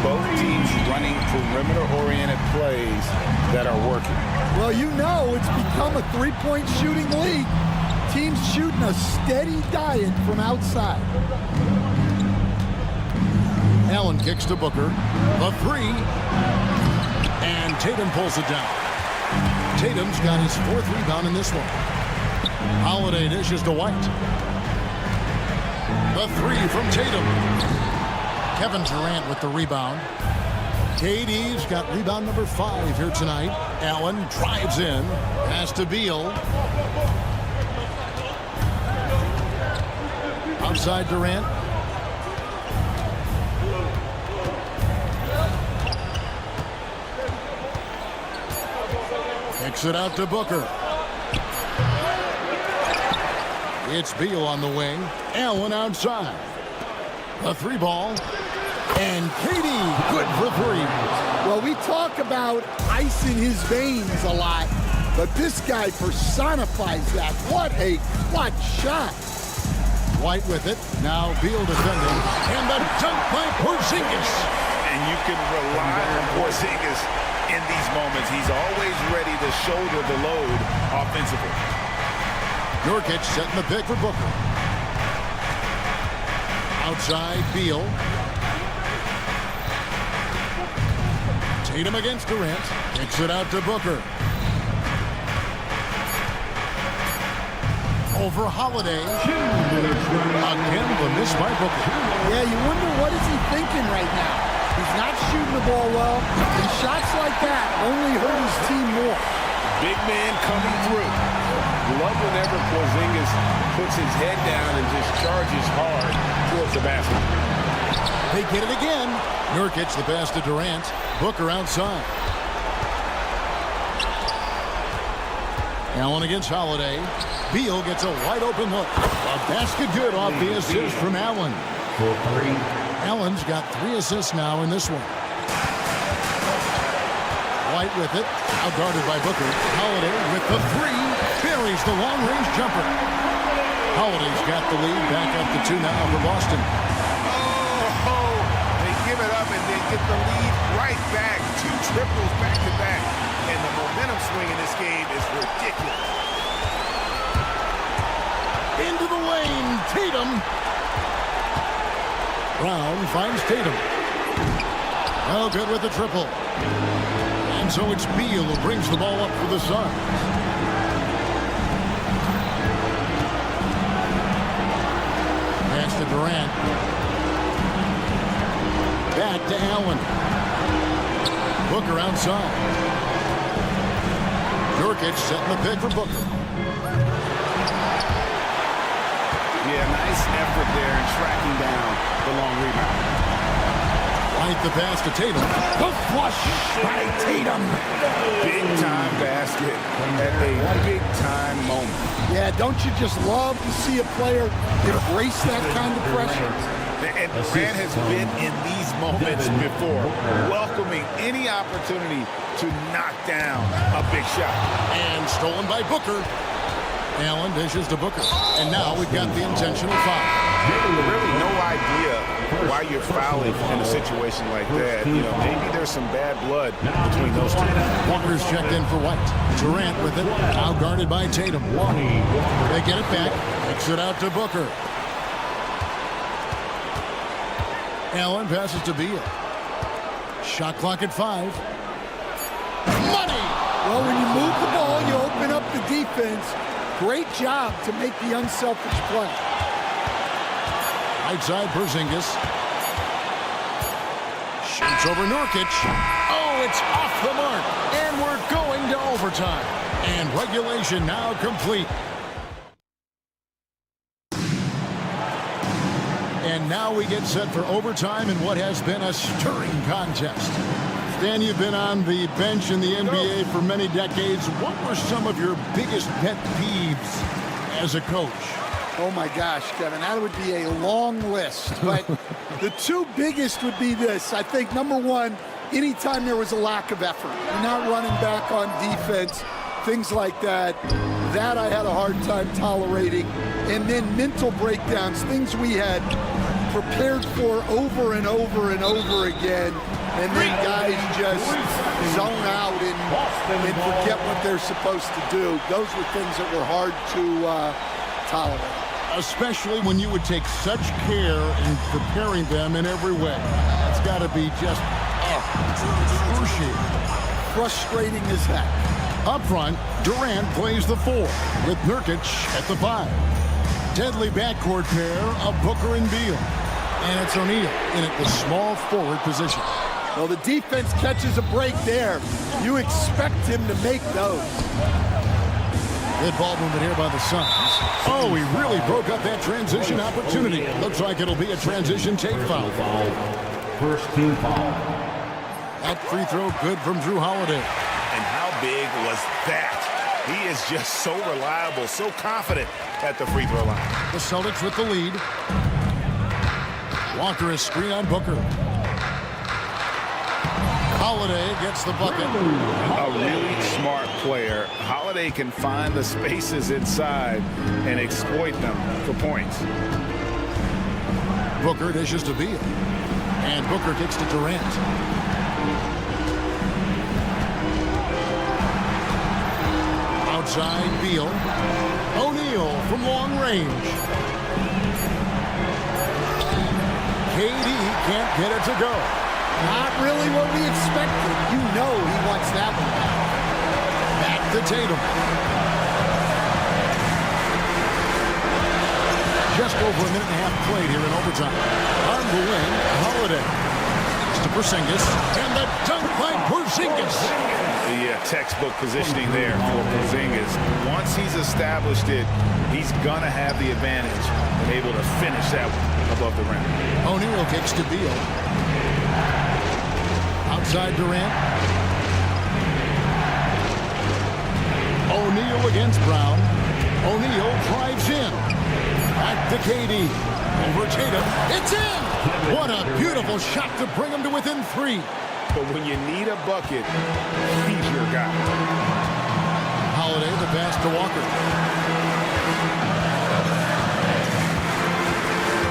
Both teams running perimeter-oriented plays that are working. Well, you know it's become a three-point shooting league. Teams shooting a steady diet from outside. Allen kicks to Booker. The 3. And Tatum pulls it down. Tatum's got his 4th rebound in this one. Holiday dishes to White. The 3 from Tatum. Kevin Durant with the rebound. KD's got rebound number 5 here tonight. Allen drives in. Pass to Beal. Outside Durant. Kicks it out to Booker. It's Beal on the wing. Allen outside. A 3 ball. And KD good for 3. Well, we talk about ice in his veins a lot, but this guy personifies that. What a clutch shot. White with it. Now Beal defending. And the dunk by Porzingis. And you can rely on Porzingis in these moments. He's always ready to shoulder the load offensively. Nurkic setting the pick for Booker. Outside Beal. Tatum against Durant. Kicks it out to Booker. Over Holiday. Again, the miss by Booker. Yeah, you wonder what is he thinking right now. He's not shooting the ball well, and shots like that only hurt his team more. Big man coming through. Love whenever Porzingis puts his head down and just charges hard towards the basket. They get it again. Nurkic the pass to Durant. Booker outside. Allen against Holiday. Beal gets a wide open look. A basket good off the assist from Allen. Allen's got 3 assists now in this one. White with it. Out guarded by Booker. Holiday with the 3. Buries the long-range jumper. Holiday's got the lead. Back up to 2 now for Boston. Oh, they give it up and then get the lead right back. 2 triples back-to-back. And the momentum swing in this game is ridiculous. Into the lane, Tatum. Brown finds Tatum. Well, good with the triple. And so it's Beal who brings the ball up for the Suns. Pass to Durant. Back to Allen. Booker outside. Nurkic setting the pick for Booker. Yeah, nice effort there in tracking down the long rebound. Right the pass to Tatum. The flush by Tatum. Big-time basket at a big-time moment. Yeah, don't you just love to see a player embrace that kind of pressure? And Durant has been in these moments before, welcoming any opportunity to knock down a big shot. And stolen by Booker. Allen dishes to Booker. And now we've got the intentional foul. Really no idea why you're fouling in a situation like that. You know, maybe there's some bad blood between those two. Walker's checked in for White. Durant with it. Now guarded by Tatum. They get it back. Kicks it out to Booker. Allen passes to Beal. Shot clock at 5. Money! Well, when you move the ball, you open up the defense. Great job to make the unselfish play. Outside Porzingis. Shoots over Nurkic. Oh, it's off the mark. And we're going to overtime. And regulation now complete. And now we get set for overtime in what has been a stirring contest. Stan, you've been on the bench in the NBA for many decades. What were some of your biggest pet peeves as a coach? Oh my gosh, Kevin, that would be a long list. But the two biggest would be this. I think number one, anytime there was a lack of effort, you're not running back on defense, things like that. That I had a hard time tolerating. And then mental breakdowns, things we had prepared for over and over and over again. And then guys just zone out and forget what they're supposed to do. Those were things that were hard to tolerate. Especially when you would take such care in preparing them in every way. It's got to be just excruciating. Frustrating as heck. Up front, Durant plays the 4 with Nurkic at the 5. Deadly backcourt pair of Booker and Beal. And it's O'Neal in at the small forward position. Well, the defense catches a break there. You expect him to make those. Good ball movement here by the Suns. Oh, he really broke up that transition opportunity. Looks like it'll be a transition take foul. First team foul. That free throw good from Drew Holiday. And how big was that? He is just so reliable, so confident at the free throw line. The Celtics with the lead. Walker is screen on Booker. Holiday gets the bucket. A really smart player. Holiday can find the spaces inside and exploit them for points. Booker dishes to Beal. And Booker kicks to Durant. Outside Beal. O'Neal from long range. KD can't get it to go. Not really what we expected. You know he wants that one back. Back to Tatum. Just over a minute and a half played here in overtime. On the wing, Holiday. To Porzingis. And the dunk by Porzingis. The textbook positioning there for Porzingis. Once he's established it, he's going to have the advantage and able to finish that above the rim. O'Neal kicks to Beal. Outside Durant. O'Neal against Brown. O'Neal drives in. Back to KD. Over Tatum. It's in! What a beautiful shot to bring him to within 3. But when you need a bucket, he's your guy. Holiday, the pass to Walker.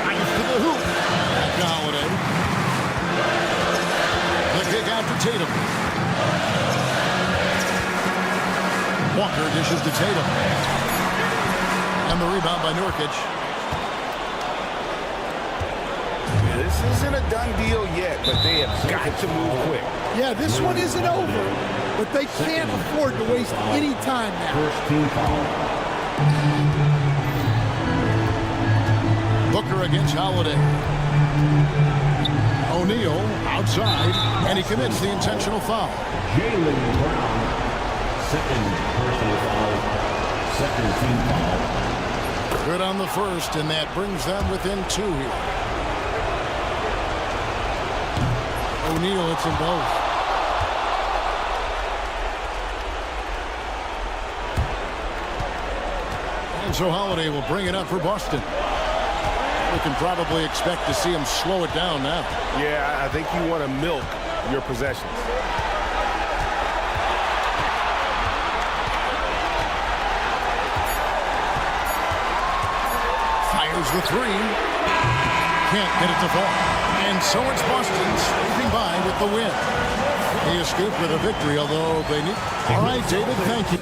Drives to the hoop. Back to Holiday. The kick out to Tatum. Walker dishes to Tatum. And the rebound by Nurkic. This isn't a done deal yet, but they have got to move quick. Yeah, this one isn't over, but they can't afford to waste any time now. First team foul. Booker against Holiday. O'Neal outside, and he commits the intentional foul. Jaylen Brown, second personal foul, second team foul. Good on the first, and that brings them within 2 here. O'Neal hits them both. And so Holiday will bring it up for Boston. We can probably expect to see him slow it down now. Yeah, I think you want to milk your possessions. Fires the three. Can't get it to fall. And so it's Boston scraping by with the win. He escaped with a victory, although they need... All right, David, thank you.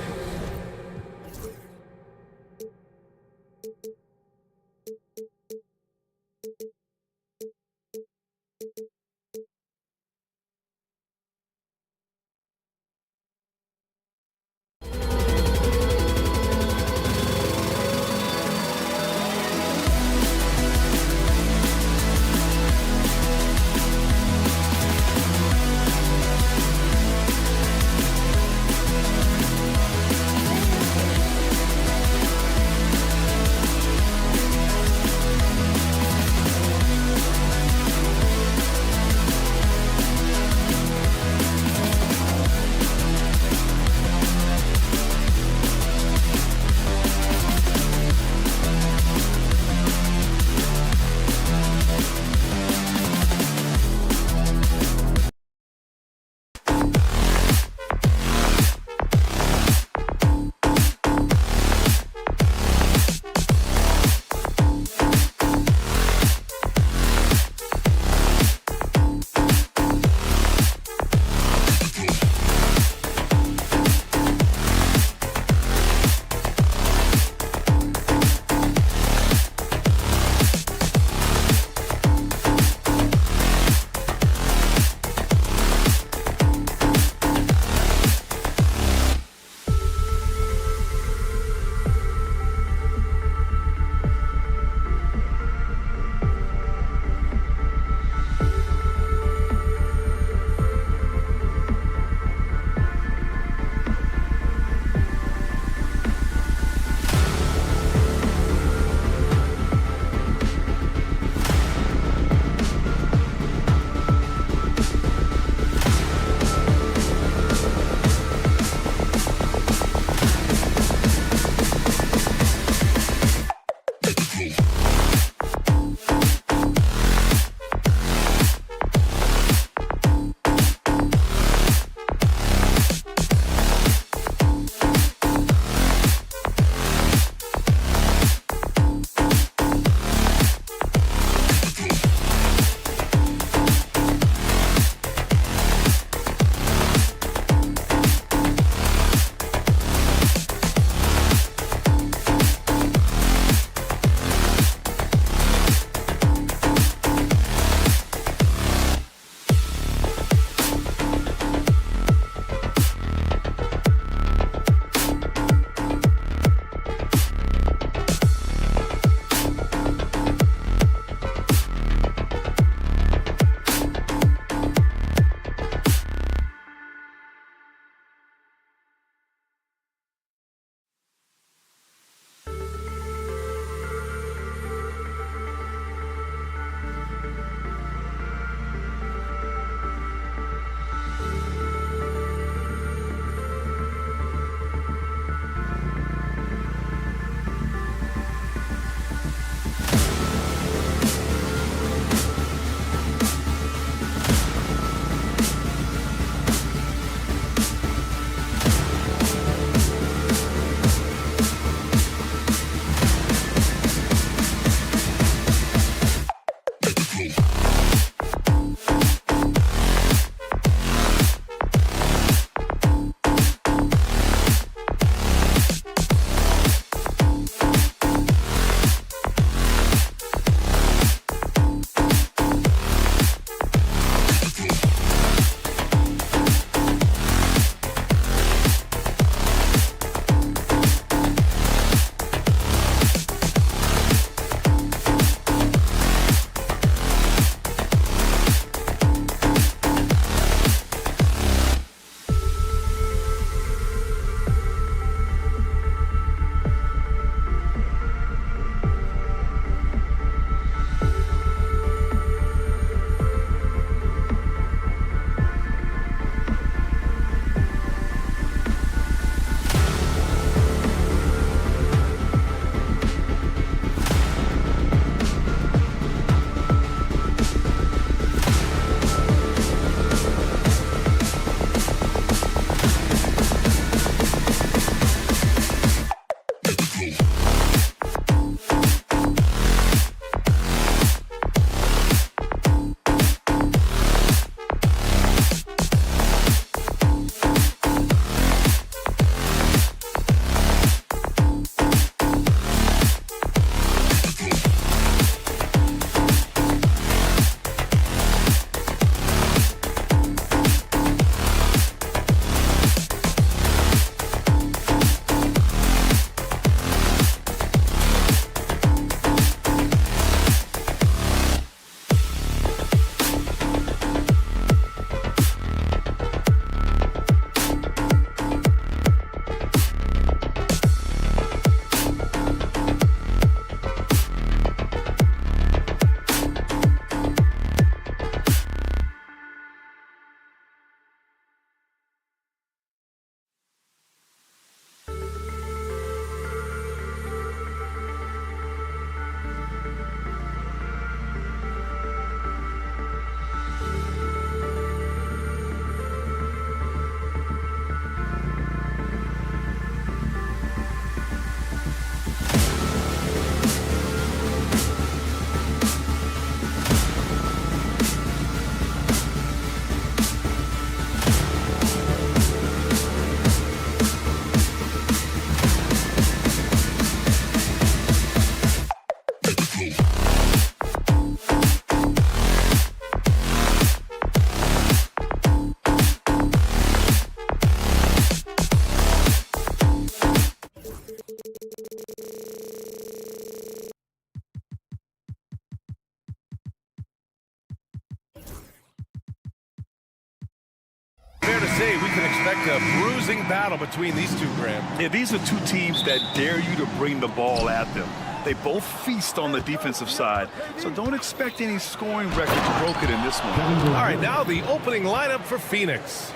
Fair to say we can expect a bruising battle between these two, Grant. Yeah, these are two teams that dare you to bring the ball at them. They both feast on the defensive side, so don't expect any scoring records broken in this one. All right, now the opening lineup for Phoenix.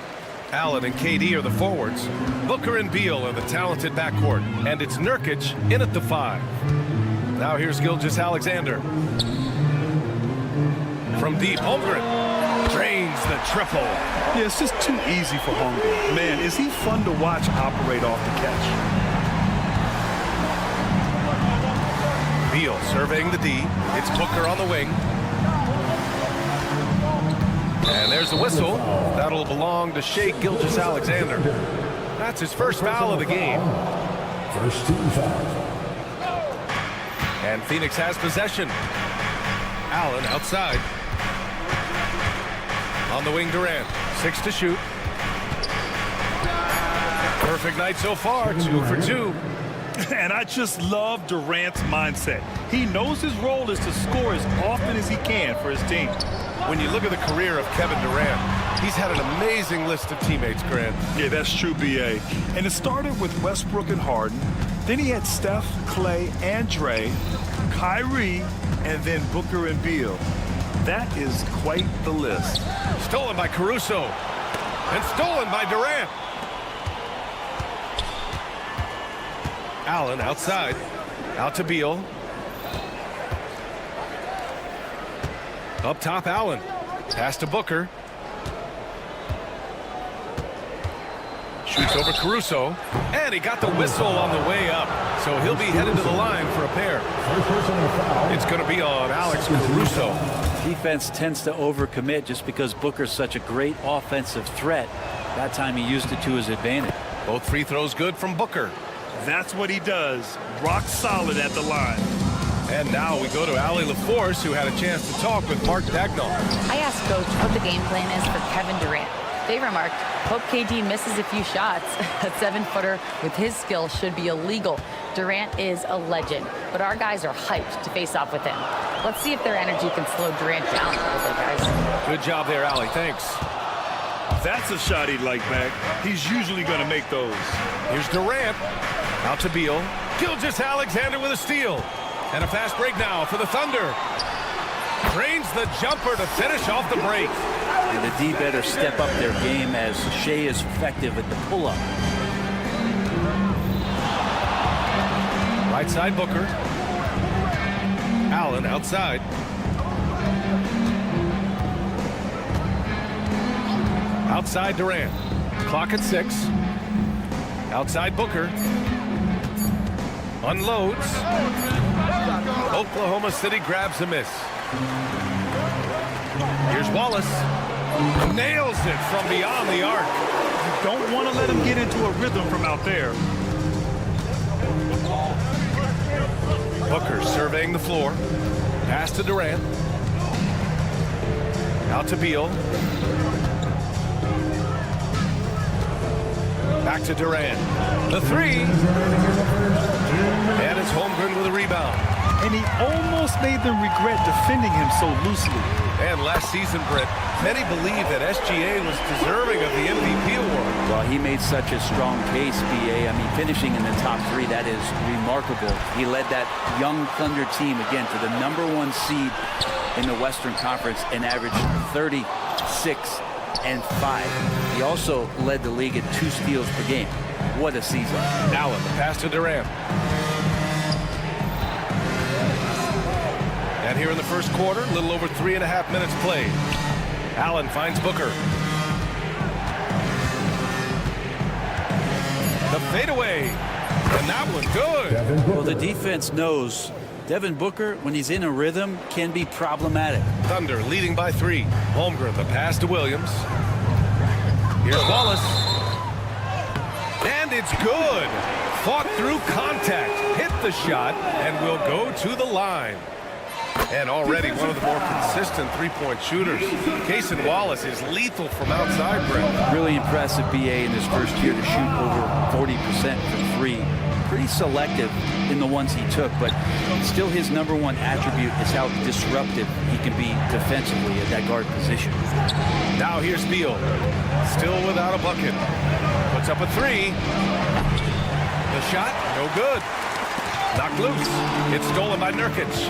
Allen and KD are the forwards. Booker and Beal are the talented backcourt. And it's Nurkic in at the 5. Now here's Gilgeous-Alexander. From deep, Holmgren drains the triple. Yeah, it's just too easy for Holmgren. Man, is he fun to watch operate off the catch. Beal surveying the D. It's Booker on the wing. And there's the whistle. That'll belong to Shai Gilgeous-Alexander. That's his first foul of the game. First team foul. And Phoenix has possession. Allen outside. On the wing, Durant. 6 to shoot. Perfect night so far. 2 for 2. And I just love Durant's mindset. He knows his role is to score as often as he can for his team. When you look at the career of Kevin Durant, he's had an amazing list of teammates, Grant. Yeah, that's true, B.A. And it started with Westbrook and Harden. Then he had Steph, Clay, and Dre, Kyrie, and then Booker and Beal. That is quite the list. Stolen by Caruso. And stolen by Durant. Allen outside. Out to Beal. Up top, Allen. Pass to Booker. Shoots over Caruso. And he got the whistle on the way up. So he'll be headed to the line for a pair. It's going to be on Alex Caruso. Defense tends to overcommit just because Booker's such a great offensive threat. That time he used it to his advantage. Both free throws good from Booker. That's what he does. Rock solid at the line. And now we go to Allie LaForce, who had a chance to talk with Mark Dagnall. I asked Coach what the game plan is for Kevin Durant. They remarked, hope KD misses a few shots. A 7-footer with his skill should be illegal. Durant is a legend, but our guys are hyped to face off with him. Let's see if their energy can slow Durant down a little bit, guys. Good job there, Allie. Thanks. That's a shot he'd like back. He's usually going to make those. Here's Durant. Out to Beal. Gilgeous-Alexander with a steal. And a fast break now for the Thunder. Drains the jumper to finish off the break. And the D better step up their game as Shai is effective at the pull-up. Right side, Booker. Allen outside. Outside, Durant. Clock at 6. Outside, Booker. Unloads. Oklahoma City grabs a miss. Here's Wallace. Nails it from beyond the arc. You don't want to let him get into a rhythm from out there. Booker surveying the floor. Pass to Durant. Out to Beal. Back to Durant. The three. And it's Holmgren with a rebound. And he almost made them regret defending him so loosely. And last season, Britt, many believe that SGA was deserving of the MVP award. Well, he made such a strong case, BA. I mean, finishing in the top 3, that is remarkable. He led that young Thunder team, again, to the #1 seed in the Western Conference and averaged 36-5. He also led the league in 2 steals per game. What a season. Allen, the pass to Durant. And here in the first quarter, a little over 3.5 minutes played. Allen finds Booker. The fadeaway. And that one good. Well, the defense knows Devin Booker, when he's in a rhythm, can be problematic. Thunder leading by 3. Holmgren, the pass to Williams. Here's Wallace. And it's good. Fought through contact. Hit the shot and will go to the line. And already one of the more consistent three-point shooters. Cason Wallace is lethal from outside, Brett. Really impressive, BA, in his first year to shoot over 40% from 3. Pretty selective in the ones he took, but still his #1 attribute is how disruptive he can be defensively at that guard position. Now here's Beal. Still without a bucket. Puts up a 3. The shot, no good. Knocked loose. It's stolen by Nurkic.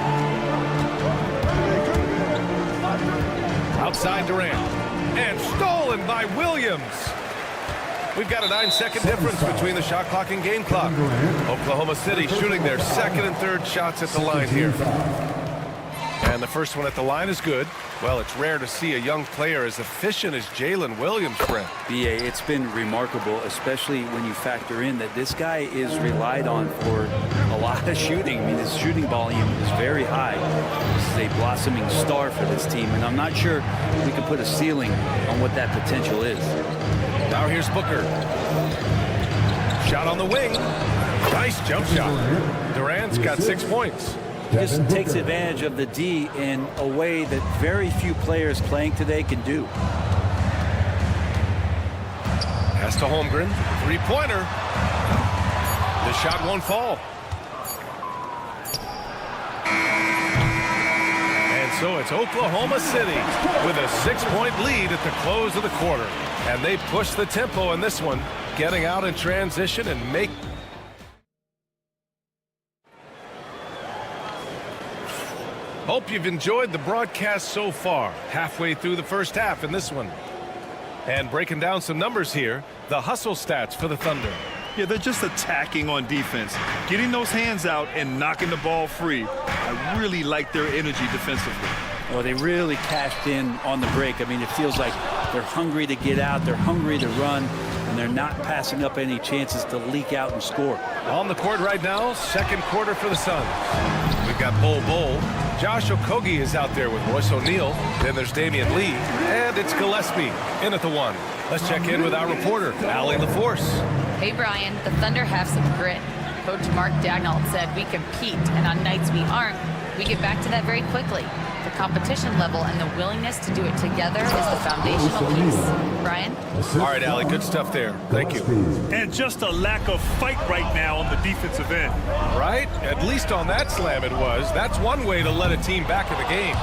Outside Durant. And stolen by Williams. We've got a 9-second difference between the shot clock and game clock. Oklahoma City shooting their second and third shots at the line here. And the first one at the line is good. Well, it's rare to see a young player as efficient as Jalen Williams, Brent. BA, it's been remarkable, especially when you factor in that this guy is relied on for a lot of shooting. I mean, his shooting volume is very high. This is a blossoming star for this team, and I'm not sure we can put a ceiling on what that potential is. Now here's Booker. Shot on the wing. Nice jump shot. Durant's got 6 points. He just takes advantage of the D in a way that very few players playing today can do. Pass to Holmgren. Three-pointer. The shot won't fall. And so it's Oklahoma City with a 6-point lead at the close of the quarter. And they push the tempo in this one, getting out in transition and make... Hope you've enjoyed the broadcast so far. Halfway through the first half in this one. And breaking down some numbers here, the hustle stats for the Thunder. Yeah, they're just attacking on defense, getting those hands out and knocking the ball free. I really like their energy defensively. Well, they really cashed in on the break. I mean, it feels like they're hungry to get out, they're hungry to run, and they're not passing up any chances to leak out and score. On the court right now, second quarter for the Suns. We've got Bol. Josh Okogie is out there with Royce O'Neal. Then there's Damian Lee. And it's Gillespie in at the 1. Let's check in with our reporter, Allie LaForce. Hey, Brian, the Thunder have some grit. Coach Mark Daigneault said we compete, and on nights we aren't, we get back to that very quickly. The competition level and the willingness to do it together is the foundational piece. Brian? All right, Allie, good stuff there. Thank you. And just a lack of fight right now on the defensive end. Right? At least on that slam it was. That's one way to let a team back in the game.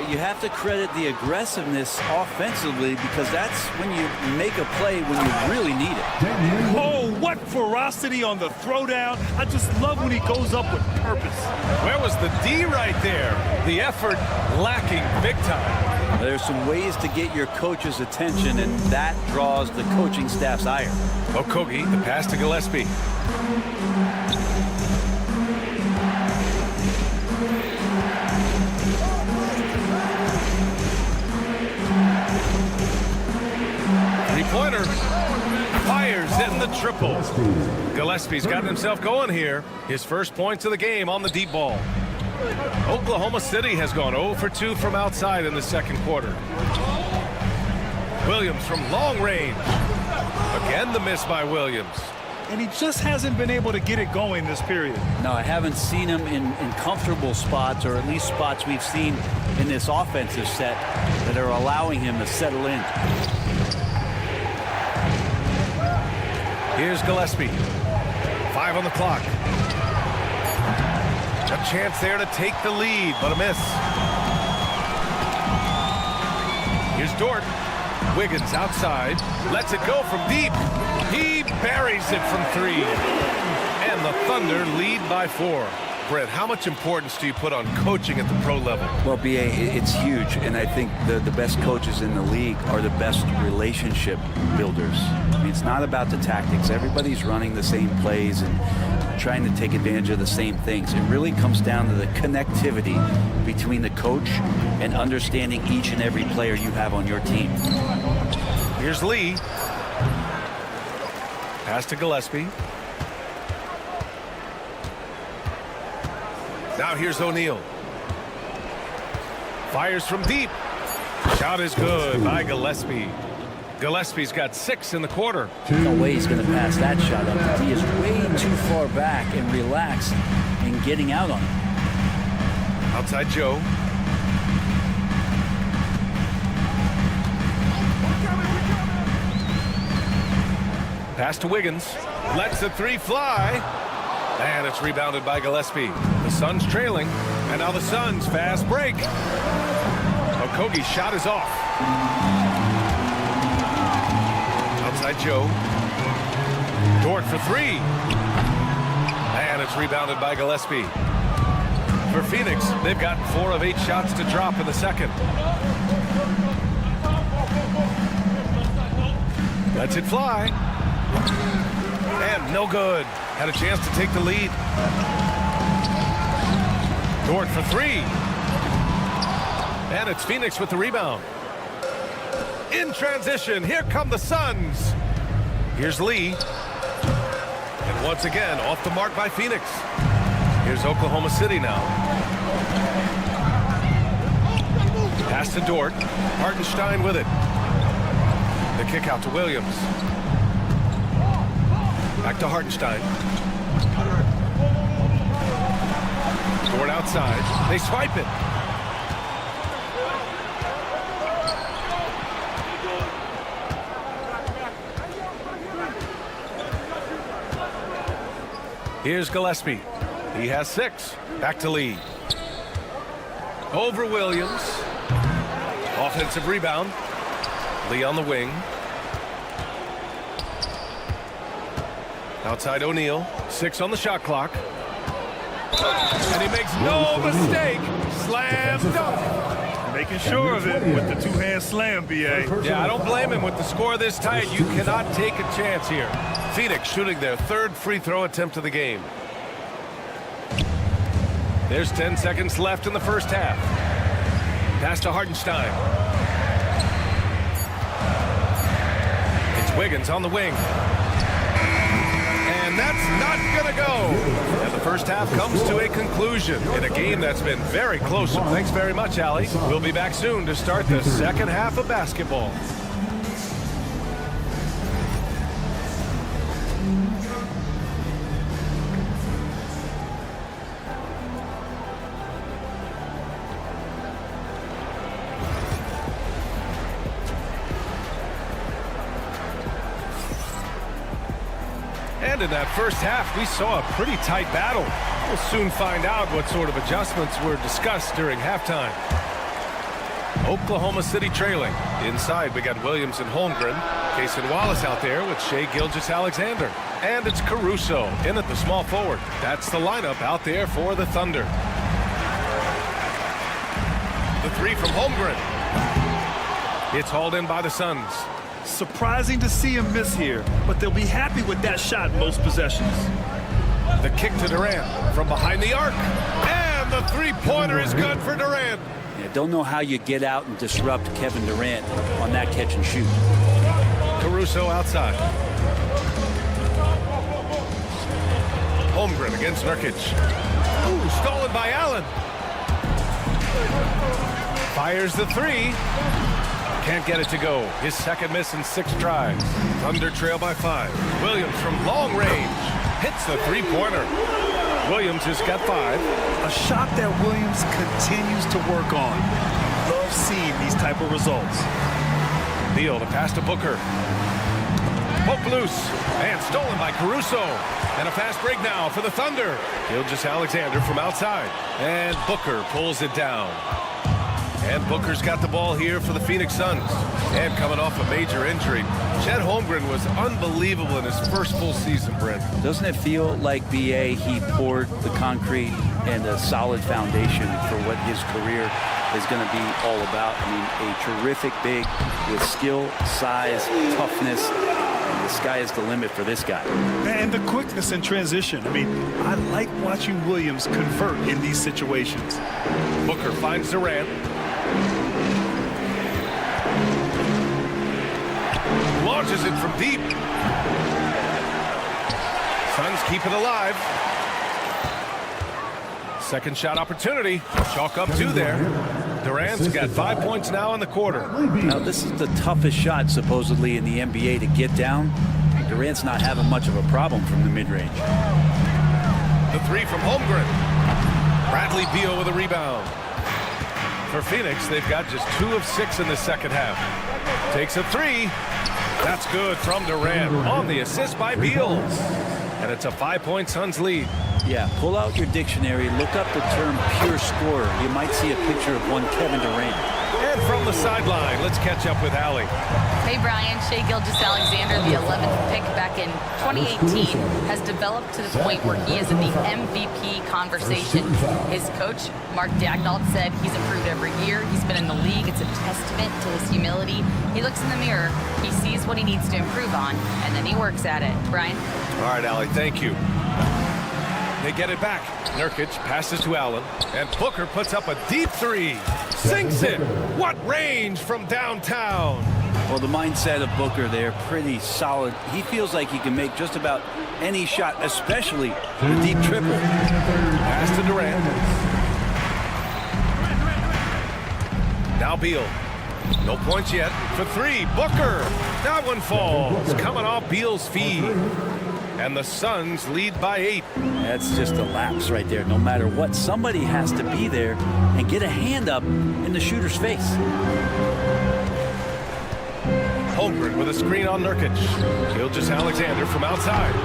You have to credit the aggressiveness offensively because that's when you make a play when you really need it. Oh, what ferocity on the throwdown. I just love when he goes up with purpose. Where was the D right there? The effort lacking big time. There's some ways to get your coach's attention, and that draws the coaching staff's ire. Okogie, the pass to Gillespie. Three-pointer. Fires in the triple. Gillespie's gotten himself going here. His first points of the game on the deep ball. Oklahoma City has gone 0 for 2 from outside in the second quarter. Williams from long range. Again, the miss by Williams. And he just hasn't been able to get it going this period. No, I haven't seen him in comfortable spots, or at least spots we've seen in this offensive set that are allowing him to settle in. Here's Gillespie. 5 on the clock. A chance there to take the lead, but a miss. Here's Dort. Wiggins outside. Lets it go from deep. He buries it from 3. And the Thunder lead by 4. Brent, how much importance do you put on coaching at the pro level? Well, B.A., it's huge, and I think the best coaches in the league are the best relationship builders. I mean, it's not about the tactics. Everybody's running the same plays and trying to take advantage of the same things. It really comes down to the connectivity between the coach and understanding each and every player you have on your team. Here's Lee. Pass to Gillespie. Now here's O'Neal. Fires from deep. Shot is good by Gillespie. Gillespie's got 6 in the quarter. No way he's going to pass that shot up. He is way too far back and relaxed in getting out on it. Outside Joe. Pass to Wiggins. Lets the 3 fly. And it's rebounded by Gillespie. The Suns trailing. And now the Suns fast break. Okogie's shot is off. Outside Joe. Dort for 3. And it's rebounded by Gillespie. For Phoenix, they've gotten 4 of 8 shots to drop in the second. Lets it fly. And no good. Had a chance to take the lead. Dort for 3. And it's Phoenix with the rebound. In transition, here come the Suns. Here's Lee. And once again, off the mark by Phoenix. Here's Oklahoma City now. Pass to Dort. Hartenstein with it. The kick out to Williams. Back to Hartenstein. Dort outside. They swipe it. Here's Gillespie. He has 6. Back to Lee. Over Williams. Offensive rebound. Lee on the wing. Outside O'Neal. 6 on the shot clock. And he makes no mistake. Slam dunk. Making sure of it with the 2-hand slam, B.A. Yeah, I don't blame him. With the score this tight, you cannot take a chance here. Phoenix shooting their 3rd free throw attempt of the game. There's 10 seconds left in the first half. Pass to Hartenstein. It's Wiggins on the wing. And that's not going to go. And the first half comes to a conclusion in a game that's been very close. So thanks very much, Allie. We'll be back soon to start the second half of basketball. And in that first half, we saw a pretty tight battle. We'll soon find out what sort of adjustments were discussed during halftime. Oklahoma City trailing. Inside, we got Williams and Holmgren. Cason Wallace out there with Shai Gilgeous-Alexander. And it's Caruso in at the small forward. That's the lineup out there for the Thunder. The 3 from Holmgren. It's hauled in by the Suns. Surprising to see him miss here, but they'll be happy with that shot most possessions. The kick to Durant from behind the arc. And the 3-pointer is good for Durant. Yeah, don't know how you get out and disrupt Kevin Durant on that catch and shoot. Caruso outside. Holmgren against Nurkic. Ooh, stolen by Allen. Fires the three. Can't get it to go. His second miss in 6 tries. Thunder trail by 5. Williams from long range hits the three-pointer. Williams has got 5. A shot that Williams continues to work on. Love seeing these type of results. Beal to pass to Booker. Poke loose and stolen by Caruso. And a fast break now for the Thunder. Gilgeous-Alexander from outside. And Booker pulls it down. And Booker's got the ball here for the Phoenix Suns. And coming off a major injury, Chet Holmgren was unbelievable in his first full season, Brent. Doesn't it feel like, B.A., he poured the concrete and a solid foundation for what his career is going to be all about? I mean, a terrific big with skill, size, toughness. And the sky is the limit for this guy. And the quickness in transition. I mean, I like watching Williams convert in these situations. Booker finds Durant. Launches it from deep. Suns keep it alive. Second shot opportunity. Chalk up 2 there. Durant's got 5 points now in the quarter. Now, this is the toughest shot, supposedly, in the NBA to get down. Durant's not having much of a problem from the mid-range. The 3 from Holmgren. Bradley Beal with a rebound. For Phoenix, they've got just 2 of 6 in the second half. Takes a 3. That's good from Durant on the assist by Beal. And it's a 5-point Suns lead. Yeah, pull out your dictionary, look up the term pure scorer. You might see a picture of one Kevin Durant. And from the sideline, let's catch up with Allie. Hey, Brian. Shai Gilgeous-Alexander, the 11th pick back in 2018, has developed to the point where he is in the MVP conversation. His coach, Mark Daigneault, said he's improved every year. He's been in the league. It's a testament to his humility. He looks in the mirror, he sees what he needs to improve on, and then he works at it. Brian? All right, Allie, thank you. They get it back. Nurkic passes to Allen, and Booker puts up a deep 3. Sinks it. What range from downtown. Well, the mindset of Booker there, pretty solid. He feels like he can make just about any shot, especially the deep triple. Pass to Durant. Now Beal. No points yet for 3. Booker. That one falls. Coming off Beal's feed. And the Suns lead by 8. That's just a lapse right there. No matter what, somebody has to be there and get a hand up in the shooter's face. Holmgren with a screen on Nurkic. Gilgeous-Alexander from outside.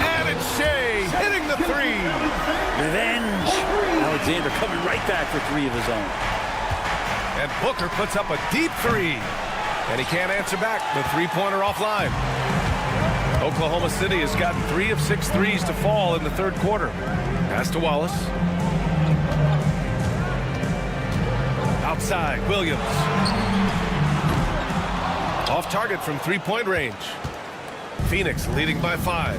And it's Shai hitting the 3. Revenge. Alexander coming right back for 3 of his own. And Booker puts up a deep 3. And he can't answer back. The three-pointer offline. Oklahoma City has gotten 3 of 6 threes to fall in the third quarter. Pass to Wallace. Outside, Williams. Off target from three-point range. Phoenix leading by 5.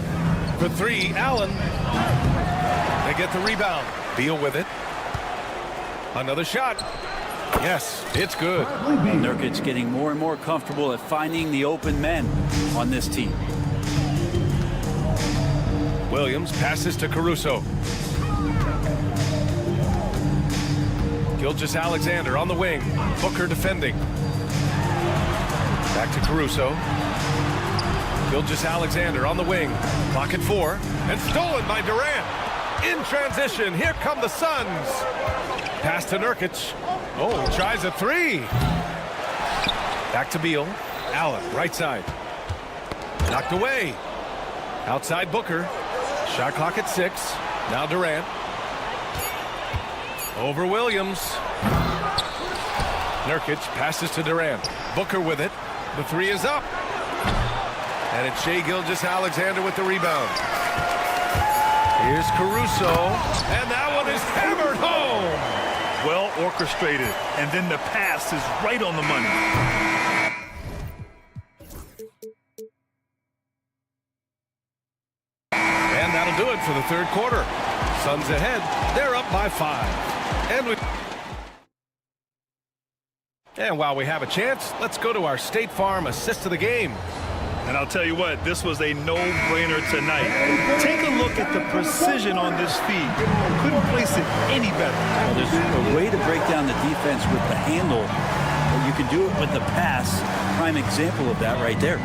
For 3, Allen. They get the rebound. Beal with it. Another shot. Yes, it's good. Nurkic getting more and more comfortable at finding the open men on this team. Williams passes to Caruso. Gilgeous-Alexander on the wing. Booker defending. Back to Caruso. Gilgeous-Alexander on the wing. Clock at 4. And stolen by Durant. In transition, here come the Suns. Pass to Nurkic. Oh, he tries a 3. Back to Beal. Allen, right side. Knocked away. Outside Booker. Shot clock at 6. Now Durant. Over Williams. Nurkic passes to Durant. Booker with it. The 3 is up. And it's Shai Gilgeous-Alexander with the rebound. Here's Caruso. And that one is hammered home. Well orchestrated. And then the pass is right on the money. And that'll do it for the third quarter. Suns ahead. They're up by 5. And while we have a chance, let's go to our State Farm assist of the game. And I'll tell you what, this was a no-brainer tonight. Take a look at the precision on this feed. Couldn't place it any better. Well, there's a way to break down the defense with the handle, but you can do it with the pass. Prime example of that right there.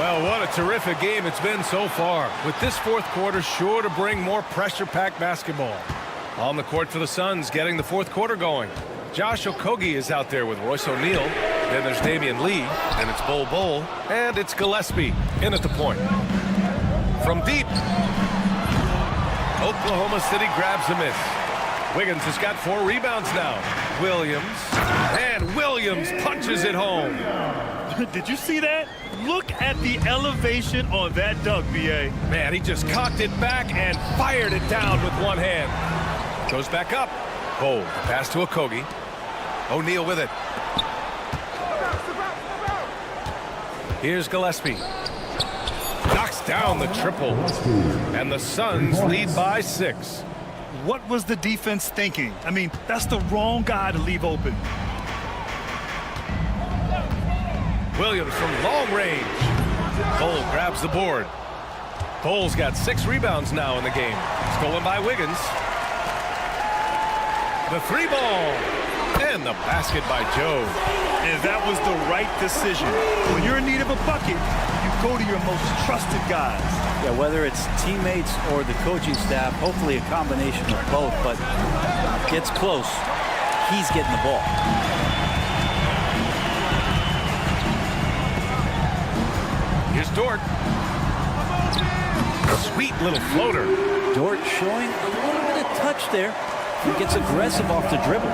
Well, what a terrific game it's been so far, with this fourth quarter sure to bring more pressure-packed basketball. On the court for the Suns, getting the fourth quarter going. Josh Okogie is out there with Royce O'Neal. Then there's Damian Lee, and it's Bol, and it's Gillespie in at the point. From deep, Oklahoma City grabs a miss. Wiggins has got 4 rebounds now. Williams punches it home. Did you see that? Look at the elevation on that dunk, B.A. Man, he just cocked it back and fired it down with one hand. Goes back up. Bol, pass to Okogie. O'Neal with it. Here's Gillespie. Knocks down the triple. And the Suns lead by 6. What was the defense thinking? I mean, that's the wrong guy to leave open. Williams from long range. Bol grabs the board. Bol's got 6 rebounds now in the game. Stolen by Wiggins. The 3-ball. And the basket by Joe. And that was the right decision. When you're in need of a bucket, you go to your most trusted guys. Yeah, whether it's teammates or the coaching staff, hopefully a combination of both, but gets close, he's getting the ball. Here's Dort. A sweet little floater. Dort showing a little bit of touch there. He gets aggressive off the dribble.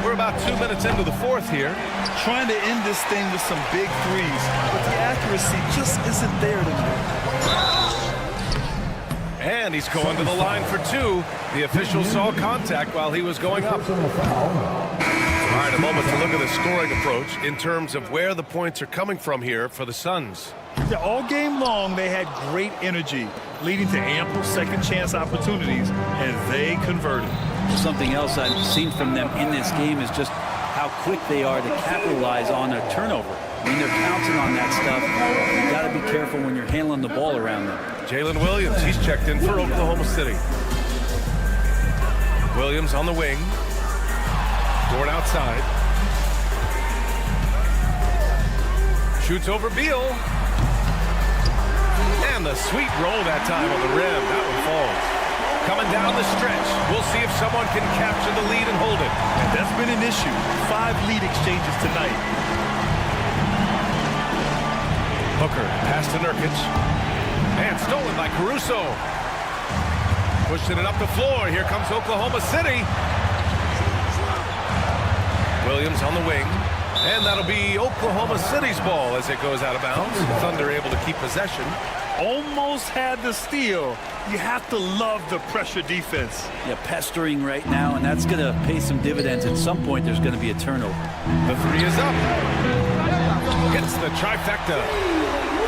We're about 2 minutes into the fourth here. Trying to end this thing with some big threes, but the accuracy just isn't there tonight. And he's going to the line for 2. The official saw contact while he was going up. All right, a moment to look at the scoring approach in terms of where the points are coming from here for the Suns. Yeah, all game long, they had great energy, leading to ample second chance opportunities, and they converted. Something else I've seen from them in this game is just how quick they are to capitalize on a turnover. I mean, they're counting on that stuff. You got to be careful when you're handling the ball around them. Jalen Williams, he's checked in for Oklahoma City. Williams on the wing. Dort outside. Shoots over Beal. And the sweet roll that time on the rim. That one falls. Coming down the stretch. We'll see if someone can capture the lead and hold it. And that's been an issue. 5 lead exchanges tonight. Booker, pass to Nurkic. And stolen by Caruso. Pushing it up the floor. Here comes Oklahoma City. Williams on the wing. And that'll be Oklahoma City's ball as it goes out of bounds. Thunder able to keep possession. Almost had the steal. You have to love the pressure defense. Yeah, pestering right now, and that's going to pay some dividends. At some point, there's going to be a turnover. The 3 is up. Gets the trifecta.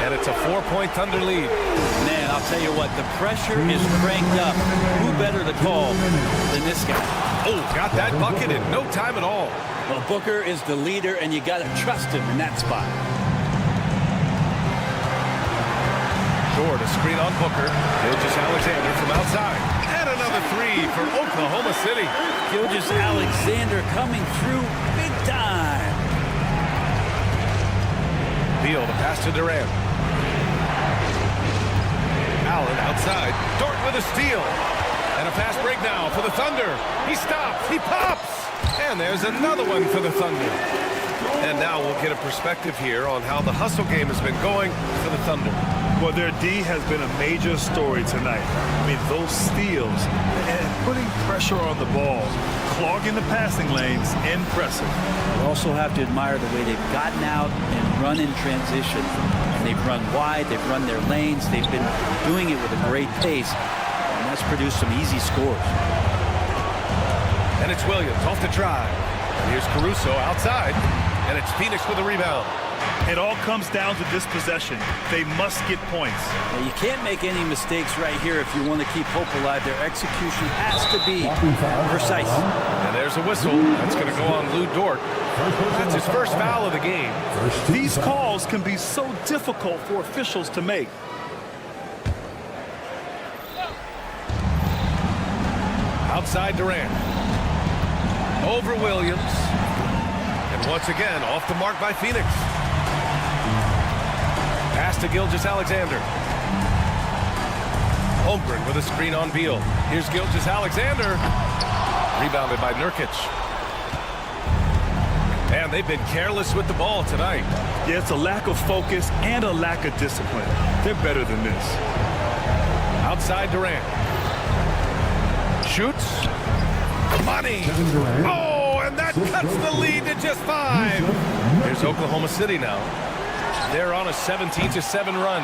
And it's a 4-point Thunder lead. Man, I'll tell you what, the pressure is cranked up. Who better to call than this guy? Oh, got that bucket in no time at all. Well, Booker is the leader, and you got to trust him in that spot. Short, a screen on Booker. Gilgeous-Alexander from outside. And another 3 for Oklahoma City. Gilgeous-Alexander coming through big time. Beal, the pass to Durant. Allen outside. Dort with a steal. And a fast break now for the Thunder. He stops. He pops. And there's another one for the Thunder. And now we'll get a perspective here on how the hustle game has been going for the Thunder. Well, their D has been a major story tonight. I mean, those steals and putting pressure on the ball, clogging the passing lanes, impressive. You also have to admire the way they've gotten out and run in transition. And they've run wide, they've run their lanes, they've been doing it with a great pace. And that's produced some easy scores. And it's Williams off the drive. And here's Caruso outside. And it's Phoenix with a rebound. It all comes down to this possession. They must get points. Well, you can't make any mistakes right here if you want to keep hope alive. Their execution has to be precise. And there's a whistle. That's going to go on Lou Dort. That's his first foul of the game. These calls can be so difficult for officials to make. Outside Durant. Over Williams. And once again, off the mark by Phoenix. Pass to Gilgeous-Alexander. Holmgren with a screen on Beal. Here's Gilgeous-Alexander. Rebounded by Nurkic. And they've been careless with the ball tonight. Yeah, it's a lack of focus and a lack of discipline. They're better than this. Outside Durant. Shoots. Money. Oh, and that cuts the lead to just 5. Here's Oklahoma City now. They're on a 17-7 run.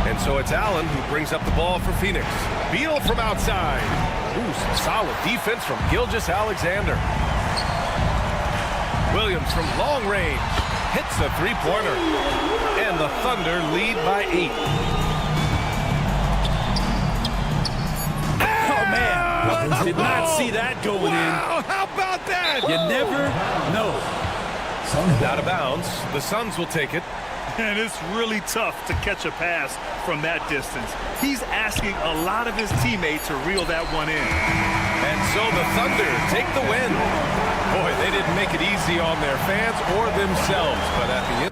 And so it's Allen who brings up the ball for Phoenix. Beal from outside. Ooh, some solid defense from Gilgeous-Alexander. Williams from long range hits the three-pointer. And the Thunder lead by 8. Oh, man. Did not see that going in. How about that? You never know. Out of bounds. The Suns will take it. And it's really tough to catch a pass from that distance. He's asking a lot of his teammates to reel that one in. And so the Thunder take the win. Boy, they didn't make it easy on their fans or themselves, but at the end.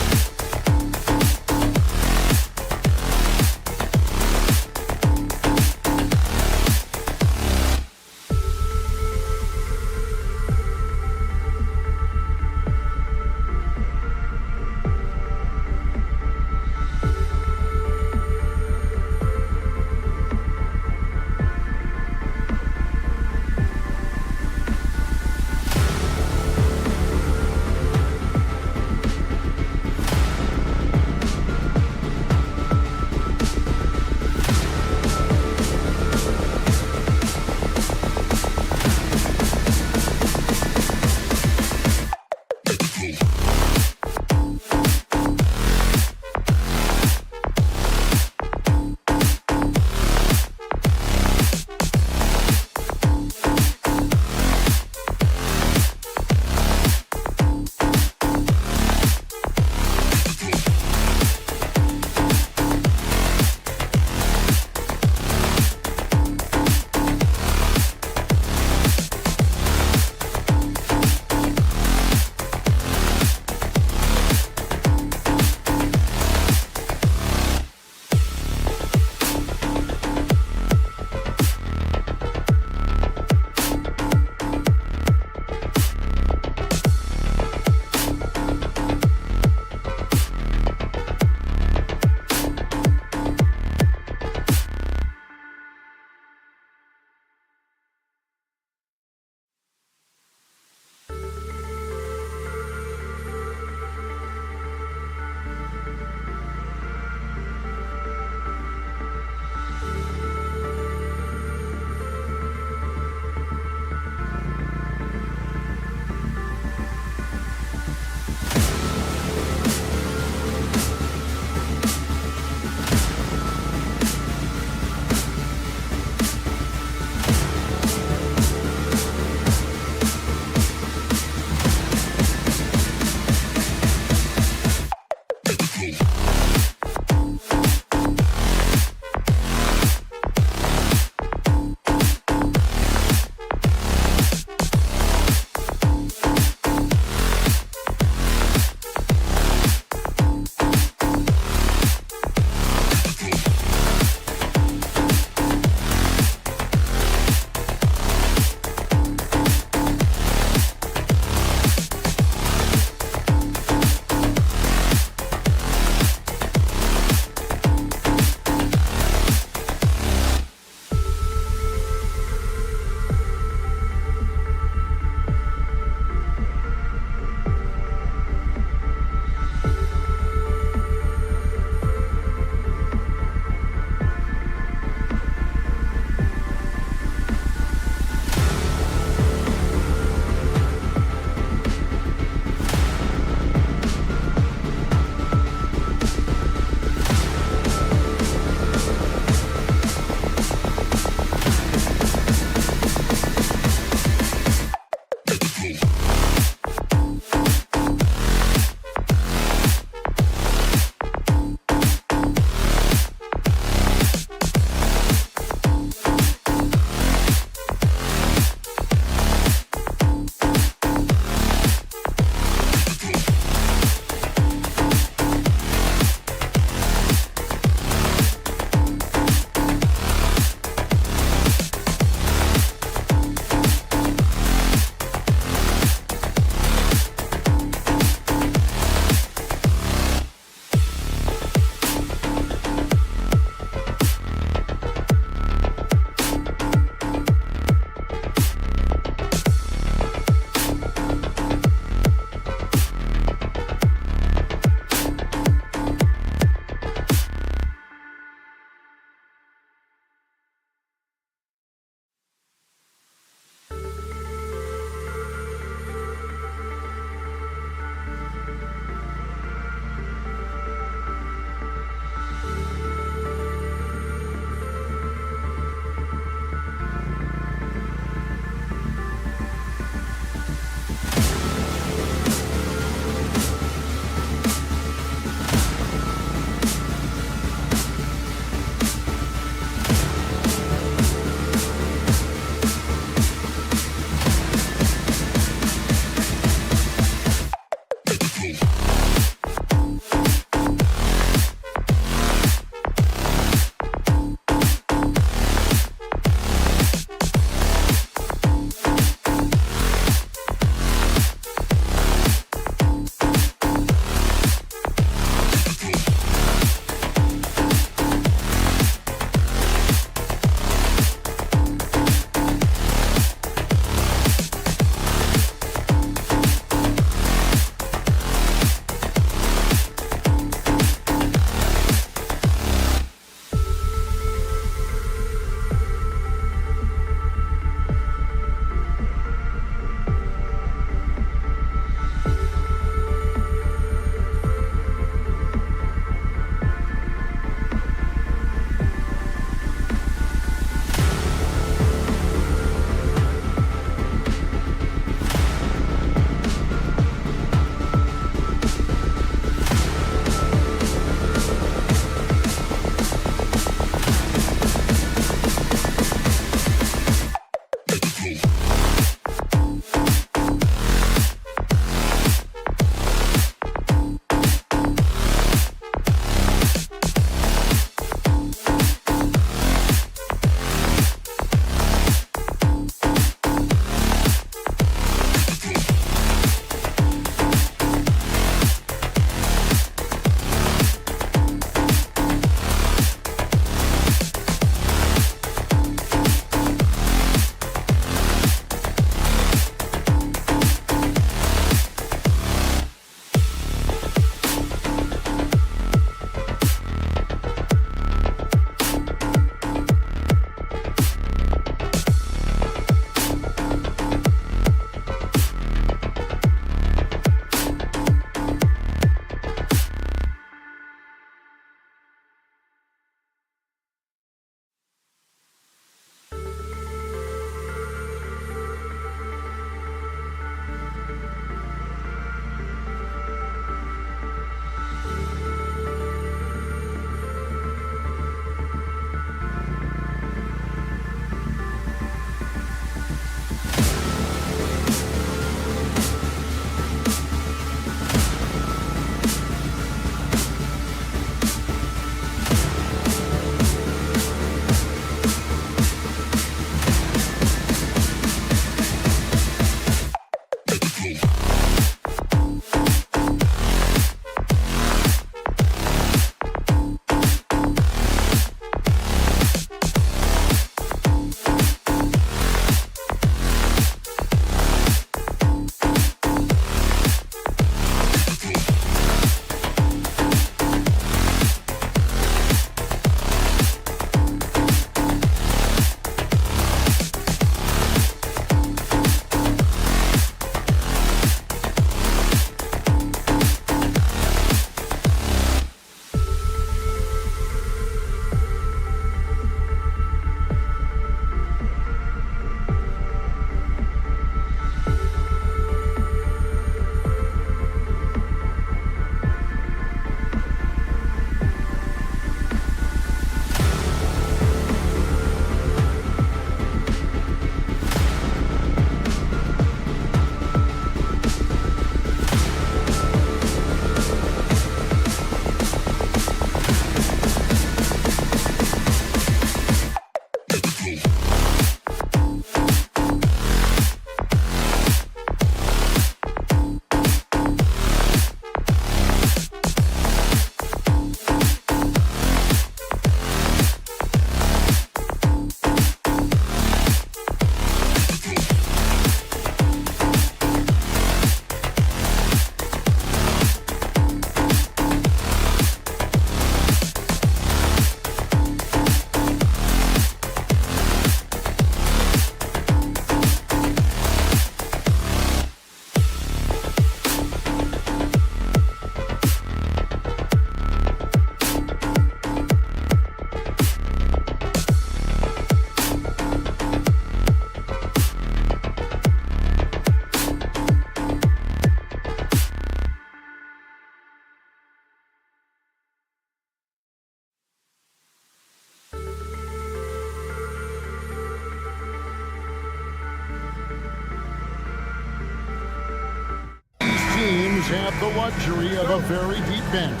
teams have the luxury of a very deep bench.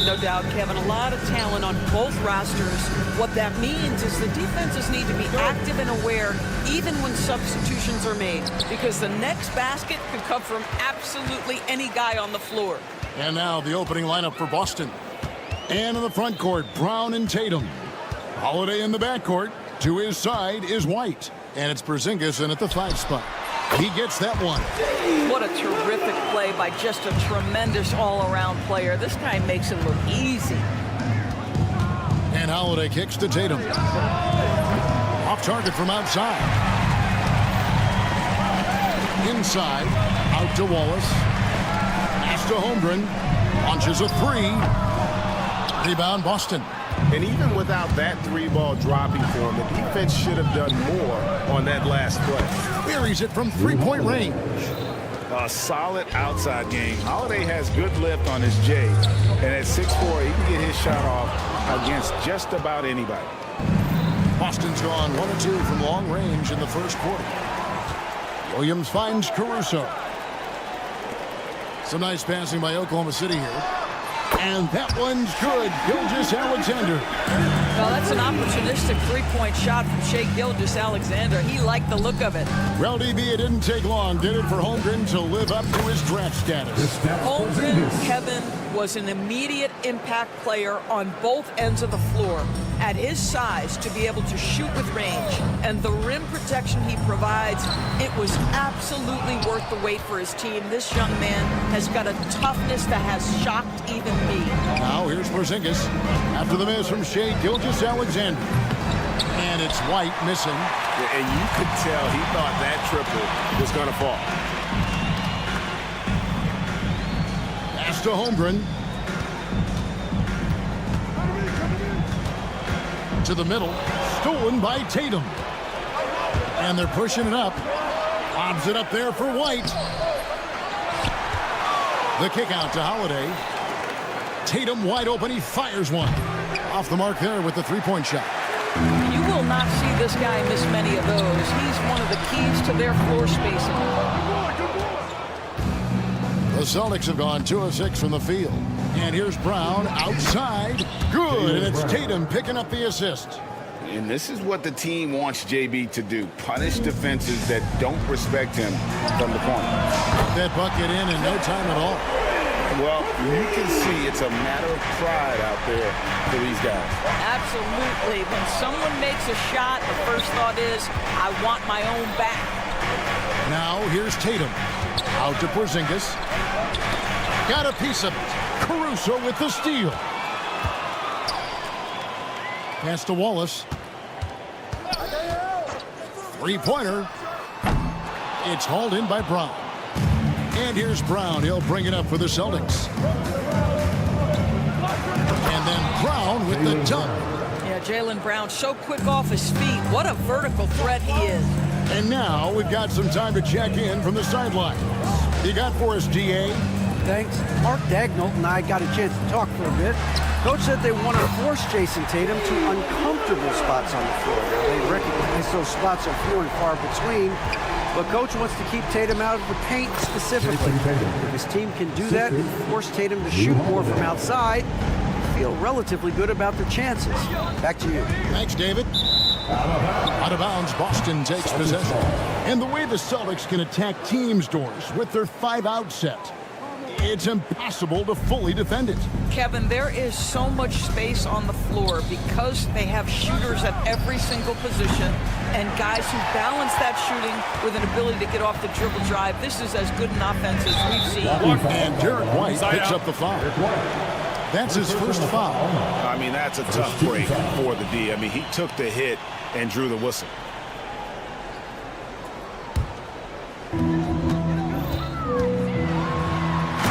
No doubt, Kevin. A lot of talent on both rosters. What that means is the defenses need to be active and aware even when substitutions are made, because the next basket could come from absolutely any guy on the floor. And now the opening lineup for Boston. And in the front court, Brown and Tatum. Holiday in the backcourt. To his side is White. And it's Porzingis in at the 5 spot. He gets that one. What a terrific play by just a tremendous all-around player. This guy makes it look easy. And Holiday kicks to Tatum. Off target from outside. Inside. Out to Wallace. Pass to Holmgren. Launches a 3. Rebound Boston. And even without that 3-ball dropping for him, the defense should have done more on that last play. Buries it from 3-point range. A solid outside game. Holiday has good lift on his J. And at 6'4", he can get his shot off against just about anybody. Boston's gone 1 of 2 from long range in the first quarter. Williams finds Caruso. Some nice passing by Oklahoma City here. And that one's good. Gilgeous-Alexander. Well, that's an opportunistic three-point shot from Shai Gilgeous-Alexander. He liked the look of it. Well, DB, it didn't take long, did it, for Holmgren to live up to his draft status? Holmgren, Kevin, was an immediate impact player on both ends of the floor. At his size, to be able to shoot with range and the rim protection he provides, it was absolutely worth the wait for his team. This young man has got a toughness that has shocked even me. Now here's Porzingis after the miss from Shai Gilgeous-Alexander. And it's White missing. And you could tell he thought that triple was going to fall. Pass to Holmgren. To the middle, stolen by Tatum. And they're pushing it up. Lobs it up there for White. The kick out to Holiday. Tatum wide open, he fires one. Off the mark there with the 3-point shot. You will not see this guy miss many of those. He's one of the keys to their floor spacing. The Celtics have gone 2 of 6 from the field. And here's Brown outside. Good. And it's Tatum picking up the assist. And this is what the team wants JB to do. Punish defenses that don't respect him from the corner. That bucket in no time at all. Well, you can see it's a matter of pride out there for these guys. Absolutely. When someone makes a shot, the first thought is, I want my own back. Now here's Tatum. Out to Porzingis. Got a piece of it. Caruso with the steal. Pass to Wallace. 3-pointer. It's hauled in by Brown. And here's Brown. He'll bring it up for the Celtics. And then Brown with the dunk. Yeah, Jaylen Brown so quick off his feet. What a vertical threat he is. And now we've got some time to check in from the sideline. You got for us, DA? Thanks. Mark Daigneault and I got a chance to talk for a bit. Coach said they want to force Jason Tatum to uncomfortable spots on the floor. Now, they recognize those spots are few and far between, but Coach wants to keep Tatum out of the paint specifically. If his team can do that and force Tatum to shoot more from outside, they feel relatively good about their chances. Back to you. Thanks, David. Out of bounds, Boston takes possession. And the way the Celtics can attack teams' doors with their 5-out set, it's impossible to fully defend it. Kevin, there is so much space on the floor because they have shooters at every single position and guys who balance that shooting with an ability to get off the dribble drive. This is as good an offense as we've seen. And Derek White picks up the foul. That's his first foul. I mean, that's a tough break for the D. I mean, he took the hit and drew the whistle.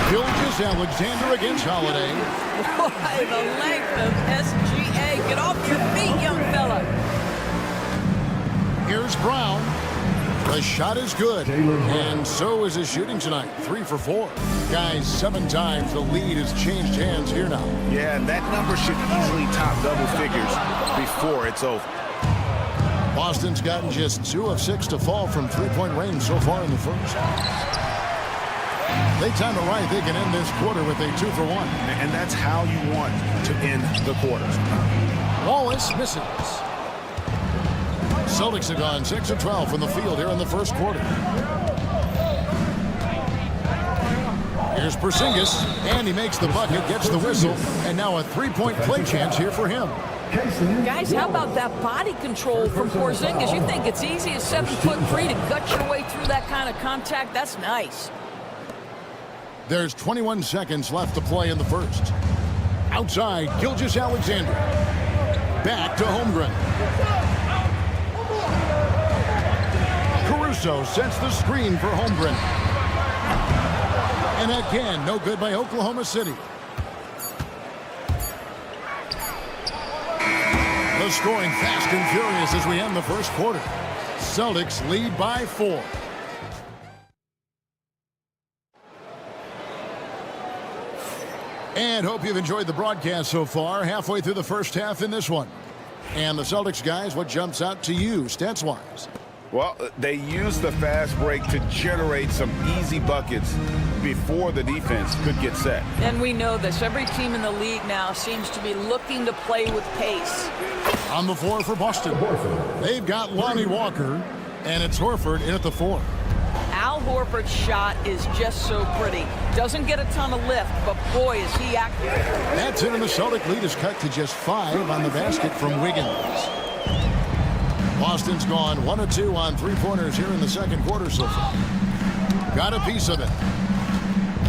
Gilgeous-Alexander against Holiday. Boy, the length of SGA. Get off your feet, young fella. Here's Brown. The shot is good. And so is his shooting tonight. 3 for 4. Guys, 7 times the lead has changed hands here now. Yeah, and that number should easily top double figures before it's over. Boston's gotten just 2 of 6 to fall from 3-point range so far in the first. They time it right. They can end this quarter with a 2-for-1. And that's how you want to end the quarter. Wallace misses. Celtics have gone 6 of 12 from the field here in the first quarter. Here's Porzingis, and he makes the bucket, gets the whistle, and now a three-point play chance here for him. Guys, how about that body control from Porzingis? You think it's easy as 7'3" to gut your way through that kind of contact? That's nice. There's 21 seconds left to play in the first. Outside, Gilgeous-Alexander. Back to Holmgren. Caruso sets the screen for Holmgren. And again, no good by Oklahoma City. The scoring fast and furious as we end the first quarter. Celtics lead by 4. And hope you've enjoyed the broadcast so far. Halfway through the first half in this one. And the Celtics guys, what jumps out to you stats-wise? Well, they used the fast break to generate some easy buckets before the defense could get set. And we know this. Every team in the league now seems to be looking to play with pace. On the floor for Boston, they've got Lonnie Walker, and it's Horford in at the 4. Al Horford's shot is just so pretty. Doesn't get a ton of lift, but boy, is he accurate. That's it, and the Celtic lead is cut to just 5 on the basket from Wiggins. Boston's gone 1 of 2 on three-pointers here in the second quarter so far. Got a piece of it.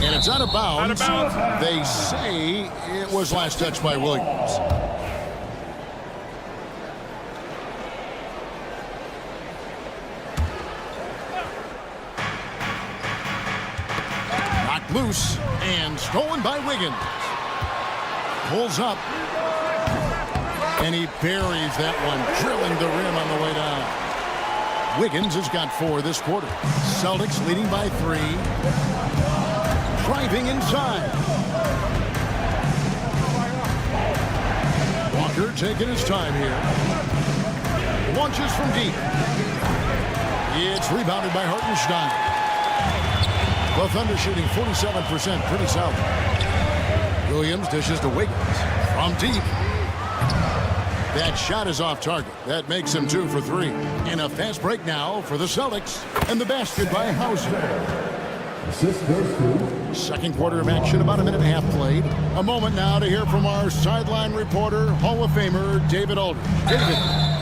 And it's out of bounds. They say it was last touched by Williams. Knocked loose and stolen by Wiggins. Pulls up. And he buries that one, drilling the rim on the way down. Wiggins has got 4 this quarter. Celtics leading by 3. Driving inside. Walker taking his time here. Launches from deep. It's rebounded by Hartenstein. The Thunder shooting 47%, pretty solid. Williams dishes to Wiggins from deep. That shot is off target. That makes him 2 for 3. And a fast break now for the Celtics. And the basket by Hauser. Second quarter of action, about a minute and a half played. A moment now to hear from our sideline reporter, Hall of Famer David Aldridge. David.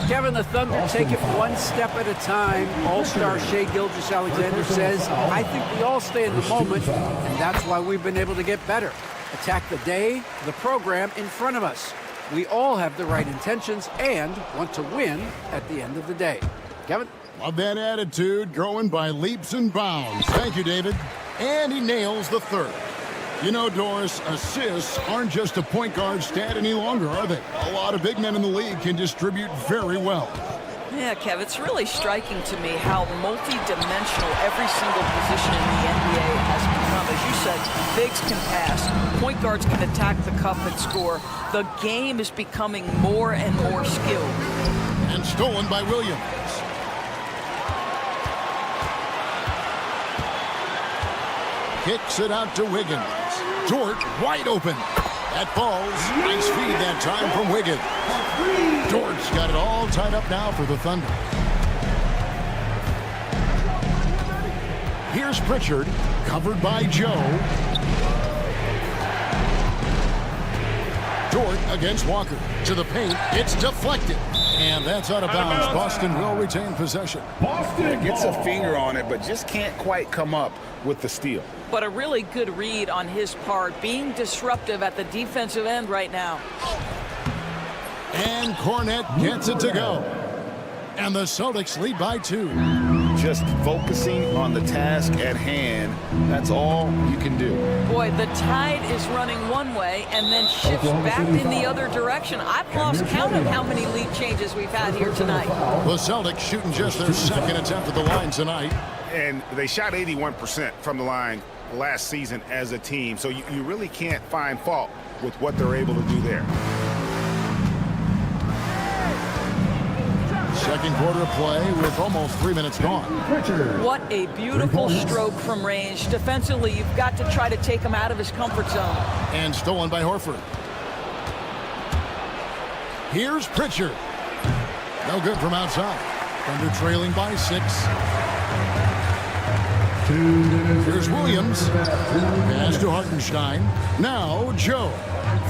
Kevin, the Thunder take it one step at a time. All-star Shai Gilgeous-Alexander says, I think we all stay in the moment, and that's why we've been able to get better. Attack the day, the program in front of us. We all have the right intentions and want to win at the end of the day. Kevin? Love that attitude, growing by leaps and bounds. Thank you, David. And he nails the third. You know, Doris, assists aren't just a point guard stat any longer, are they? A lot of big men in the league can distribute very well. Yeah, Kev, it's really striking to me how multi-dimensional every single position in the NBA has become. As you said, bigs can pass, point guards can attack the cup and score. The game is becoming more and more skilled. And stolen by Williams. Kicks it out to Wiggins. Dort wide open. That falls. Nice feed that time from Wiggins. Dort's got it all tied up now for the Thunder. Here's Pritchard, covered by Joe. Dort against Walker. To the paint. It's deflected. And that's out of bounds. Boston will retain possession. Boston gets a finger on it, but just can't quite come up with the steal. But a really good read on his part, being disruptive at the defensive end right now. And Cornette gets it to go. And the Celtics lead by 2. Just focusing on the task at hand, that's all you can do. Boy, the tide is running one way and then shifts back in the other direction. I've lost count of how many lead changes we've had here tonight. The Celtics shooting just their second attempt at the line tonight. And they shot 81% from the line last season as a team, so you really can't find fault with what they're able to do there. Second quarter of play with almost 3 minutes gone. What a beautiful stroke from range. Defensively, you've got to try to take him out of his comfort zone. And stolen by Horford. Here's Pritchard. No good from outside. Thunder trailing by 6. Here's Williams. Pass to Hartenstein. Now Joe.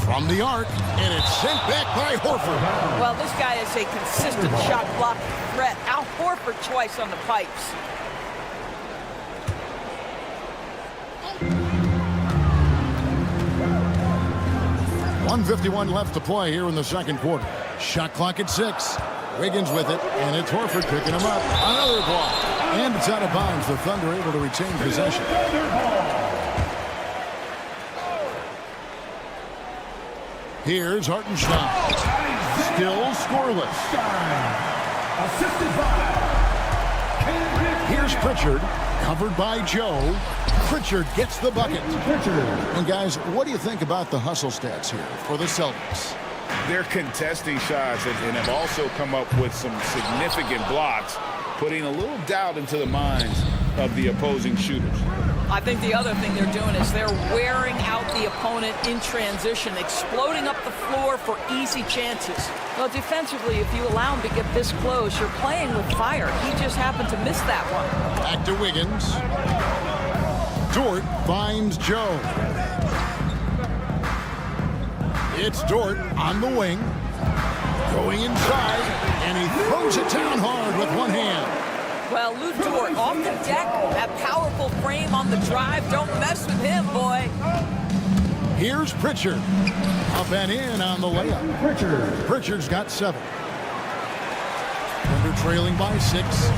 From the arc, and it's sent back by Horford. Well, this guy is a consistent shot block threat. Al Horford twice on the pipes. .151 left to play here in the second quarter. Shot clock at 6. Wiggins with it, and it's Horford picking him up. Another block. And it's out of bounds. The Thunder able to retain possession. Here's Hartenstein. Still scoreless. Here's Pritchard. Covered by Joe. Pritchard gets the bucket. And guys, what do you think about the hustle stats here for the Celtics? They're contesting shots and have also come up with some significant blocks, putting a little doubt into the minds of the opposing shooters. I think the other thing they're doing is they're wearing out the opponent in transition, exploding up the floor for easy chances. Well, defensively, if you allow him to get this close, you're playing with fire. He just happened to miss that one. Back to Wiggins. Dort finds Joe. It's Dort on the wing. Going inside, and he throws it down hard with one hand. Well, Lou Dort off the deck, that powerful frame on the drive. Don't mess with him, boy. Here's Pritchard. Up and in on the layup. Pritchard's got 7. Thunder trailing by 6.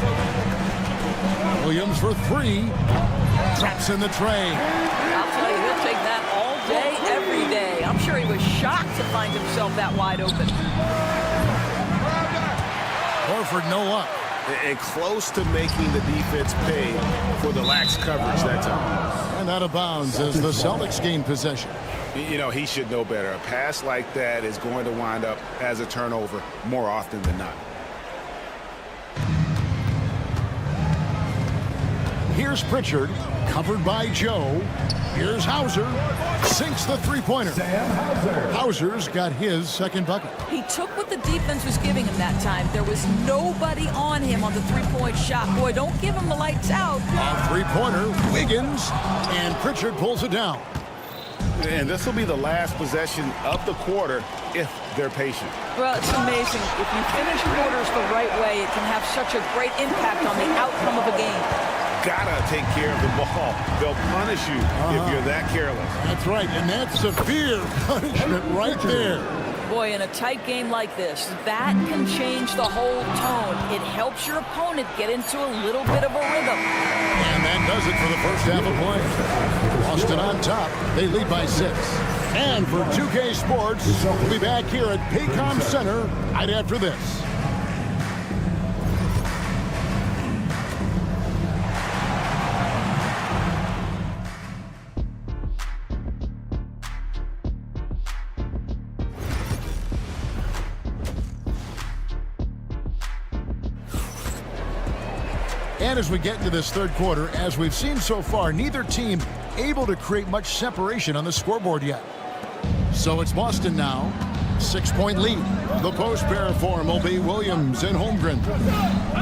Williams for 3. Traps in the tray. I'll tell you, he'll take that all day, every day. I'm sure he was shocked to find himself that wide open. Horford no luck. And close to making the defense pay for the lax coverage that time. And out of bounds as the Celtics gain possession. You know, he should know better. A pass like that is going to wind up as a turnover more often than not. Here's Pritchard, covered by Joe. Here's Hauser, sinks the three-pointer. Hauser's got his second bucket. He took what the defense was giving him that time. There was nobody on him on the three-point shot. Boy, don't give him the lights out. A three-pointer, Wiggins, and Pritchard pulls it down. And this will be the last possession of the quarter if they're patient. Well, it's amazing. If you finish quarters the right way, it can have such a great impact on the outcome of a game. Gotta take care of the ball. They'll punish you if you're that careless. That's right, and that's severe punishment right there. Boy, in a tight game like this, that can change the whole tone. It helps your opponent get into a little bit of a rhythm. And that does it for the first half of play. Boston on top. They lead by 6. And for 2K Sports, we'll be back here at Paycom Center right after this. And as we get into this third quarter, as we've seen so far, neither team able to create much separation on the scoreboard yet. So it's Boston now, 6-point lead. The post pair form will be Williams and Holmgren.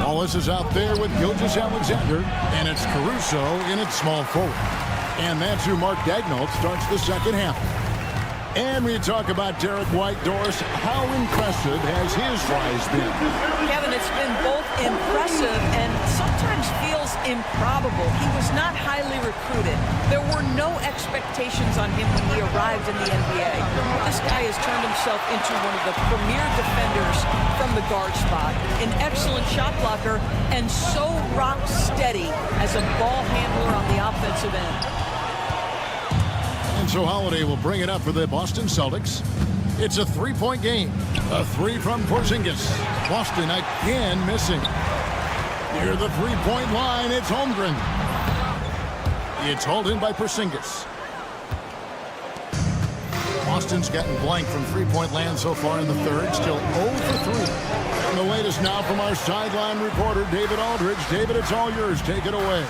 Wallace is out there with Gilgeous-Alexander, and it's Caruso in its small forward. And that's who Mark Daigneault starts the second half. And we talk about Derek White. Doris, how impressive has his rise been? Kevin, it's been both impressive and sometimes feels improbable. He was not highly recruited. There were no expectations on him when he arrived in the NBA. This guy has turned himself into one of the premier defenders from the guard spot, an excellent shot blocker, and so rock steady as a ball handler on the offensive end. And so Holiday will bring it up for the Boston Celtics. It's a 3-point game. A 3 from Porzingis. Boston again missing. Near the 3-point line, it's Holmgren. It's hauled in by Porzingis. Boston's gotten blank from three-point land so far in the third. Still 0 for 3. And the latest now from our sideline reporter, David Aldridge. David, it's all yours. Take it away.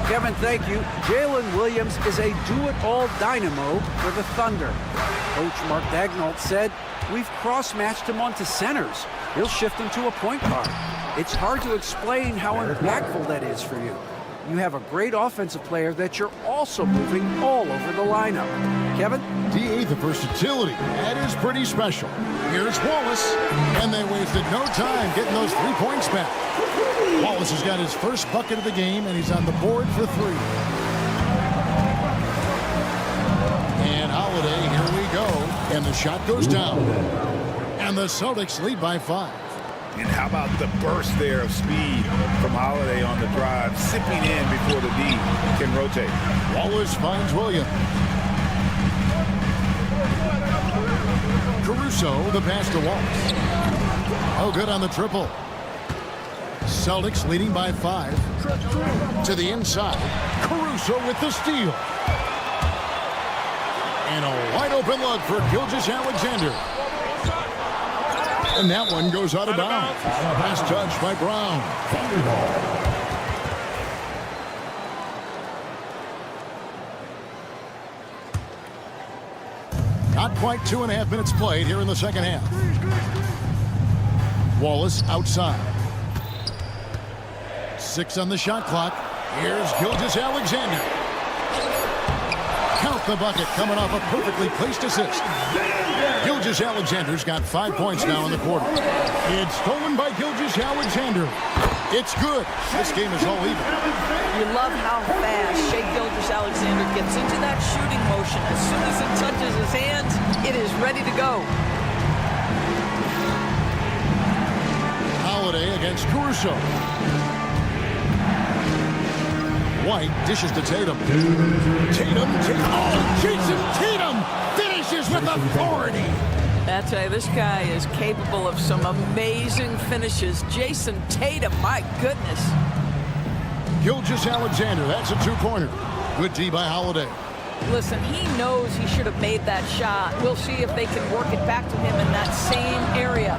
Kevin, thank you. Jalen Williams is a do-it-all dynamo for the Thunder. Coach Mark Daigneault said, "We've cross-matched him onto centers. He'll shift into a point guard. It's hard to explain how impactful that is for you. You have a great offensive player that you're also moving all over the lineup." Kevin? D.A. the versatility. That is pretty special. Here's Wallace. And they wasted no time getting those 3 points back. Wallace has got his first bucket of the game, and he's on the board for 3. And Holiday, here we go. And the shot goes down. And the Celtics lead by 5. And how about the burst there of speed from Holiday on the drive, sipping in before the D can rotate. Wallace finds Williams. Caruso, the pass to Wallace. Oh, good on the triple. Celtics leading by 5. To the inside. Caruso with the steal. And a wide open look for Gilgeous-Alexander. And that one goes out of bounds. Pass touched by Brown. Not quite 2.5 minutes played here in the second half. Wallace outside. 6 on the shot clock. Here's Gilgeous-Alexander. Count the bucket coming off a perfectly placed assist. Gilgeous-Alexander's got 5 points now in the quarter. It's stolen by Gilgeous-Alexander. It's good. This game is all even. You love how fast Shai Gilgeous-Alexander gets into that shooting motion. As soon as it touches his hands, it is ready to go. Holiday against Caruso. White dishes to Tatum. Tatum. Oh, Jason Tatum finishes with authority. I tell you, this guy is capable of some amazing finishes. Jason Tatum, my goodness. Gilgeous-Alexander, that's a 2-pointer. Good D by Holiday. Listen, he knows he should have made that shot. We'll see if they can work it back to him in that same area.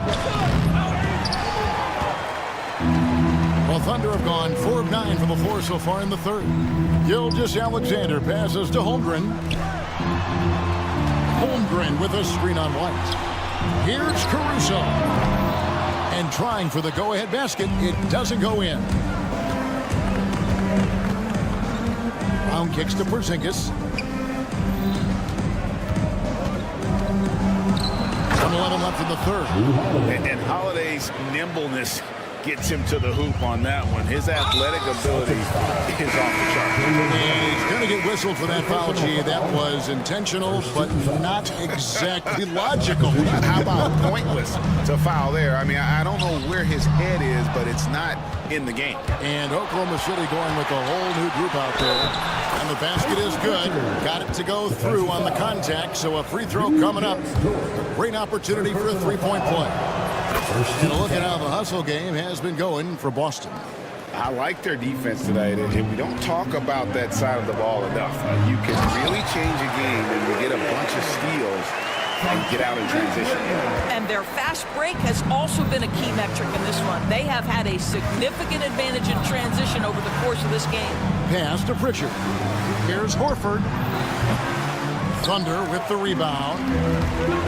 Well, Thunder have gone 4 of 9 from the floor so far in the third. Gilgeous-Alexander passes to Holmgren. Holmgren with a screen on White. Here's Caruso. And trying for the go-ahead basket. It doesn't go in. Brown kicks to Porzingis. 1:11 left in the third. And Holiday's nimbleness gets him to the hoop on that one. His athletic ability is off the chart. And he's going to get whistled for that foul, G. That was intentional, but not exactly logical. How about pointless to foul there? I mean, I don't know where his head is, but it's not in the game. And Oklahoma City going with a whole new group out there. And the basket is good. Got it to go through on the contact, so a free throw coming up. A great opportunity for a 3-point play. And a look at how the hustle game has been going for Boston. I like their defense tonight, and we don't talk about that side of the ball enough. You can really change a game when you get a bunch of steals and get out in transition. And their fast break has also been a key metric in this one. They have had a significant advantage in transition over the course of this game. Pass to Pritchard. Here's Horford. Thunder with the rebound.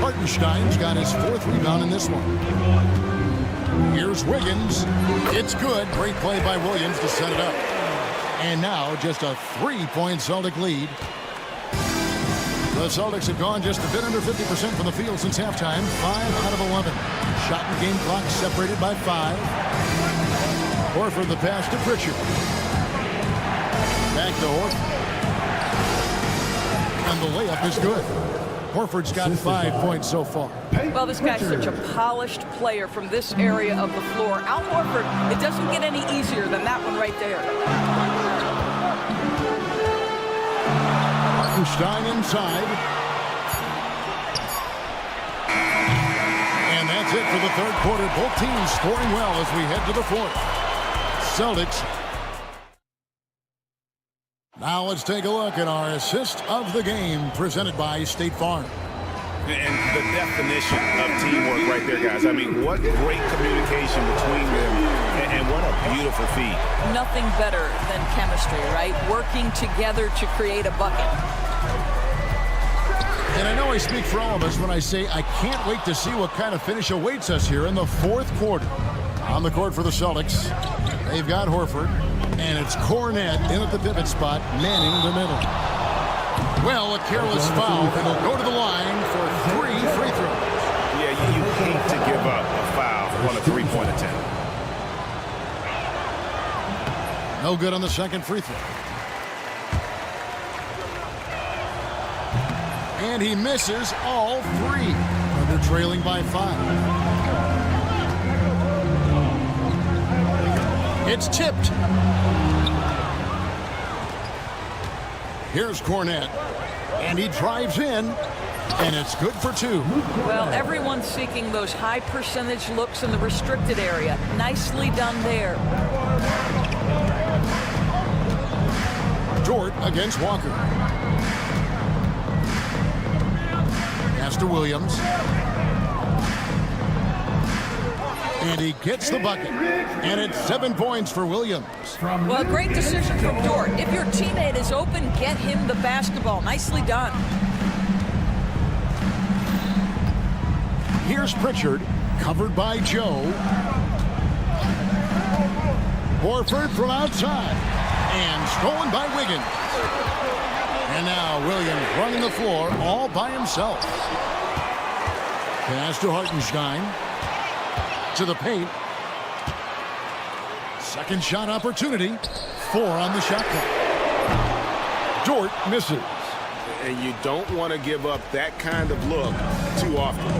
Hartenstein's got his 4th rebound in this one. Here's Wiggins. It's good. Great play by Williams to set it up. And now just a 3-point Celtic lead. The Celtics have gone just a bit under 50% from the field since halftime. 5 out of 11. Shot and game clock separated by 5. Horford the pass to Pritchard. Back to Horford. And the layup is good. Horford's got 5 points so far. Well, this guy's such a polished player from this area of the floor. Al Horford, it doesn't get any easier than that one right there. Hartenstein inside. And that's it for the third quarter. Both teams scoring well as we head to the fourth. Celtics. Now let's take a look at our assist of the game presented by State Farm. And the definition of teamwork right there, guys. I mean, what great communication between them, and what a beautiful feat. Nothing better than chemistry, right? Working together to create a bucket. And I know I speak for all of us when I say I can't wait to see what kind of finish awaits us here in the fourth quarter. On the court for the Celtics, they've got Horford, and it's Cornet in at the pivot spot, manning the middle. Well, a careless foul, and he'll go to the line for 3 free throws. Yeah, you hate to give up a foul on a three-point attempt. No good on the second free throw. And he misses all 3. Under trailing by 5. It's tipped. Here's Cornet. And he drives in. And it's good for 2. Well, everyone's seeking those high percentage looks in the restricted area. Nicely done there. Dort against Walker. Pass to Williams. And he gets the bucket. And it's 7 points for Williams. Well, great decision from Dort. If your teammate is open, get him the basketball. Nicely done. Here's Pritchard, covered by Joe. Horford from outside. And stolen by Wiggins. And now Williams running the floor all by himself. Pass to Hartenstein. To the paint. Second shot opportunity. 4 on the shot clock. Dort misses. And you don't want to give up that kind of look too often.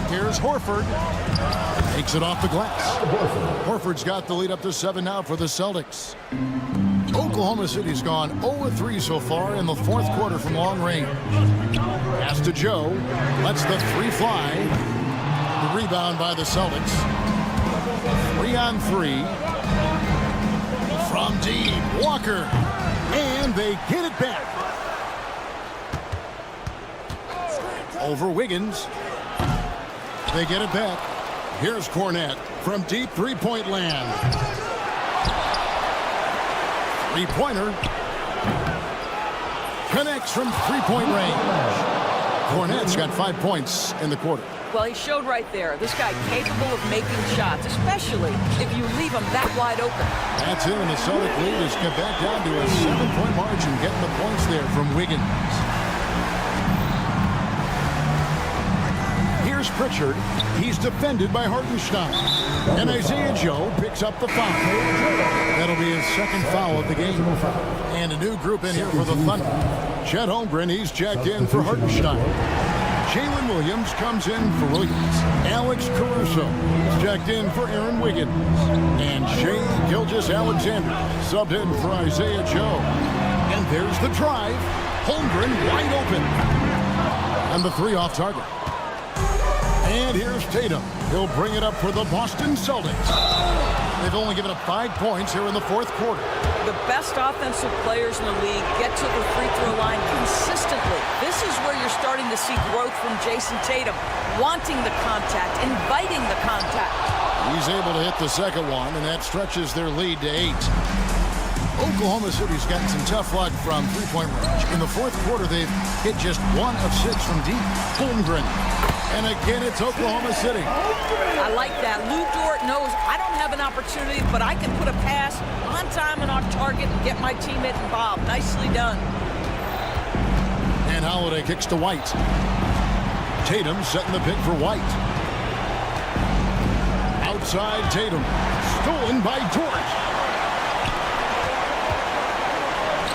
Here's Horford. Takes it off the glass. Horford's got the lead up to 7 now for the Celtics. Oklahoma City's gone 0-3 so far in the fourth quarter from long range. Pass to Joe. Lets the 3 fly. The rebound by the Celtics. 3 on 3. From deep. Walker. And they get it back. Over Wiggins. They get it back. Here's Cornet from deep three-point land. Three-pointer. Connects from three-point range. Cornet's got 5 points in the quarter. Well, he showed right there. This guy capable of making shots, especially if you leave him that wide open. That's it, and the Celtic lead is cut back down to a 7-point margin, getting the points there from Wiggins. Here's Pritchard. He's defended by Hartenstein. And Isaiah Joe picks up the foul. That'll be his second foul of the game. And a new group in here for the Thunder. Chet Holmgren, he's jacked in for Hartenstein. Jalen Williams comes in for Williams. Alex Caruso is jacked in for Aaron Wiggins. And Shai Gilgeous-Alexander subbed in for Isaiah Joe. And there's the drive. Holmgren wide open. And the 3 off target. And here's Tatum. He'll bring it up for the Boston Celtics. They've only given up 5 points here in the fourth quarter. The best offensive players in the league get to the free throw line consistently. This is where you're starting to see growth from Jason Tatum, wanting the contact, inviting the contact. He's able to hit the second one, and that stretches their lead to 8. Oklahoma City's gotten some tough luck from three-point range. In the fourth quarter, they've hit just 1 of 6 from deep. Holmgren. And again, it's Oklahoma City. I like that. Lou Dort knows I don't have an opportunity, but I can put a pass on time and on target and get my teammate involved. Nicely done. And Holiday kicks to White. Tatum setting the pick for White. Outside Tatum. Stolen by Dort.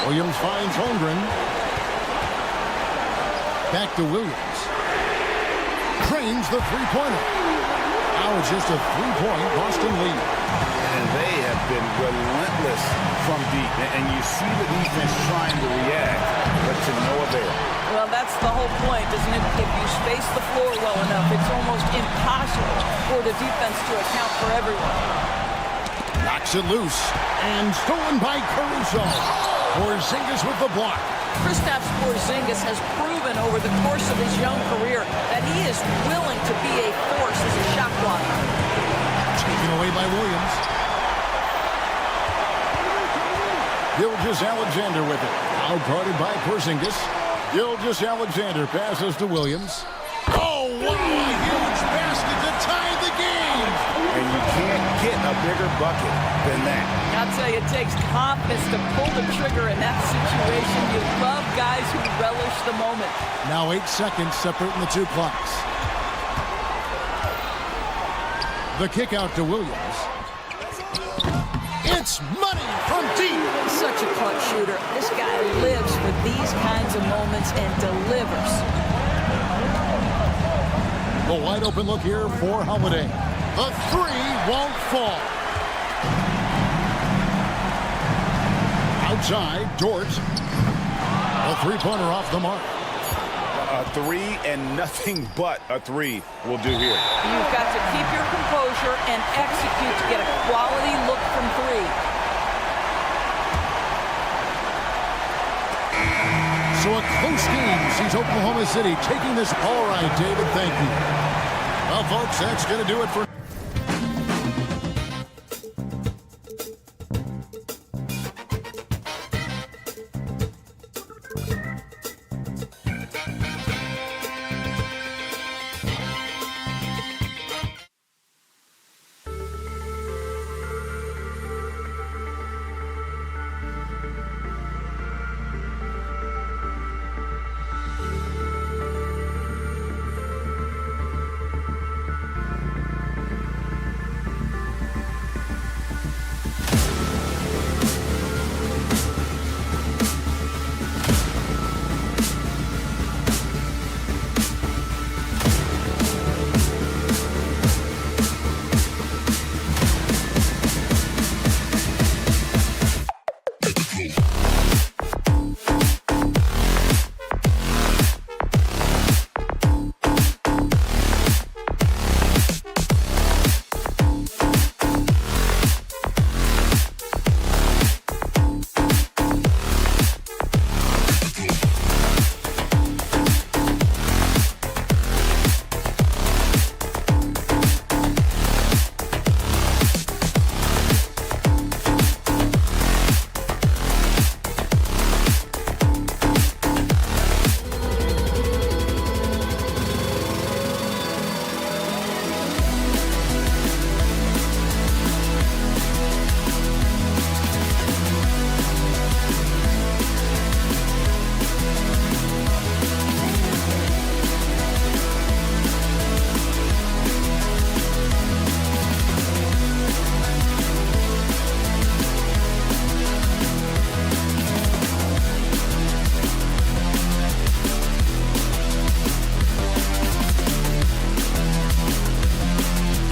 Williams finds Holmgren. Back to Williams. Trains the three-pointer. Now it's just a 3-point Boston lead. And they have been relentless from deep. And you see the defense trying to react, but to no avail. Well, that's the whole point, isn't it? If you space the floor well enough, it's almost impossible for the defense to account for everyone. Knocks it loose. And stolen by Caruso. Porzingis with the block. Kristaps Porzingis has proven over the course of his young career that he is willing to be a force as a shot blocker. Taken away by Williams. Gilgeous-Alexander with it. Out-guarded by Porzingis. Gilgeous-Alexander passes to Williams. Oh, wow! A huge basket to tie the game! And you can't get a bigger bucket than that. I'll tell you, it takes confidence to pull the trigger in that situation. You love guys who relish the moment. Now 8 seconds separating the two clocks. The kick out to Williams. It's money from deep. Such a clutch shooter. This guy lives for these kinds of moments and delivers. The wide open look here for Holiday. The three won't fall. Outside, Dort. A three-pointer off the mark. A three and nothing but a three will do here. You've got to keep your composure and execute to get a quality look from three. So a close game sees Oklahoma City taking this. All right, David, thank you. Well, folks, that's going to do it for